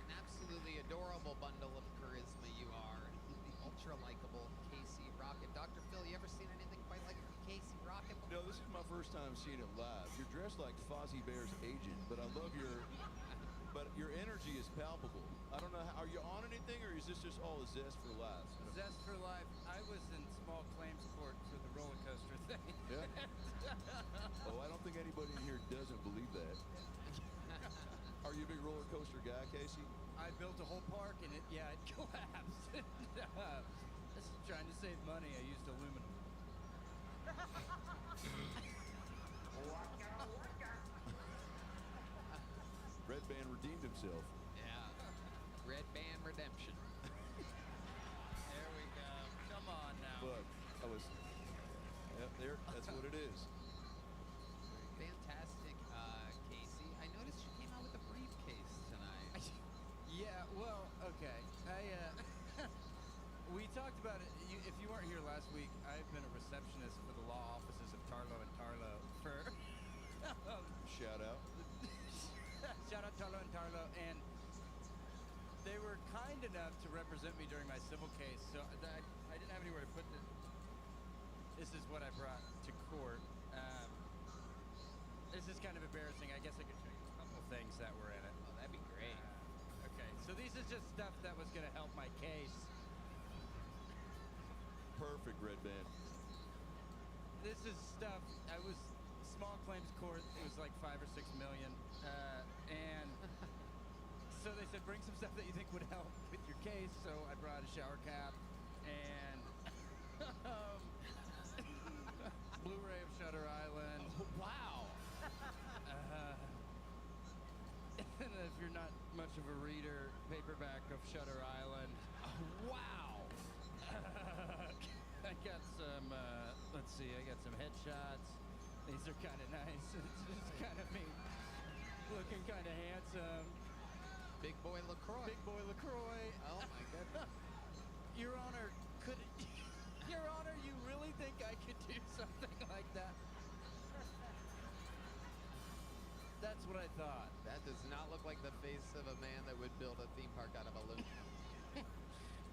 An absolutely adorable bundle of charisma you are. Ultra likable Casey Rocket. Dr. Phil, you ever seen anything quite like Casey Rocket before? No, this is my first time seeing it live. You're dressed like Fozzie Bear's agent, but I love your energy is palpable. I don't know, are you on anything, or is this just all a zest for laughs? Zest for life. I was in small claims court for the roller coaster thing. Yeah? Oh, I don't think anybody in here doesn't believe that. Are you a big roller coaster guy, Casey? I built a whole park and it collapsed. Just trying to save money, I used aluminum. Red Band redeemed himself. Yeah. Red Band Redemption. There we go. Come on now. But I was, yep, there, that's what it is. Fantastic, Casey. I noticed you came out with a briefcase tonight. Yeah, well, okay. We talked about it. If you weren't here last week, I've been a receptionist for the law offices of Tarlo and Tarlo for... Shout out. Shout out Tarlo and Tarlo, and they were kind enough to represent me during my civil case, so I didn't have anywhere to put this. This is what I brought to court. This is kind of embarrassing. I guess I could show you a couple things that were in it. Oh, that'd be great. Okay, so these is just stuff that was going to help my case. Perfect, Red Band. This is stuff, I was small claims court, it was like 5 or 6 million, and so they said bring some stuff that you think would help with your case, so I brought a shower cap, and Blu-ray of Shutter Island. Oh, wow. And if you're not much of a reader, paperback of Shutter Island. Oh, wow. I got some, let's see, I got some headshots. These are kind of nice. It's just kind of me looking kind of handsome. Big boy LaCroix. Big boy LaCroix. Oh, my goodness. Your Honor, Your Honor, you really think I could do something like that? That's what I thought. That does not look like the face of a man that would build a theme park out of aluminum.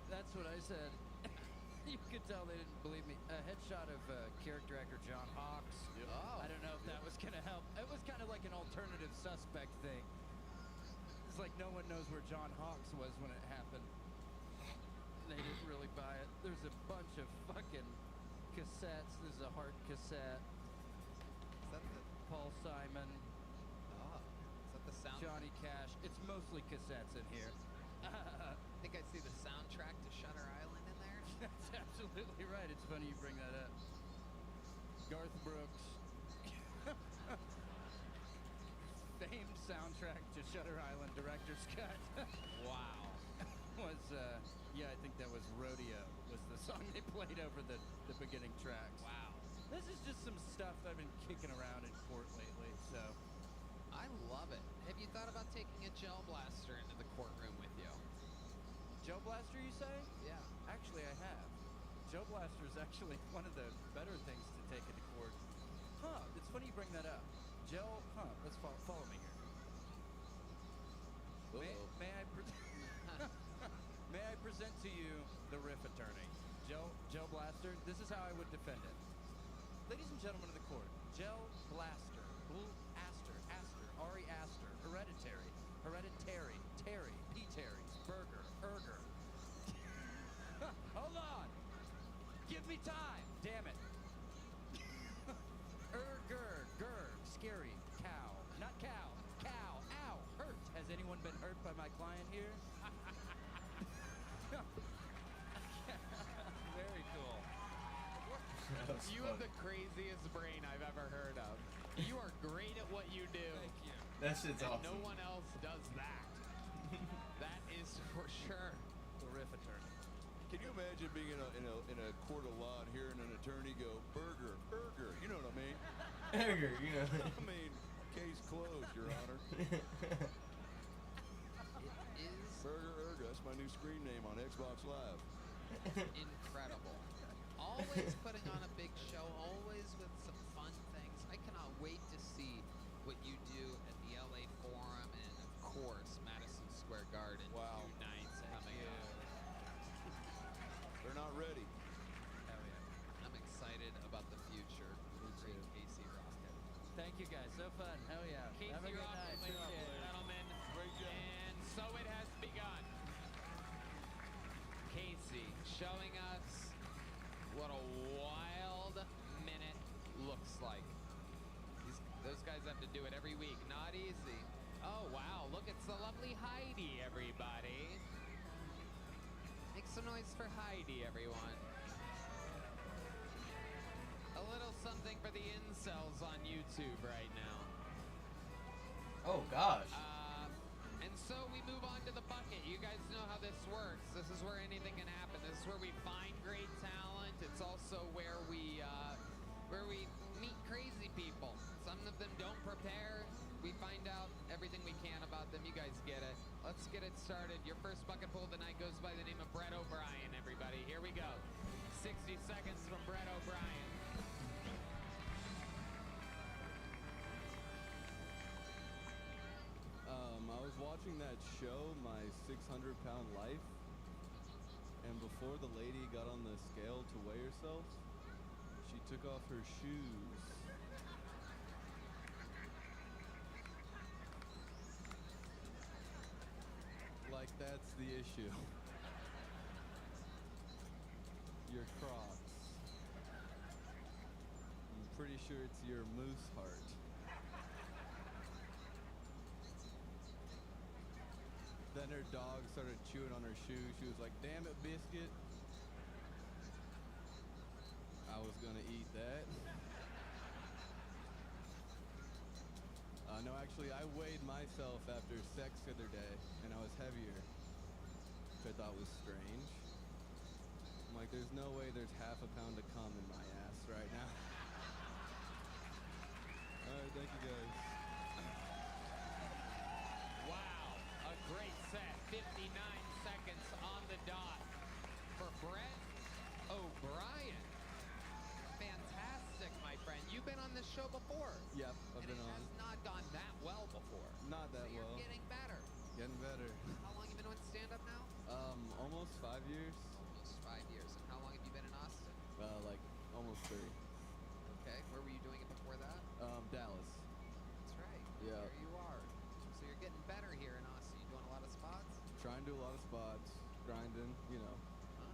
That's what I said. You could tell they didn't believe me. A headshot of character actor John Hawkes. Yep. Oh. I don't know if that was going to help. It was kind of like an alternative suspect thing. It's like no one knows where John Hawkes was when it happened. They didn't really buy it. There's a bunch of fucking cassettes. There's a Heart cassette. Is that the... Paul Simon. Oh. Is that the sound... Johnny Cash. It's mostly cassettes in here. I think I see the soundtrack to Shutter Island in there. That's absolutely right. It's funny you bring that up. Garth Brooks. Famed soundtrack to Shutter Island, director's cut. Wow. Was, yeah, I think that was Rodeo, was the song they played over the beginning tracks. Wow. This is just some stuff I've been kicking around in court lately, so. I love it. Have you thought about taking a gel blaster into the courtroom with you? Gel blaster, you say? Yeah. Actually, I have. Gel blaster is actually one of the better things to take into court. Huh, it's funny you bring that up. Gel, let's follow me here. May I may I present to you the riff attorney, Gel Blaster? This is how I would defend it. Ladies and gentlemen of the court, Gel Blaster, Blue Aster, Ari Aster, Hereditary, Terry, P. Terry's, Burger, Erger. Hold on! Give me time! Damn it! Scary, cow, not cow, ow, hurt. Has anyone been hurt by my client here? Very cool. You have the craziest brain I've ever heard of. You are great at what you do. Thank you. That shit's and awesome. no one else does that. That is for sure. riff attorney. Can you imagine being in a court of law and hearing an attorney go, burger, burger, you know what I mean? Burger, you know. I mean, case closed, Your Honor. It is Burger Erga, that's my new screen name on Xbox Live. incredible. Always putting on a big show, always with some fun things. I cannot wait to see what you do at the LA Forum and, of course, Madison Square Garden. Wow. 2 nights coming up. They're not ready. Hell yeah. I'm excited about the future. Great Casey Rocket. Thank you guys. So fun. Hell yeah. Casey Have a good Rocket, night. ladies and Appreciate it. gentlemen. Great job. And so it has begun. Casey showing us what a wild minute looks like. Those guys have to do it every week. Not easy. Oh, wow. Look, it's the lovely Heidi, everybody. Make some noise for Heidi, everyone. A little something for the incels on YouTube right now. Oh gosh. And so we move on to the bucket. You guys know how this works. This is where anything can happen. This is where we find great talent. It's also where we meet crazy people. Some of them don't prepare. We find out everything we can about them. You guys get it. Let's get it started. Your first bucket pull of the night goes by the name of Brett O'Brien, everybody. Here we go. 60 seconds from Brett O'Brien. I was watching that show, My 600-Pound Life, and before the lady got on the scale to weigh herself, she took off her shoes. Like that's the issue. Your Crocs. I'm pretty sure it's your moose heart. Then her dog started chewing on her shoe. She was like, damn it, Biscuit. I was gonna eat that. No, actually, I weighed myself after sex the other day, and I was heavier, which I thought was strange. I'm like, there's no way there's half a pound of cum in my ass right now. All right, thank you guys. Wow, a great set. 59 seconds on the dot for Brett O'Brien. Fantastic, my friend. You've been on this show before. Yep, I've been and it on. has not gone that well before. Not that so you're well. getting better. Getting better. How long have you been doing stand-up now? Almost 5 years. Almost 5 years. And how long have you been in Austin? Like almost 3. Okay. Where were you doing it before that? Dallas. That's right. Yeah. There you are. So you're getting better here in Austin. You doing a lot of spots? Trying to do a lot of spots, grinding, you know. Huh?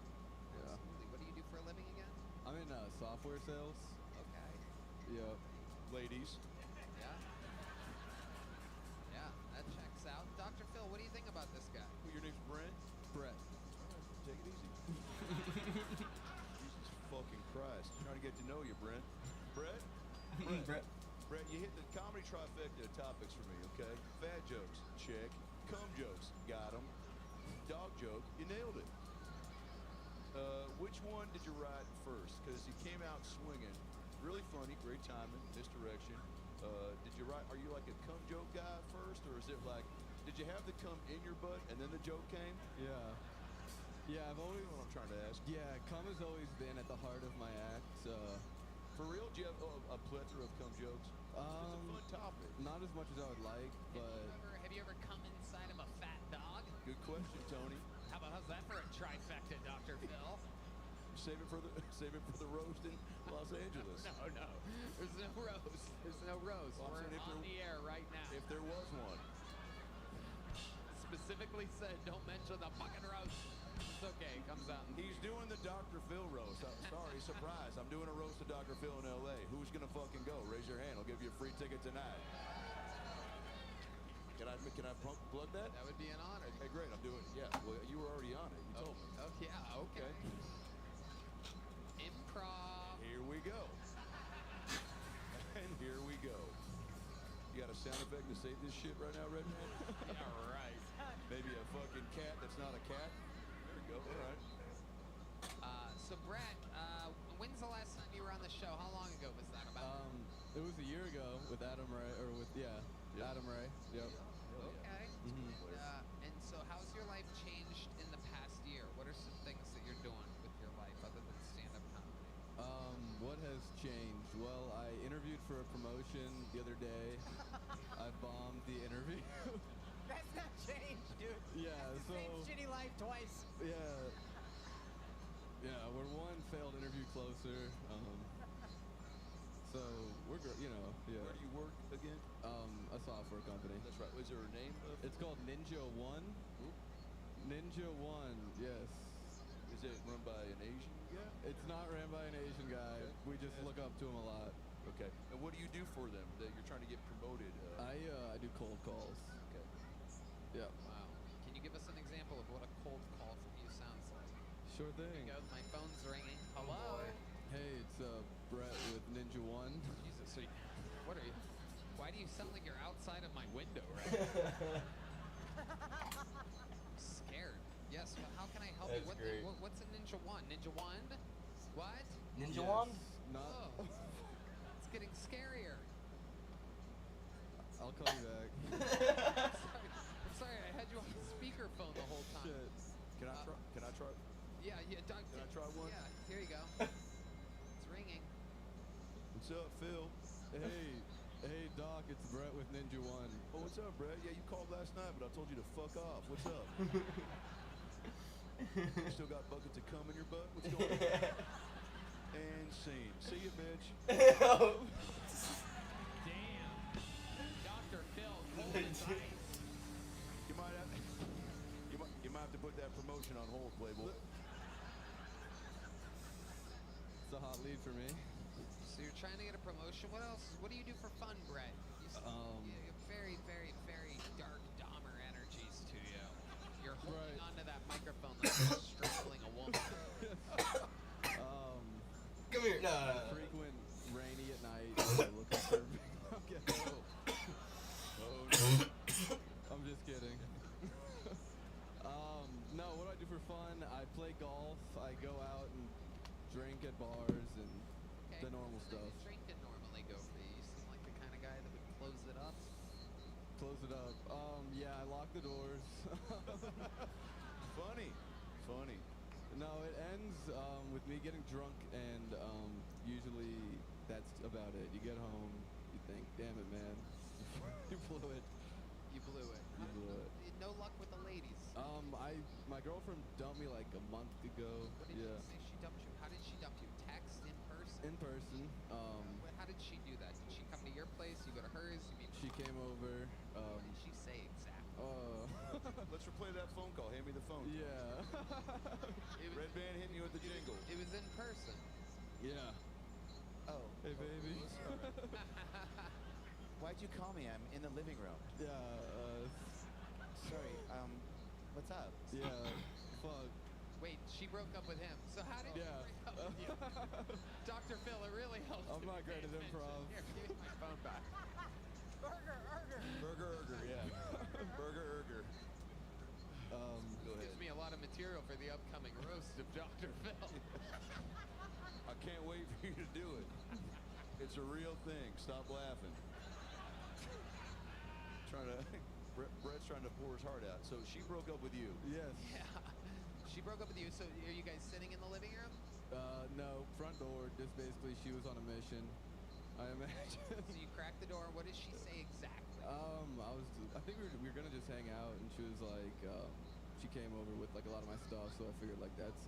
Yeah. Absolutely. What do you do for a living again? I'm in software sales. Okay. Yeah. Ladies. Yeah. Yeah, that checks out. Dr. Phil, what do you think about this guy? Well, your name's Brent? Brett. All right, take it easy. Jesus fucking Christ. Trying to get to know you, Brent. Brett? Brett. Brett, you hit the comedy trifecta of topics for me, okay? Fat jokes, check. Cum jokes, got 'em. Dog joke, you nailed it. Which one did you write first? Because you came out swinging. Really funny, great timing, misdirection. Did you write, are you like a cum joke guy first, or is it like, did you have the cum in your butt and then the joke came? Yeah. Yeah, I've always... That's what I'm trying to ask. Yeah, cum has always been at the heart of my act. For real, do you have a plethora of cum jokes? It's a fun topic. Not as much as I would like, but... Have you ever come inside of a fat dog? Good question, Tony. How's that for a trifecta, Dr. Phil? Save it for the roast in Los Angeles. No. There's no roast. There's no roast. Well, We're on the air right now. If there was one. Specifically said, don't mention the fucking roast. It's okay. It comes out. He's doing the Dr. Phil roast. Sorry, surprise. I'm doing a roast of Dr. Phil in L.A. Who's gonna fucking go? Raise your hand. I'll give you a free ticket tonight. Can I plug that? That would be an honor. Hey, great. I'm doing it. Yeah. Well, you were already on it. You told me. Oh, yeah. Okay. Improv. Here we go. And here we go. You got a sound effect to save this shit right now, Redman? Yeah, right. Maybe a fucking cat that's not a cat? There we go. Oh, all right. So Brett, when's the last time you were on the show? How long ago was that about? It was a year ago with Adam Ray, or with Adam Ray. Yep. Okay. Mhm. And so how's your life changed in the past year? What are some things that you're doing with your life other than stand-up comedy? What has changed? Well, I interviewed for a promotion the other day. I bombed the interview. That's not change, dude. Yeah, That's the same shitty life twice. Yeah. Yeah, we're one failed interview closer. So we're yeah. Where do you work again? A software company. That's right. Was there a name of It's called Ninja One. Ninja One, yes. Is it run by an Asian guy? It's not ran by an Asian guy. Okay. We just look up to him a lot. Okay. And what do you do for them that you're trying to get promoted? I do cold calls. Okay. Yeah. Wow. Can you give us an example of what a cold call from you sounds like? Sure Here thing. we go. My phone's ringing. Hello. Hey, it's Brett with Ninja One. Jesus, so what are you? Why do you sound like you're outside of my window right now? I'm scared. Yes, but how can I help you? That's great. What's a Ninja One? Ninja Wand? What? Ninja Wand? Not. Oh, it's getting scarier. I'll call you back. I'm sorry, I had you on speakerphone the whole time. Shit. Can I try? Can I try? Yeah, Doug. Can I try one? Yeah, here you go. It's ringing. What's up, Phil? Hey, Doc, it's Brett with Ninja One. Oh, what's up, Brett? Yeah, you called last night, but I told you to fuck off. What's up? You still got buckets of cum in your butt? What's going on? And scene. See you, bitch. Damn. Dr. Phil, cold as ice. You might have to put that promotion on hold, Playboy. It's a hot lead for me. So you're trying to get a promotion. What else? What do you do for fun, Brett? You have very, very, very dark Dahmer energies to you. You're holding onto that microphone like you're strangling a woman. Come here. No. Frequent rainy at night. Looking for. Okay. Oh no. I'm just kidding. No, what do I do for fun? I play golf. I go out and drink at bars and the normal stuff. How does drinking normally go for you? You seem like the kind of guy that would close it up. Close it up. Yeah, I lock the doors. Funny. No, it ends with me getting drunk, and usually that's about it. You get home, you think, damn it, man, you blew it. You blew it. No luck with the ladies. My girlfriend dumped me like a month ago. What did you say she dumped you? How did she dump you? Text, in person? In person. How did she do that? Did she come to your place? You go to hers? You mean? She came over. What did she say exactly? Let's replay that phone call. Hand me the phone. Yeah. Red Band hitting you with the jingle. It was in person. Yeah. Oh. Hey, baby. Why'd you call me? I'm in the living room. Yeah. Sorry. What's up? Yeah. Fuck. Wait, she broke up with him. So how did she break up with you? Dr. Phil, it really helps. I'm not great at improv. Here, give me my phone back. Burger, yeah. Burger. Go ahead. Gives me a lot of material for the upcoming roast of Dr. Phil. I can't wait for you to do it. It's a real thing. Stop laughing. Brett's trying to pour his heart out. So she broke up with you. Yes. Yeah. She broke up with you. So are you guys sitting in the living room? No, front door. Just basically, she was on a mission. I imagine. So you cracked the door. What did she say exactly? I think we were gonna just hang out, and she was like, she came over with like a lot of my stuff, so I figured like that's.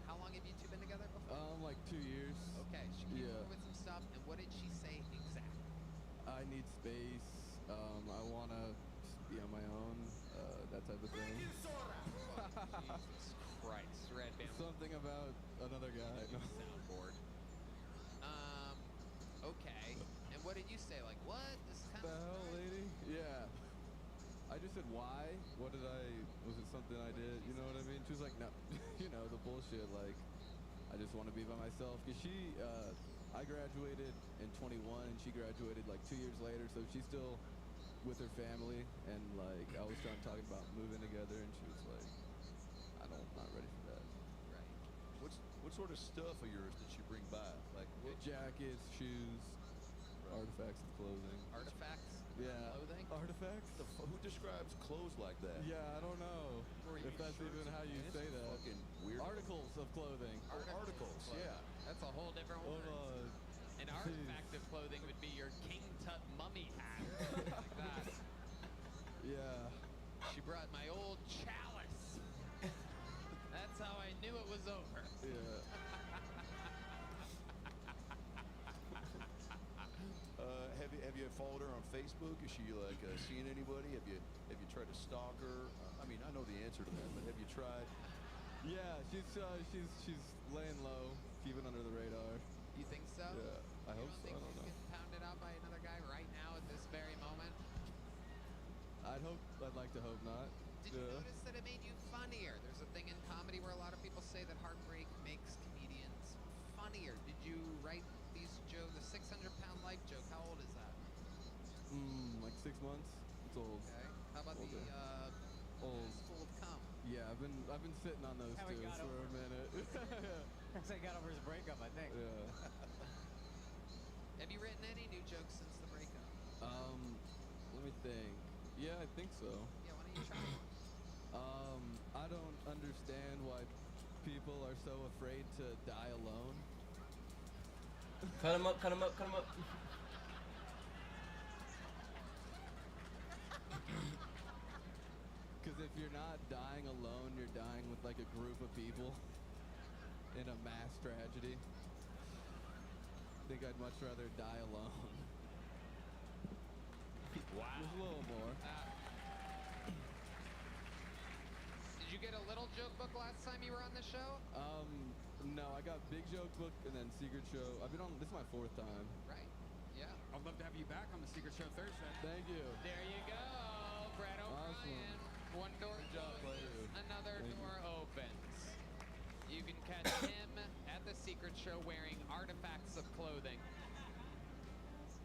How long have you two been together before? Like 2 years. Okay, she came over with some stuff, and what did she say exactly? I need space. I wanna just be on my own. That type of thing. Jesus Christ, Red Band. Something about another guy. No. Soundboard. Okay. And what did you say? Like, what? This is kind The hell, lady? Yeah. I just said, why? Was it something I did? You know what I mean? She was like, no, the bullshit. Like, I just want to be by myself. Because I graduated in 21, and she graduated like 2 years later, so she's still with her family. And like, I was talking about moving together, and she was like, I'm not What sort of stuff of yours did she bring by? Like what? Jackets, shoes, artifacts of clothing. Artifacts? Yeah. Clothing? Artifacts? Who describes clothes like that? Yeah, I don't know if that's even how you say that. Fucking weird. Articles of clothing. Articles, yeah. That's a whole different word. An artifact of clothing would be your King Tut mummy hat. Like that. Yeah. She brought my old chalice. That's how I knew it was over. Yeah. Have you followed her on Facebook? Is she like seeing anybody? Have you tried to stalk her? I mean, I know the answer to that, but have you tried? Yeah, she's laying low, keeping under the radar. You think so? Yeah, I hope so. I don't know. Getting pounded out by another guy right now at this very moment. I'd like to hope not. Did you notice that it made you funnier? There's a thing in comedy where a lot of people say that heartbreak makes comedians funnier. Did you write these jokes? The 600-pound life joke. How old is that? Like 6 months. It's old. Okay. How about Older. the old? Full of cum? Yeah, I've been sitting on those How he two got for over a minute. That's how he got over his breakup, I think. Yeah. Have you written any new jokes since the breakup? Let me think. Yeah, I think so. Yeah, why don't you try one? I don't understand why people are so afraid to die alone. Cut him up, cut him up, cut him up. Because if you're not dying alone, you're dying with like a group of people in a mass tragedy. I think I'd much rather die alone. Wow. There's a little more. Did you get a little joke book last time you were on the show? No, I got Big Joke Book and then Secret Show. I've been on, this is my 4th time. Right. Yeah. I'd love to have you back on the Secret Show Thursday. Thank you. There you go, Brett O'Brien. One door Good job, closes, player. another Thank door opens. You can catch him at the Secret Show wearing artifacts of clothing.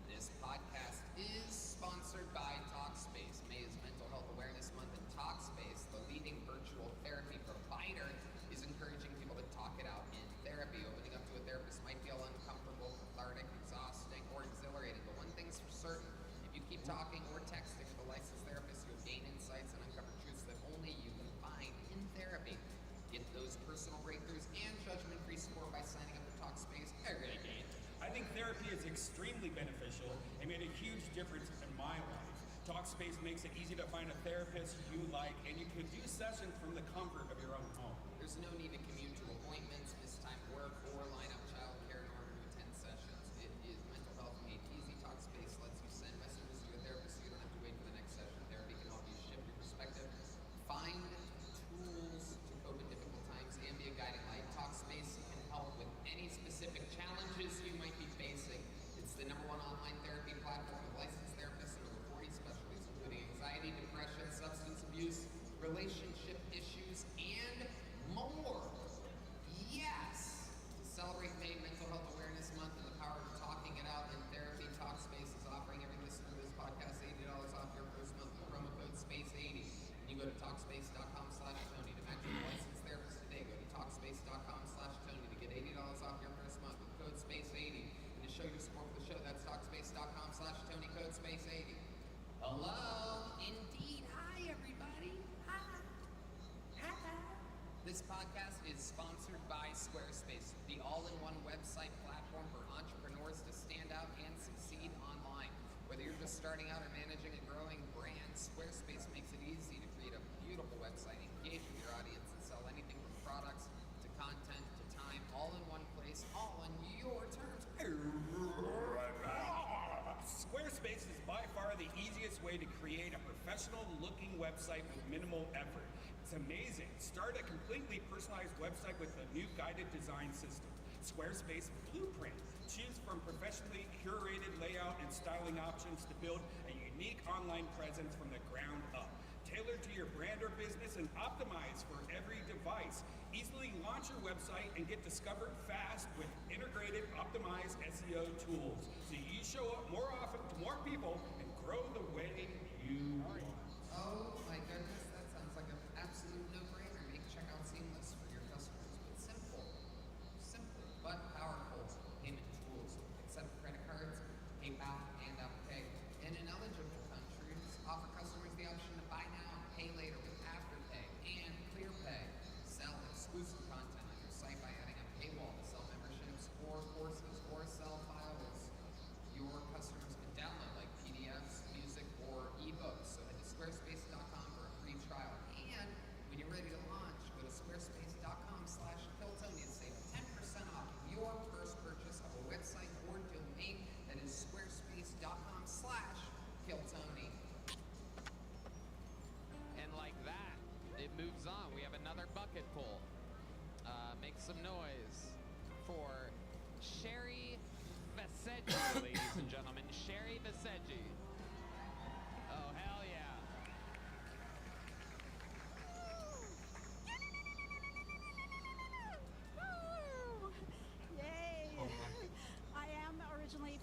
This podcast is sponsored by Talkspace. May is Mental Health Awareness Month, and Talkspace, the leading virtual therapy provider, is encouraging people to talk it out in therapy. Opening up to a therapist might feel uncomfortable, cathartic, exhausting, or exhilarating, but one thing's for certain: if you keep talking or texting with a licensed therapist, you'll gain insights and uncover truths that only you can find in therapy. Get those personal breakthroughs and judgment-free support by signing up for Talkspace every day. I think therapy is extremely beneficial and made a huge difference in my life. Talkspace makes it easy to find a therapist you like, and you can do sessions from the comfort of your own home. There's no need to commute to appointments, miss time work, or line up childcare in order to attend sessions. It is mental health made easy. Talkspace lets you send messages to your therapist so you don't have to wait for the next session. Therapy can help you shift your perspective, find tools to cope in difficult times, and be a guiding light. Talkspace can help with any specific challenges you might be facing. It's the #1 online therapy platform with licensed therapists in over 40 specialties, including anxiety, depression, substance abuse, relationship issues, and more. Yes! To celebrate May Mental Health Awareness Month and the power of talking it out in therapy, Talkspace is offering every listener to this podcast $80 off your first month with promo code SPACE80. And you go to Talkspace.com/Tony to match your licensed therapist today. Go to Talkspace.com/Tony to get $80 off your first month with code SPACE80. And to show your support for the show, that's Talkspace.com/Tony, code SPACE80. Hello? Indeed. Hi, everybody. Hi. This podcast is sponsored by Squarespace, the all-in-one website platform for entrepreneurs to stand out and succeed online. Whether you're just starting out or managing a growing brand, Squarespace makes it easy to create a beautiful website, engage with your audience, and sell anything from products to content to time, all in one place, all on your terms. Squarespace is by far the easiest way to create a professional-looking website with minimal effort. It's amazing. Start a completely personalized website with the new guided design system, Squarespace Blueprint. Choose from professionally curated layout and styling options to build a unique online presence from the ground up. Tailored to your brand or business and optimized for every device. Easily launch your website and get discovered fast with integrated, optimized SEO tools. So you show up more often to more people and grow the way you want. Oh my goodness, that sounds like an absolute no-brainer. Make checkout seamless for your customers with simple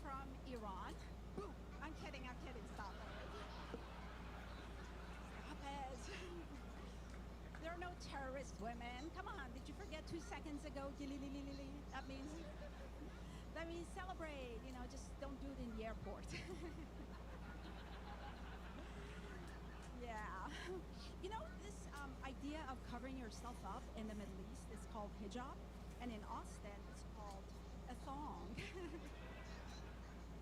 from Iran. Boo! I'm kidding, stop it. Stop it. There are no terrorist women. Come on, did you forget 2 seconds ago? That means celebrate, just don't do it in the airport. Yeah. This idea of covering yourself up in the Middle East is called hijab, and in Austin it's called a thong.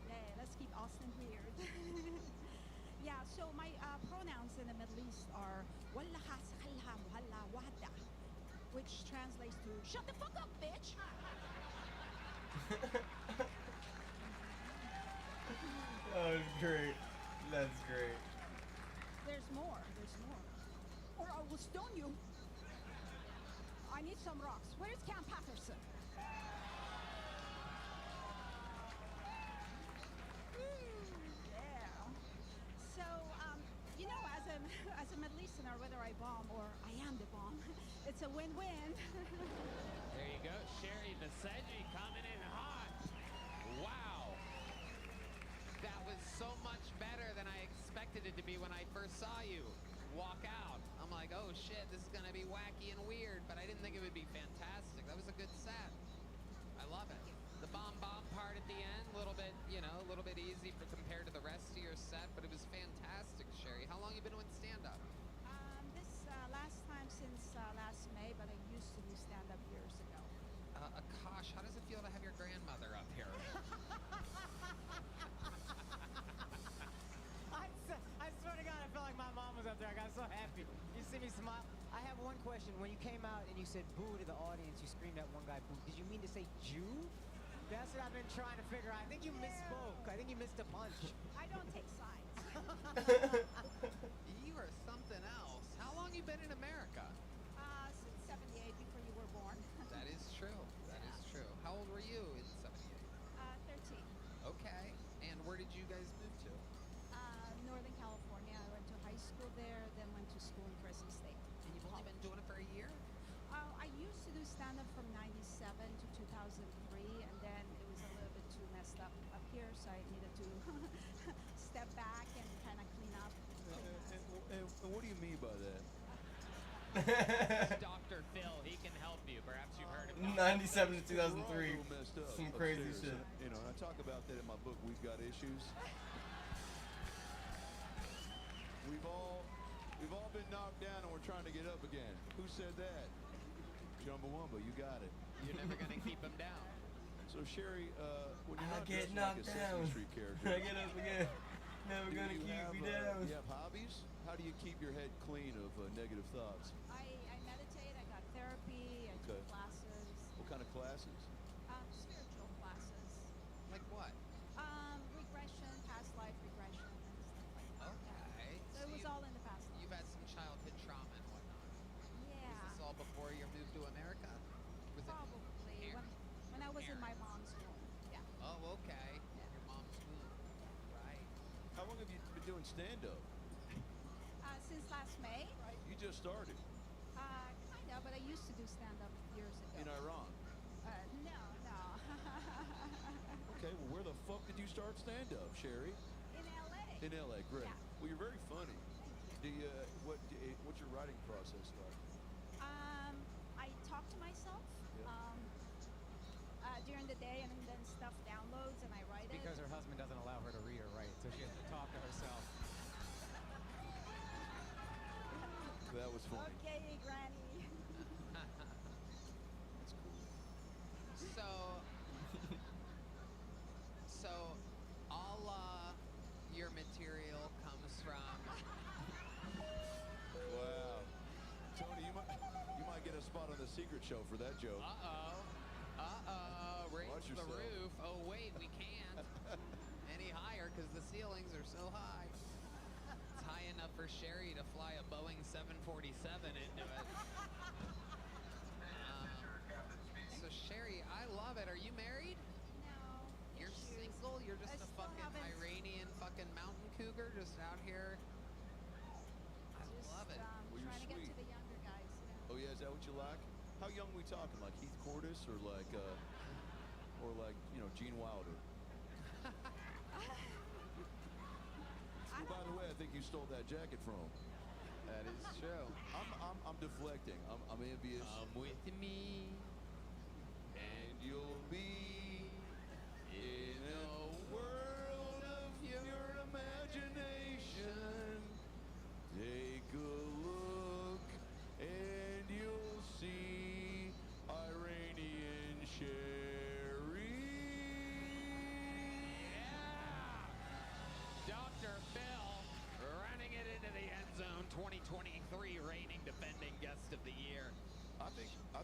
Yeah, let's keep Austin weird. Yeah, so my pronouns in the Middle East are wallaha, sahalha, muhalla, wahda, which translates to shut the fuck up, bitch. Oh, great. That's great. There's more. Or I will stone you. I need some rocks. Where's Camp Patterson? Yeah. So, as a Middle Easterner, whether I bomb or I am the bomb, it's a win-win. There you go, Sherry Viseji coming in hot. Wow. That was so much better than I expected it to be when I first saw you walk out. I'm like, oh shit, this is gonna be wacky and weird, but I didn't think it would be fantastic. That was a good set. I love it. The bomb part at the end, a little bit easy compared to the rest of your set, but it was fantastic, Sherry. How long you been doing stand-up? This last time since last May, but I used to do stand-up years ago. Akash, how does it feel to have your grandmother up here? I swear to God, I felt like my mom was up there. I got so happy. You see me smile? I have one question. When you came out and you said boo to the audience, you screamed at one guy, boo. Did you mean to say Jew? That's what I've been trying to figure out. I think you misspoke. I think you missed a punch. I don't take sides. You are something else. How long you been in America? Since 78, before you were born. That is true. That is true. How old were you in 78? 13. Okay. And where did you guys move to? Northern California. I went to high school there, then went to school in Fresno State. And you've only been doing it for a year? I used to do stand-up from 97 to 2003, and then it was a little bit too messed up here, so I needed to step back and kind of clean up. And what do you mean by that? Dr. Phil, he can help you. Perhaps you've heard of 97 to We're all 2003. a little messed up Some crazy upstairs. shit. And I talk about that in my book, We've Got Issues. We've all been knocked down and we're trying to get up again. Who said that? Chumbawamba, you got it. You're never going to keep him down. So Sherry, when you're I not get dressed like knocked a down. Sesame Street character, I get up again. Never gonna keep me down. Do you have hobbies? How do you keep your head clean of negative thoughts? I meditate, I got therapy, I Okay. took classes, What kind of classes? spiritual classes, Like what? regression, past life regression, and stuff like that. Okay. So it was all in the past life. You've had some childhood trauma and whatnot. Yeah. Was this all before your move to America? Was Probably. When I was in my mom's womb. Yeah. Oh, okay. In your mom's womb. Right. How long have you been doing stand-up? Since last May. You just started Kind of, but I used to do stand-up years ago. in Iran. No. Okay, well, where the fuck did you start stand-up, Sherry? In LA. In LA, great. Yeah. Well, you're very funny. Do you? What's your writing process like? I talk to myself during the day, and then stuff downloads, and I write it. Because her husband doesn't allow her to read or write, so she has to talk to herself. That was funny. Okay, Granny. That's cool. So all your material comes from. Wow. Tony, you might get a spot on the Secret Show for that joke. Raise Watch the yourself. roof. Oh wait, we can't any higher because the ceilings are so high. It's high enough for Sherry to fly a Boeing 747 into it. So Sherry, I love it. Are you married? No. You're single? You're just a fucking Iranian fucking mountain cougar just out here? I love it. Well, you're Trying to get sweet. to the younger guys. Oh yeah, is that what you like? How young we talking? Like Heath Cordes or like Gene Wilder? stole that jacket from? That is true. I'm deflecting. I'm envious. Come with me, and you'll be in a world of your imagination. Take a look, and you'll see Iranian Sherry. Dr. Phil running it into the end zone. 2023 reigning defending guest of the year. I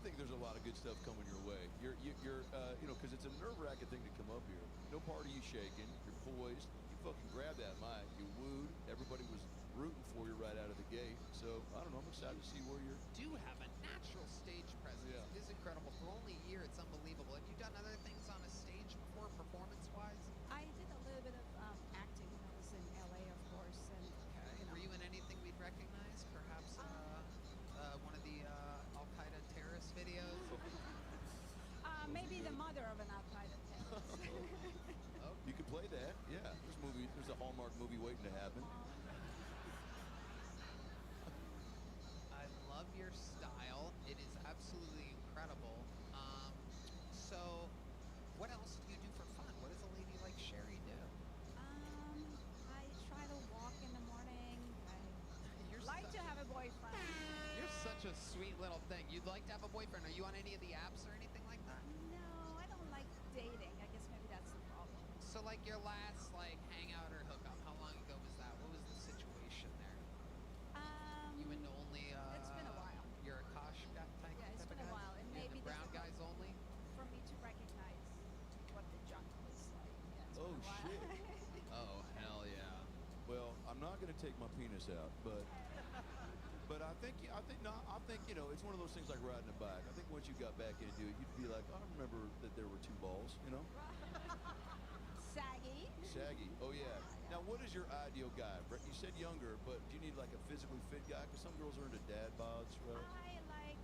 think there's a lot of good stuff coming your way. You're you know, because it's a nerve-wracking thing to come up here. No part of you shaking. You're poised. You fucking grabbed that mic. You wooed. Everybody was rooting for you right out of the gate. So I don't know. I'm excited to see where you're. Do have a natural stage presence. Yeah. It is incredible. For only a year, it's unbelievable. Have you done other things on a stage before, performance-wise? I did a little bit of acting when I was in LA, of course, and you know. Were you in anything we'd recognize? Perhaps one of the Al Qaeda terrorist videos. Maybe the mother of an Al Qaeda terrorist. You could play that. Yeah. There's a Hallmark movie waiting to happen. I love your style. It is absolutely incredible. So, what else do you do for fun? What does a lady like Sherry do? I try to walk in the morning. I like to have a boyfriend. You're such a sweet little thing. You'd like to have a boyfriend. Are you on any of the apps or anything like that? No, I don't like dating. I guess maybe that's the problem. So, like your last hangout or hookup, how long ago was that? What was the situation there? You into only it's been a while. You're a Kosh guy type? Yeah, it's type been of a guy? while, and You're maybe the brown difficult guys only. for me to recognize what the jungle is like. Yeah, it's Oh been a while. shit. Oh hell yeah. Well, I'm not going to take my penis out, but I think you know, it's one of those things like riding a bike. I think once you got back into it, you'd be like, I remember that there were two balls, you know? Saggy. Saggy. Oh yeah. Now, what is your ideal guy? Brett, you said younger, but do you need like a physically fit guy? Because some girls are into dad bods, right? I like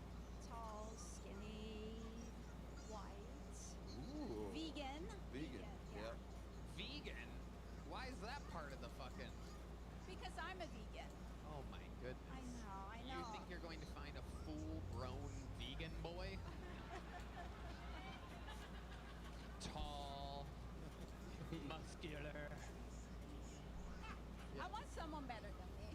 tall, skinny, white, Ooh. vegan. Vegan. Yeah. Vegan? Why is that part of the fucking? Because I'm a vegan. Oh my goodness. I know. You think you're going to find a full-grown vegan boy? Tall, muscular. I want someone better than me.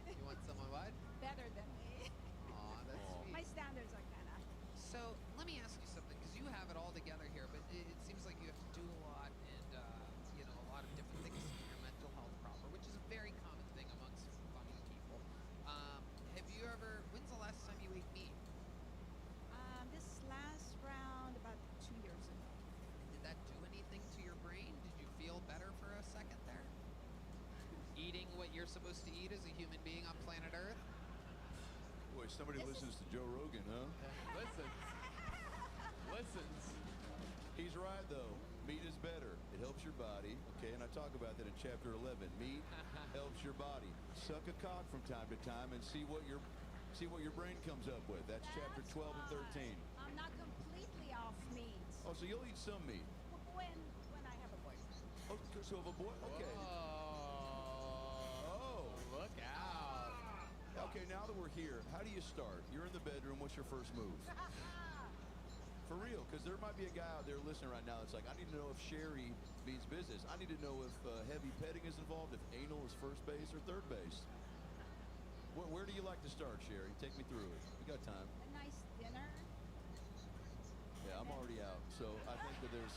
You want someone what? Better than me. Aw, that's sweet. My standards are kind of. So let me ask you something, because you have it all together here, but it seems like you have to do a lot and you know, a lot of different things to keep your mental health proper, which is a very common thing amongst funny people. Have you ever? When's the last time you ate meat? This last round about 2 years ago. Did that do anything to your brain? Did you feel better for a second there? Eating what you're supposed to eat as a human being on planet Earth? Boy, somebody listens to Joe Rogan, huh? Listens. He's right, though. Meat is better. It helps your body. Okay, and I talk about that in chapter 11. Meat helps your body. Suck a cock from time to time and see what your brain comes up with. That's chapter 12 and 13. I'm not completely off meat. Oh, so you'll eat some meat. When I have a boyfriend. Oh, so if a boy, okay. Oh, look out. Okay, now that we're here, how do you start? You're in the bedroom. What's your first move? For real, because there might be a guy out there listening right now that's like, I need to know if Sherry means business. I need to know if heavy petting is involved, if anal is first base or third base. Where do you like to start, Sherry? Take me through it. We got time. A nice dinner. Yeah, I'm already out, so I think that there's...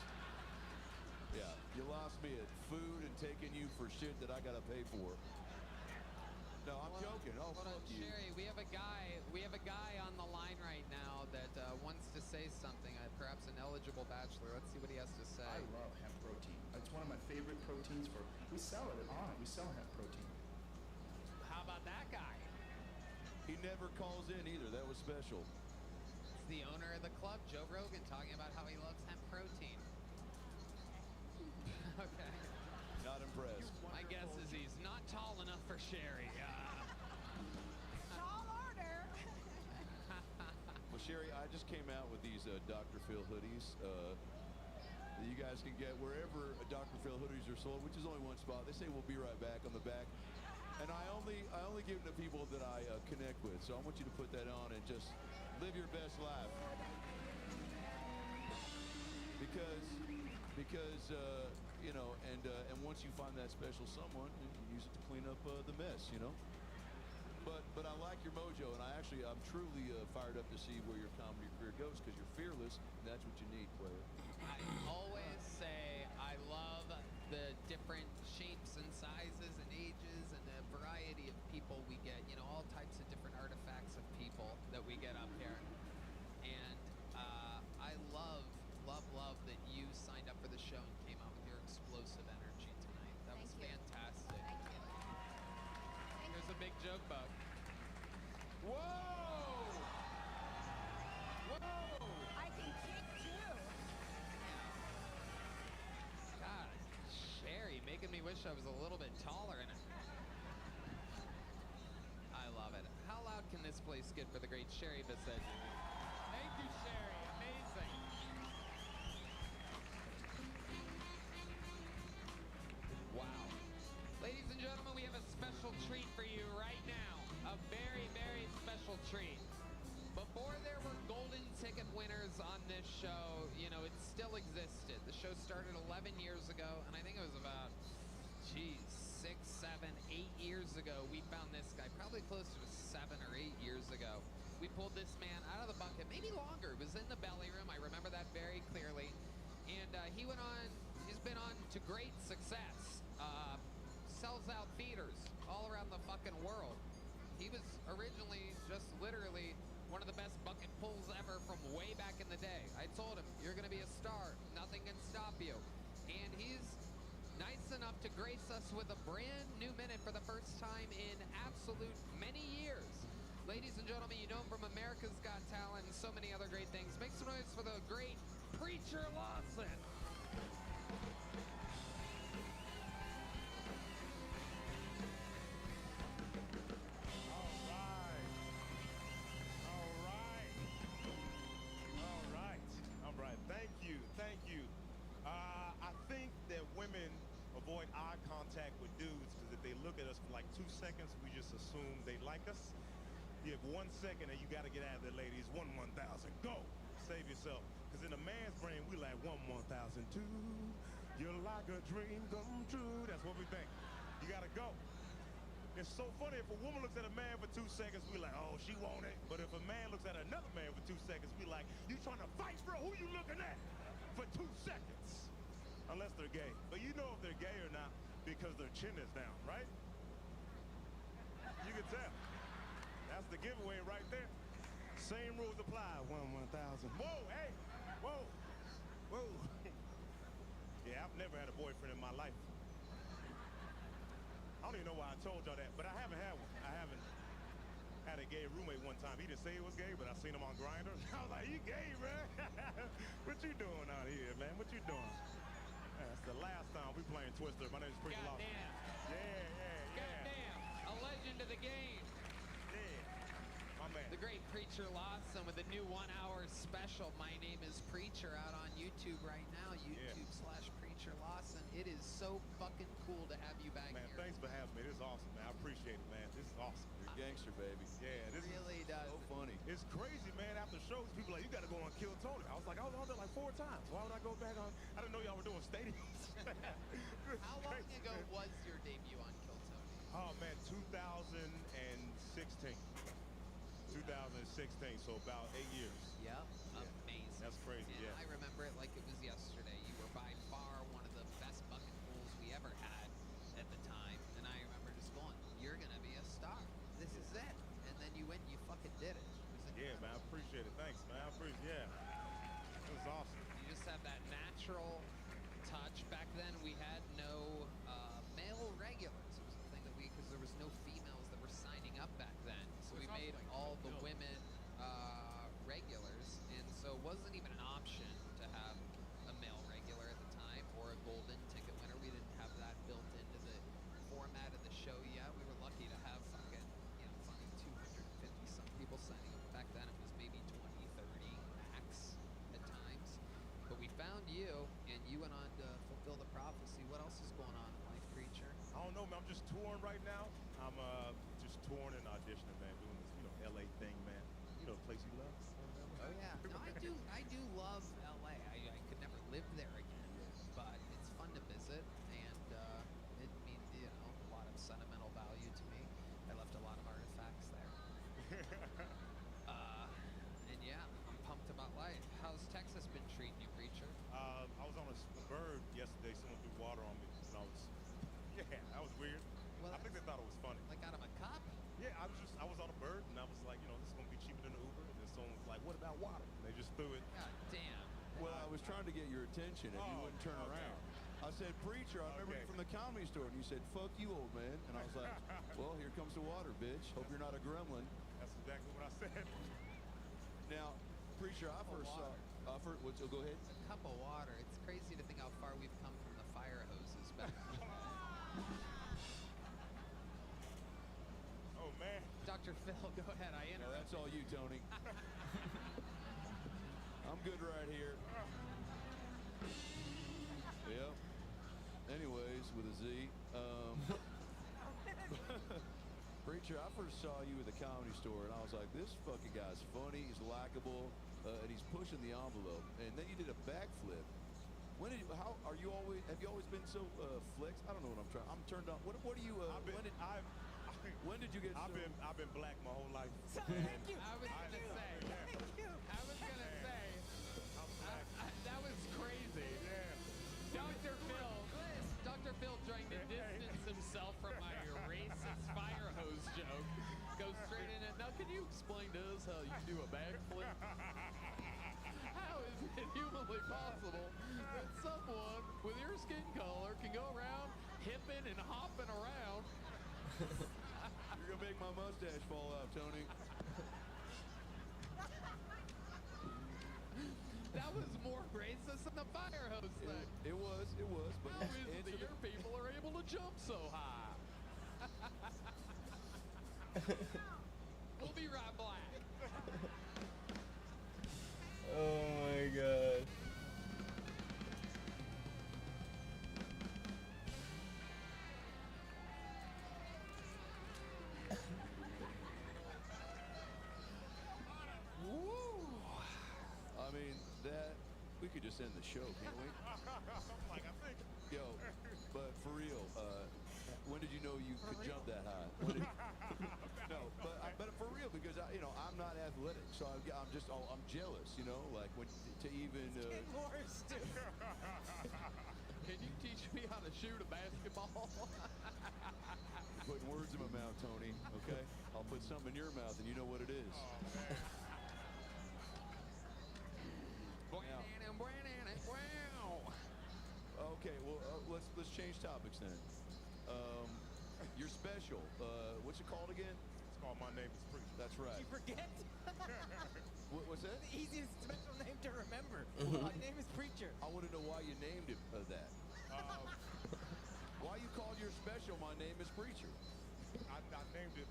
Yeah, you lost me at food and taking you for shit that I gotta pay for. No, I'm joking. Oh, Hold fuck on, you. Sherry, we have a guy on the line right now that wants to say something. Perhaps an eligible bachelor. Let's see what he has to say. I love hemp protein. It's one of my favorite proteins. We sell it at On. We sell hemp protein. How about that guy? He never calls in either. That was special. It's the owner of the club, Joe Rogan, talking about how he loves hemp protein. Okay. Not impressed. My guess is he's not tall enough for Sherry. Tall order. Well, Sherry, I just came out with these Dr. Phil hoodies. That you guys can get wherever Dr. Phil hoodies are sold, which is only one spot. They say we'll be right back on the back. And I only give them to people that I connect with. So I want you to put that on and just live your best life. Because you know, and once you find that special someone, you use it to clean up the mess, you know. But I like your mojo, and I'm truly fired up to see where your comedy career goes because you're fearless, and that's what you need, player. I always say I love the different shapes and sizes and ages and the variety of people we get. You know, all types of different artifacts of people that we get up here. And I love that you signed up for the show and came out with your explosive energy tonight. That was fantastic. Thank you. Here's a big joke bug. Whoa! Whoa! I can kick too. God, Sherry making me wish I was a little bit taller in it. I love it. How loud can this place get for the great Sherry Bissett? Thank you, Sherry. Amazing. Wow. Ladies and gentlemen, we have a special treat for you right now. A very, very special treat. Before there were golden ticket winners on this show, you know, it still existed. The show started 11 years ago, and I think it was about, 6, 7, 8 years ago, we found this guy, probably closer to 7 or 8 years ago. We pulled this man out of the bucket, maybe longer. It was in the belly room. I remember that very clearly. And he's been on to great success. Sells out theaters all around the fucking world. He was originally just literally one of the best bucket pulls ever from way back in the day. I told him, you're going to be a star. Nothing can stop you. And he's nice enough to grace us with a brand new minute for the first time in absolute many years. Ladies and gentlemen, you know him from America's Got Talent and so many other great things. Make some noise for the great Preacher Lawson. Thank you. I think that women avoid eye contact with dudes because if they look at us for like 2 seconds, we just assume they like us. You have 1 second and you got to get out of there, ladies. 1,000. Go. Save yourself. Because in a man's brain, we like 1,002. You're like a dream come true. That's what we think. You got to go. It's so funny, if a woman looks at a man for 2 seconds, we like, oh, she want it. But if a man looks at another man for 2 seconds, we like, you trying to fight, bro? Who you looking at? For 2 seconds. Unless they're gay. But you know if they're gay or not because their chin is down, right? You can tell. That's the giveaway right there. Same rules apply. 1,000. Whoa, hey, whoa, whoa. Yeah, I've never had a boyfriend in my life. I don't even know why I told y'all that, but I haven't had one. I haven't had a gay roommate one time. He didn't say he was gay, but I seen him on Grindr. I was like, you gay, man? What you doing out here, man? What you doing? That's the last time we playing Twister. My name is Preacher Lawson. Yeah. Goddamn. A legend of the game. Yeah. My man. The great Preacher Lawson with a new 1-hour special. My name is Preacher out on YouTube right now. YouTube/Preacher Lawson. It is so fucking cool to have you back here. Man, thanks for having me. This is awesome, man. I appreciate it, man. This is awesome. You're a gangster, baby. Yeah, this really is does. so funny. It's crazy, man. After shows, people are like, you got to go on Kill Tony. I was like, I was on there like 4 times. Why would I go back on? I didn't know y'all were doing stadiums. How long ago was your debut on Kill Tony? Oh, man, 2016. 2016, so about 8 years. Yep, amazing. That's crazy, and yeah. I remember it like it was yesterday. You were by far one of the best bucket pulls we ever had at the time. And I remember just going, you're going to be a star. This is it. And then you went and you fucking did it. Yeah, man, I appreciate it. Thanks, man. I appreciate it. Yeah. It was awesome. You just have that natural touch. Back then, we had no male regulars. It was the thing that because there was no females that were signing up back then. So we made all the women regulars. And so it wasn't even an option to have a male regular at the time or a golden ticket winner. We didn't have that built into the format of the show yet. We were lucky to have fucking, funny 250 some people signing up. Back then it was maybe 20, 30 max at times. But we found you, and you went on to fulfill the prophecy. What else is going on in life, Preacher? I don't know, man. I'm just touring right now. I'm just touring and auditioning, man, doing this, LA thing, man. You know, the place you love. Oh yeah, no, I do love LA. I could never live there again, but it's fun to visit, and it means a lot of sentimental value to me. I left a lot of artifacts there. And yeah, I'm pumped about life. How's Texas been treating you, Preacher? I was on a bird yesterday. Someone threw water on me, and that was weird. Well, I think they thought it was funny. Like out of a cup? Yeah, I was on a bird, and I was like, this is gonna be cheaper than the Uber. And then someone was like, what about water? And they just threw it. God damn. Well, I was trying to get your attention, and you wouldn't turn around. I said, Preacher, I remember you from the Comedy Store. And you said, fuck you, old man. And I was like, well, here comes the water, bitch. Hope you're not a gremlin. That's exactly what I said. Now, Preacher, I first saw... go ahead. A cup of water. It's crazy to think how far we've come from the fire hoses back then. Oh, man. Dr. Phil, go ahead. I interrupted. No, that's all you, Tony. I'm good right here. Yep. Anyways, with a Z. Preacher, I first saw you at the Comedy Store, and I was like, this fucking guy's funny, he's likable, and he's pushing the envelope. And then you did a backflip. Have you always been so flexed? I don't know what I'm trying. I'm turned on. What do you? When did you get? I've been black my whole life. Thank you. I was gonna say. That was crazy. Yeah. Dr. Phil trying to distance himself from my racist fire hose joke. Go straight in it. Now, can you explain to us how you do a backflip? How is it humanly possible that someone with your skin color can go around hipping and hopping around? You're gonna make my mustache fall out, Tony. That was more racist than the fire hose thing. It was. But how is it that your people are able to jump so high? We'll be right back. Oh my god. I mean, we could just end the show, can't we? I'm like, I think. Yo, but for real, when did you know you could jump that high? No, but for real, because I'm not athletic, so I'm jealous, like to even. Can you teach me how to shoot a basketball? Putting words in my mouth, Tony. Okay, I'll put something in your mouth, and you know what it is. Okay, well, let's change topics then. Your special, what's it called again? It's called My Name is Preacher. That's right. You forget? What's that? The easiest special name to remember. My name is Preacher. I want to know why you named it that. Why you called your special My Name is Preacher? I named it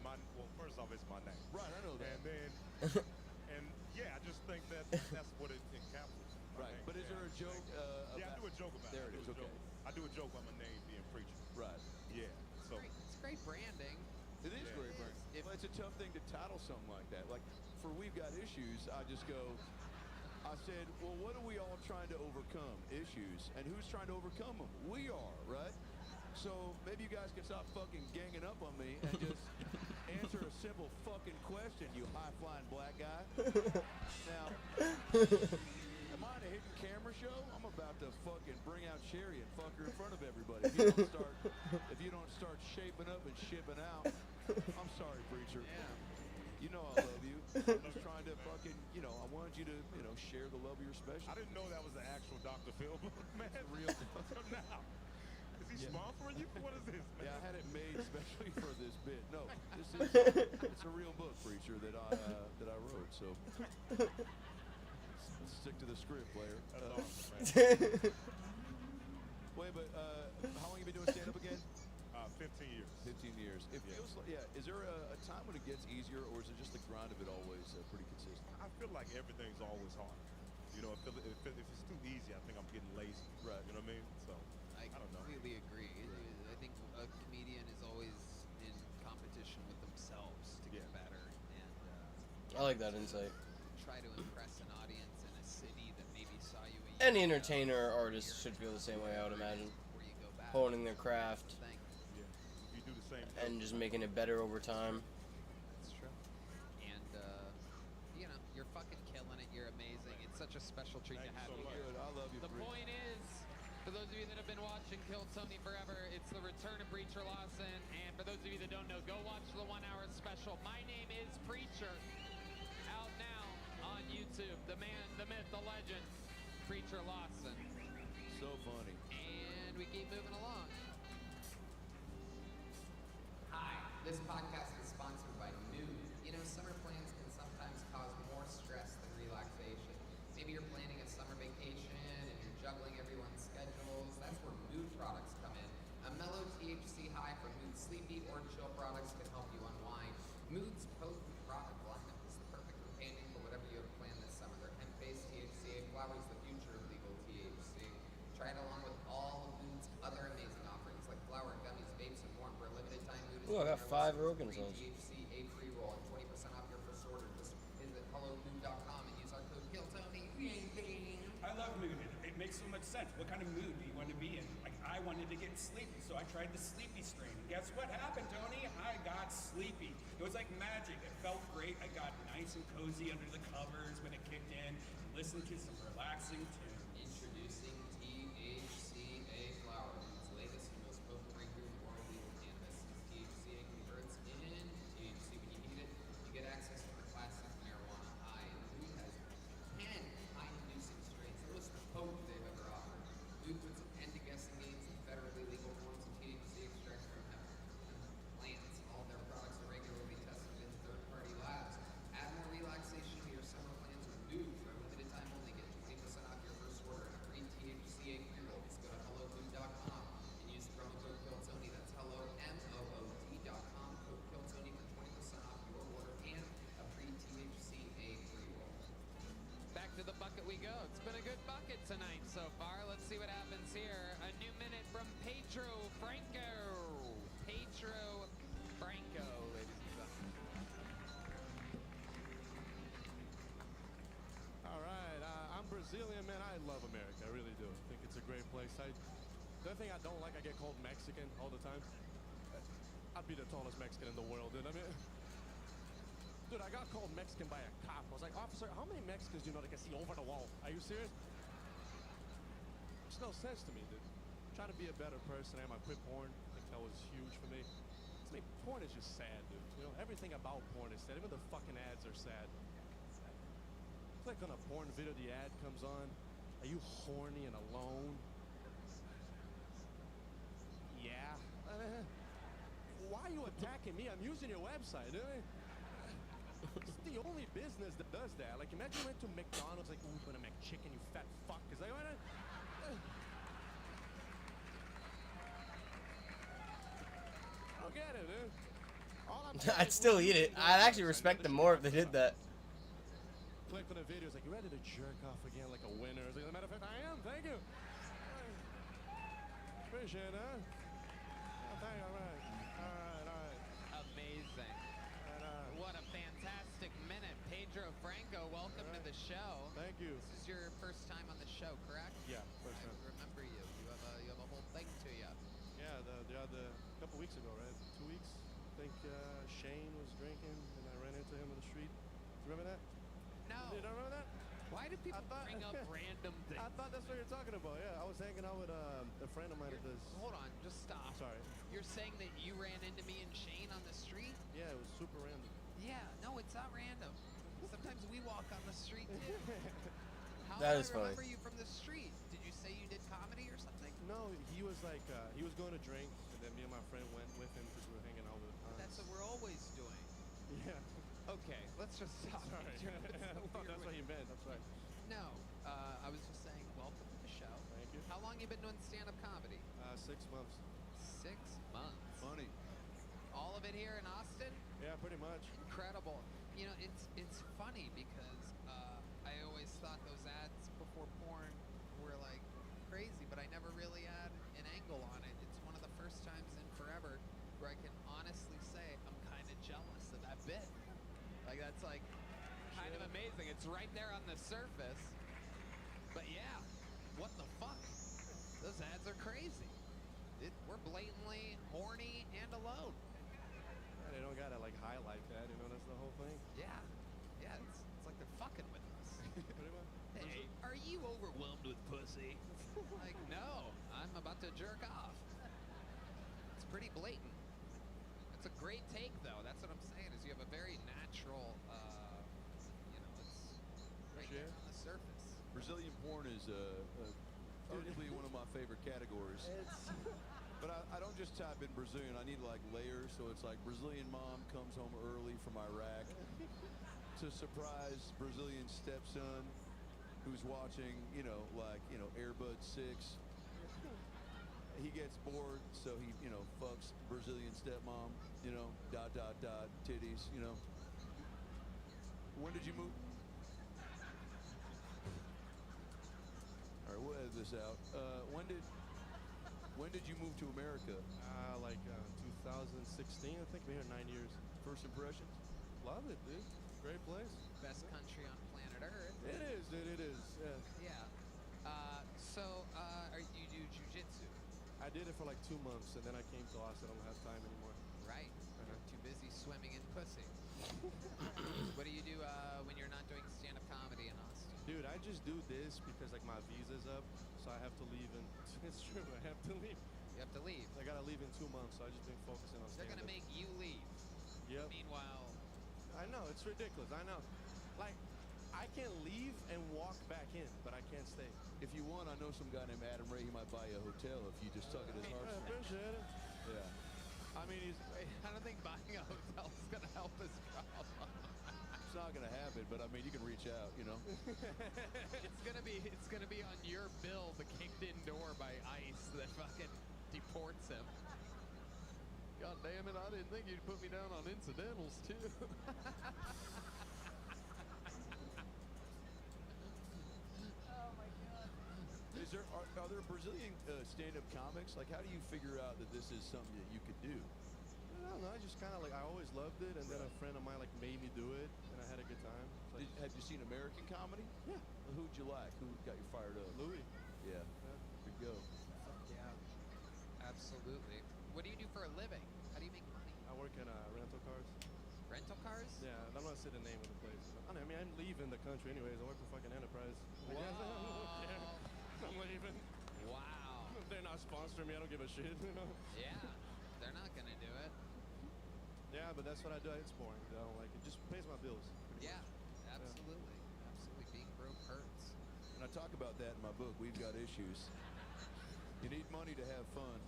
first off, it's my name. Right, I know that. And then, I just think that's what it encapsulates. Right, but is there a joke? I do a joke about it. There it is, okay. I do a joke about my name being Preacher. Right. Yeah, so. It's great branding. It is great branding. Well, it's a tough thing to title something like that. Like, for We've Got Issues, I said, well, what are we all trying to overcome? Issues. And who's trying to overcome them? We are, right? So maybe you guys can stop fucking ganging up on me and just answer a simple fucking question, you high-flying black guy. Now, am I on a hidden camera show? I'm about to fucking bring out Sherry and fuck her in front of everybody. If you don't start shaping up and shipping out, I'm sorry, Preacher. Yeah. You know I love you. I'm just trying to fucking, I wanted you to, share the love of your special. I didn't know that was the actual Dr. Phil book, man. Real now. Is he sponsoring you? What is this, man? Yeah, I had it made especially for this bit. No, it's a real book, Preacher, that I wrote. So let's stick to the script, player. That's awesome, man. Wait, but how long have you been doing stand-up again? 15 years. 15 years. It feels like, is there a time when it gets easier, or is it just the grind of it always pretty consistent? I feel like everything's always hard. If it's too easy, I think I'm getting lazy. Right. You know what I mean? So, I don't know. completely agree. I think a comedian is always in competition like that insight. try to impress an audience in a city that maybe saw you a year Any ago. entertainer or artist should feel the same way, I would imagine. Where you go back. Honing their craft Yeah, if you do the same and just making it better over time. That's true. And you know, you're fucking killing it. You're amazing. It's such a special treat to have you here. Good. I love you, The Bree. point is, for those of you that have been watching Kill Tony Forever, it's the return of Preacher Lawson. And for those of you that don't know, go watch the 1 hour special. My Name is Preacher. Out now on YouTube. The man, the myth, the legend, Preacher Lawson. So funny. And we keep moving along. Hi, this podcast is sponsored by Mood. You know, summer plans can sometimes cause more stress than relaxation. Maybe you're planning a summer vacation and you're juggling everyone's schedules. That's where Mood products come in. A mellow THC high from Mood Sleepy or Chill products can help you unwind. Mood's potent product lineup is the perfect companion for whatever you have planned this summer. Their hemp-based THCA flower is the future of legal THC. Try it along with all of Mood's other amazing offerings like flower, gummies, vapes, and more. For a limited time, Mood is Ooh, I got giving 5 everyone Rogan free songs. THC pre-roll and 20% off your first order. Just visit hellomood.com and use our code KILLTONY. I love mood. It makes so much sense. What kind of mood do you want to be in? Like, I wanted to get sleepy, so I tried the sleepy strain. And guess what happened, Tony? I got sleepy. It was like magic. It felt great. I got nice and cozy under the covers when it kicked in. Listened to some relaxing tunes. Introducing THCA flower, Mood's latest and most potent breakthrough in world legal cannabis. Since THCA converts into THC when you heat it, you get access to the classic marijuana high. And Mood has 10 high-producing strains, the most potent they've ever offered. Mood puts an end to guessing games and federally legal forms of THC extract from hemp plants. All their products are regularly tested in third-party labs. Add more relaxation to your summer plans with Mood. For a limited time only, get 20% off your first order and a free THCA pre-roll. Just go to hellomood.com and use promo code KILLTONY. That's hellomood.com. Code KILLTONY for 20% off your order and a free THCA pre-roll. Back to the bucket we go. It's been a good bucket tonight so far. Let's see what happens here. A new minute from Pedro Franco. Pedro Franco, ladies and gentlemen. All right, I'm Brazilian, man. I love America. I really do. I think it's a great place. The only thing I don't like, I get called Mexican all the time. I'd be the tallest Mexican in the world, dude. I mean, dude, I got called Mexican by a cop. I was like, officer, how many Mexicans do you know that can see over the wall? Are you serious? Makes no sense to me, dude. Trying to be a better person. I quit porn. I think that was huge for me. I mean, porn is just sad, dude. You know, everything about porn is sad. Even the fucking ads are sad. Click on a porn video, the ad comes on. Are you horny and alone? Yeah. Why are you attacking me? I'm using your website, It's the only business that does that. Like, imagine you went to McDonald's, like, ooh, put a McChicken, you fat fuck. It's like, I don't get it, dude. All I'm saying I'd is still we're eat it. using your I'd actually website. respect them more if they did that. Click on the video, it's like, you ready to jerk off again like a winner? It's like, as a matter of fact, I am, thank you. Appreciate it, huh? Oh, thank you, all right. All right. Amazing. What a fantastic minute. Pedro Franco, welcome to the show. Thank you. This is your first time on the show, correct? Yeah, first time. I remember you. You have a whole thing to you. Yeah, the couple weeks ago, right? 2 weeks. I think Shane was drinking, and I ran into him on the street. Remember that? No. You don't remember that? Why do people bring up random things? I thought that's what you're talking about. Yeah, I was hanging out with a friend of mine at this. Hold on, just stop. Sorry. You're saying that you ran into me and Shane on the street? Yeah, it was super random. Yeah, no, it's not random. Sometimes we walk on the street too. How That do is I funny. remember you from the street? Did you say you did comedy or something? No, he was like, he was going to drink, and then me and my friend went with him because we were hanging out with the That's what we're always doing. Yeah. Okay, let's just stop. Sorry. Pedro. I thought that's what you meant. That's right. No, I was just saying, welcome to the show. Thank you. How long you been doing stand-up comedy? 6 months. 6 months. Funny. All of it here in Austin? Yeah, pretty much. Incredible. You know, it's funny because I always thought those ads before porn were like crazy, but I never really had an angle on it. It's one of the first times in forever where I can honestly say I'm kind of jealous of that bit. Like that's like amazing. It's right there on the surface. But yeah, what the fuck? Those ads are crazy. We're blatantly horny and alone. Yeah, they don't gotta like highlight that, you know, that's the whole thing. Yeah. Yeah, it's like they're fucking with us. Pretty much. Hey, are you overwhelmed with pussy? Like, no, I'm about to jerk off. It's pretty blatant. It's a great take, though. That's what I'm saying, is you have a very natural, it's right there on the surface. Brazilian porn is arguably one of my favorite categories. But I don't just type in Brazilian. I need like layers. So it's like Brazilian mom comes home early from Iraq to surprise Brazilian stepson who's watching, Airbud 6. He gets bored, so he, fucks Brazilian stepmom, titties, When did you move? All right, we'll edit this out. When did you move to America? 2016, I think. Been here 9 years. First impressions? Love it, dude. Great place. Best country on planet Earth. It is, dude. It is. Yeah. You do jujitsu? I did it for like 2 months, and then I came to Austin. I don't have time anymore. Right. You're too busy swimming in pussy. What do you do when you're not doing stand-up comedy in Austin? Dude, I just do this because like my visa's up, so I have to leave in. It's true, I have to leave. You have to leave. I gotta leave in 2 months, so I just been focusing on They're stand-up. gonna make you leave. Yep. Meanwhile, I know it's ridiculous. I know. Like, I can leave and walk back in, but I can't stay. If you want, I know some guy named Adam Ray. He might buy you a hotel if you just tug at his I heartstrings. appreciate it. Yeah. I mean, I don't think buying a hotel is gonna help his problem. It's not gonna happen, but I mean, you can reach out, It's gonna be on your bill, the kicked-in door by ICE that fucking deports him. God damn it, I didn't think you'd put me down on incidentals, too. Oh, my God. Are there Brazilian stand-up comics? Like, how do you figure out that this is something that you could do? I don't know. I just kind of I always loved it, and then a friend of mine made me do it, and I had a good time. Have you seen American comedy? Yeah. Who'd you like? Who got you fired up? Louis. Yeah. Good go. Yeah. Absolutely. What do you do for a living? How do you make money? I work in rental cars. Rental cars? Yeah, I'm not say the name of the place. I mean, I'm leaving the country anyways. I work for fucking Enterprise. Whoa. I'm leaving. Wow. They're not sponsoring me. I don't give a shit, Yeah, they're not gonna do it. Yeah, but that's what I do. It's boring. I don't like it. Just pays my bills. Yeah, absolutely. Absolutely. Being broke hurts. And I talk about that in my book, We've Got Issues. You need money to have fun.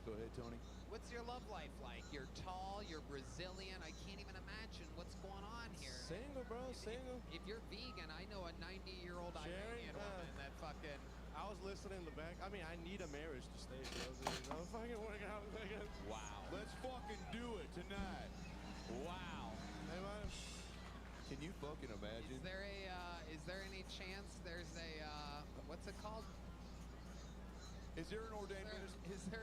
Go ahead, Tony. What's your love life like? You're tall, you're Brazilian. I can't even imagine what's going on here. Single, bro, single. If you're vegan, I know a 90-year-old Iranian woman that fucking... I was listening in the back. I mean, I need a marriage to stay, bro. I'm fucking working out. Wow. Let's fucking do it tonight. Wow. Hey, man. Can you fucking imagine? Is there any chance there's a, what's it called? Is there an ordained minister?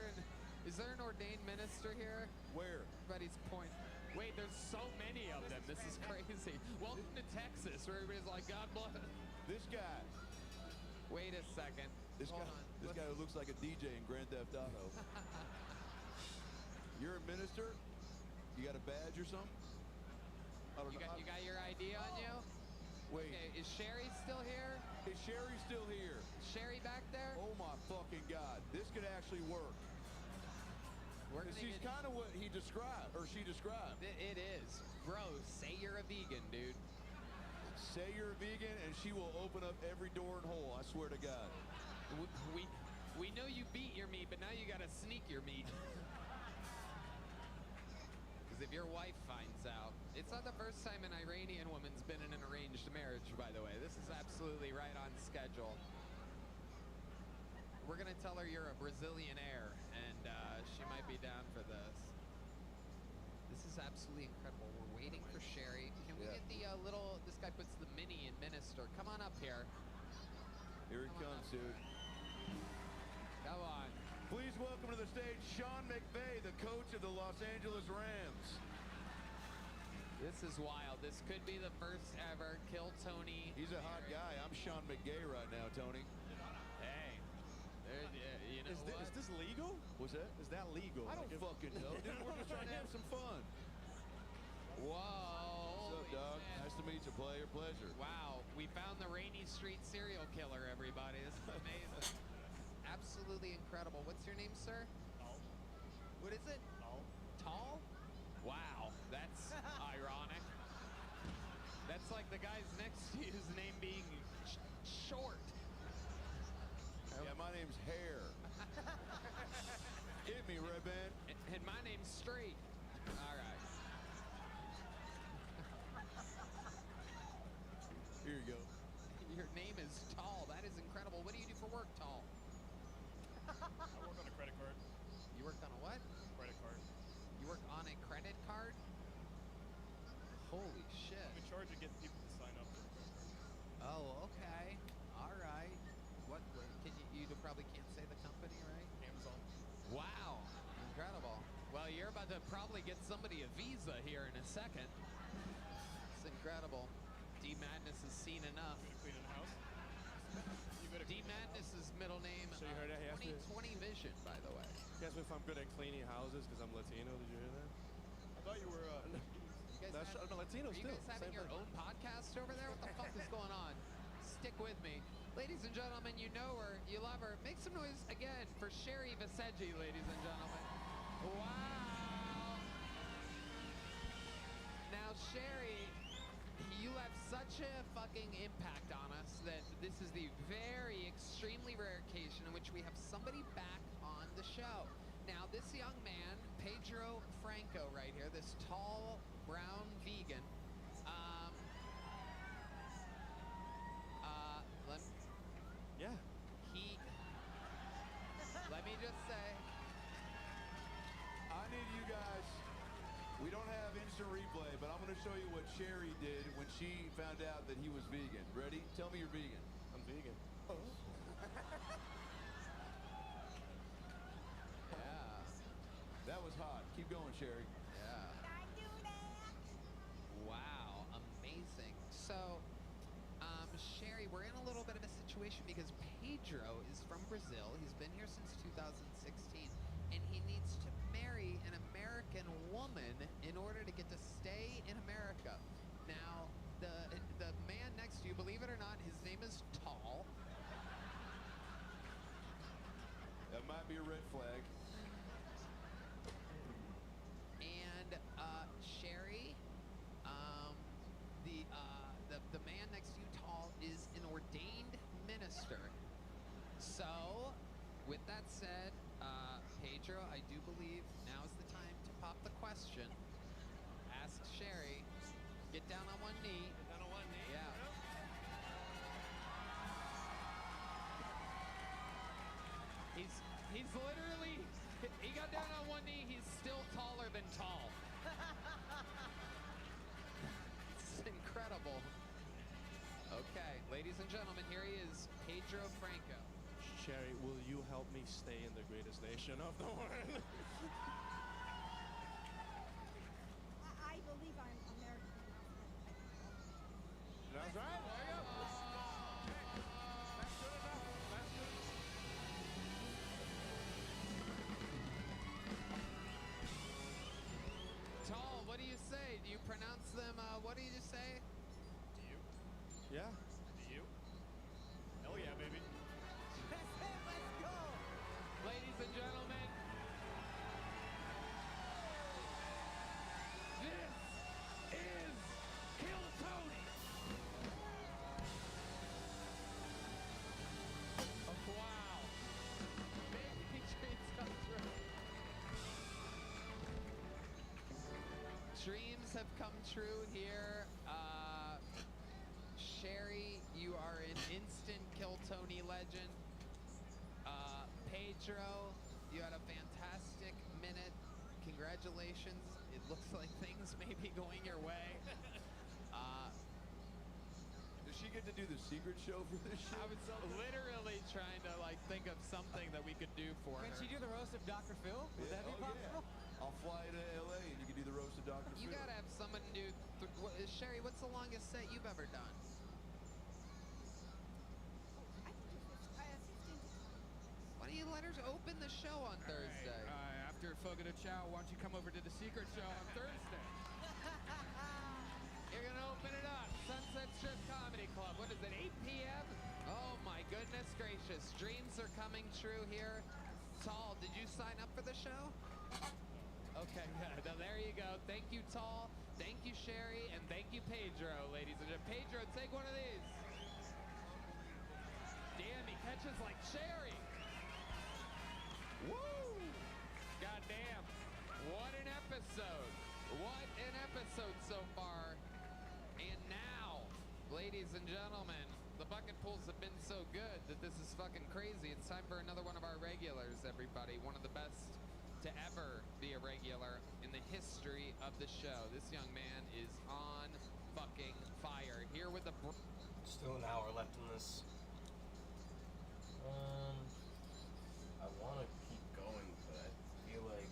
Is there an ordained minister here? Where? Everybody's point. Wait, there's so many of them. This is crazy. Welcome to Texas, where everybody's like, God bless. This guy. Wait a second. This Hold guy. on. This guy who looks like a DJ in Grand Theft Auto. You're a minister? You got a badge or something? I don't know. You got your ID on you? Wait. Okay, is Sherry still here? Is Sherry still here? Sherry back there? Oh my fucking God. This could actually work. She's kind of what he described, or she described. It is. Bro, say you're a vegan, dude. Say you're a vegan, and she will open up every door and hole, I swear to God. We know you beat your meat, but now you gotta sneak your meat. Because if your wife finds out, it's not the first time an Iranian woman's been in an arranged marriage, by the way. This is absolutely right on schedule. We're gonna tell her you're a Brazilianaire, and she might be down for this. This is absolutely incredible. We're waiting for Sherry. Can we get the this guy puts the mini in minister. Come on up here. Here he comes, dude. Come on. Please welcome to the stage Sean McVay, the coach of the Los Angeles Rams. This is wild. This could be the first ever Kill Tony. He's a hot guy. I'm Sean McGay right now, Tony. Hey, you know what? Is this legal? What's that? Is that legal? I don't fucking know, dude. We're just trying to have some fun. Whoa. What's up, dog? Shit. Nice to meet you. Pleasure. Wow, we found the Rainy Street serial killer, everybody. This is amazing. Absolutely incredible. What's your name, sir? Tall. What is it? Tall. Tall? Wow, that's ironic. That's like the guy's next to his name being short. Yeah, my name's Hair. Hit me, Red Band. And my name's Straight. All right. Here you go. Your name is Tall. That is incredible. What do you do for work, Tall? I work on a credit card. You work on a what? Credit card. You work on a credit card? Holy shit. I'm in charge of getting people to sign up for a credit card. Oh, okay. All right. What can you probably can't say the company, right? Amazon. Wow. Incredible. Well, you're about to probably get somebody a visa here in a second. It's incredible. D Madness has seen enough. You gonna clean the house? D Madness's middle name, So you heard that? He asked me- 2020 Vision, by the way. He asked me if I'm good at cleaning houses because I'm Latino. Did you hear that? I thought you were. You guys That's have- I'm Latino are you still. guys having Same your thing. own podcast over there? What the fuck is going on? Stick with me. Ladies and gentlemen, you know her, you love her. Make some noise again for Sherry Viseji, ladies and gentlemen. Wow. Now, Sherry, you have such a fucking impact on us that this is the very extremely rare occasion in which we have somebody back on the show. Now, this young man, Pedro Franco right here, this tall, brown vegan, Yeah. Let me just say, I need you guys. We don't have instant replay, but I'm going to show you what Sherry did when she found out that he was vegan. Ready? Tell me you're vegan. I'm vegan. yeah, That was hot. Keep going, Sherry. yeah. I do that. Wow, amazing. So, Sherry, we're in a little bit of a situation because Pedro is from Brazil. He's been here since 2016, and he needs to marry an American woman in order to get to stay in America. Now, the man next to you, believe it or not, his name is Tall. That might be a red flag. And Sherry, the man next to you, Tall, is an ordained minister. So, with that said, Pedro, I do believe now's the time to pop the question. Ask Sherry. Get down on one knee. Get down on one knee. Yeah. He's literally, he got down on one knee. He's still taller than tall. It's incredible. Okay, ladies and gentlemen, here he is, Pedro Franco. Sherry, will you help me stay in the greatest nation of the world? I believe I'm American. That's right. There you go. That's good enough. That's good. Tall, what do you say? Do you pronounce them, what do you just say? Do you? Yeah. Do you? Hell yeah, baby. Let's go. Ladies and gentlemen, this is Kill Tony. Wow. Big dreams come true. Dreams have come true here. Sherry, you are an instant Kill Tony legend. Pedro, you had a fantastic minute. Congratulations. It looks like things may be going your way. Does she get to do the secret show for this show? I was literally trying to think of something that we could do for Can her. she do the roast of Dr. Phil? Would that be possible? Yeah. I'll fly to LA and you can do the roast of Dr. You Phil. gotta have someone do Sherry, what's the longest set you've ever done? Why don't you let her open the show on Thursday? After Fogo de Chao, why don't you come over to the secret show on Thursday? You're gonna open it up. Sunset Strip Comedy Club. What is it, 8 p.m.? Oh my goodness gracious. Dreams are coming true here. Tall, did you sign up for the show? Okay, good. Now there you go. Thank you, Tall. Thank you, Sherry. And thank you, Pedro, ladies and gentlemen. Pedro, take one of these. Damn, he catches like Sherry. Woo! Goddamn. What an episode. What an episode so far. And now, ladies and gentlemen, the bucket pulls have been so good that this is fucking crazy. It's time for another one of our regulars, everybody. One of the best to ever be a regular in the history of the show. This young man is on fucking fire. Here with the... Still an hour left in this. I want to keep going, but I feel like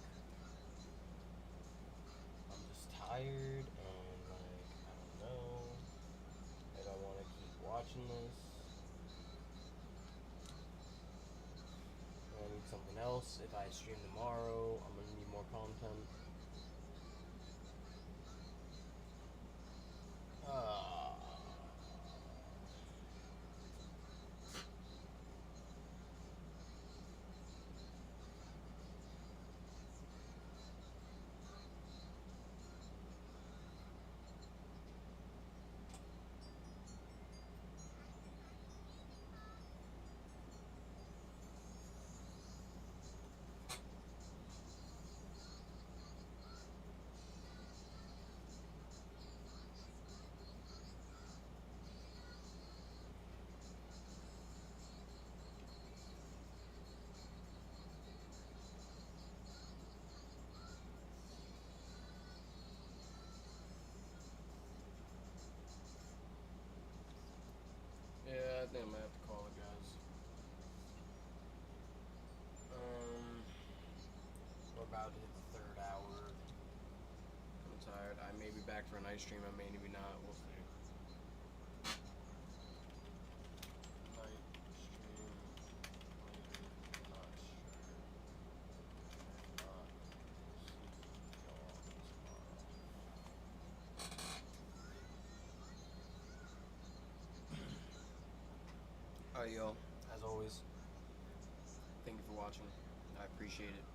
I'm just tired and like, I don't know if I want to keep watching this. I need something else. If I stream tomorrow, I'm gonna need more content. Yeah, I think I might have to call it, guys. We're about to hit the third hour. I'm tired. I may be back for a night stream. I may maybe not. We'll see. Night stream later. Not sure. Not see y'all tomorrow. Alright, y'all. As always, thank you for watching. I appreciate it.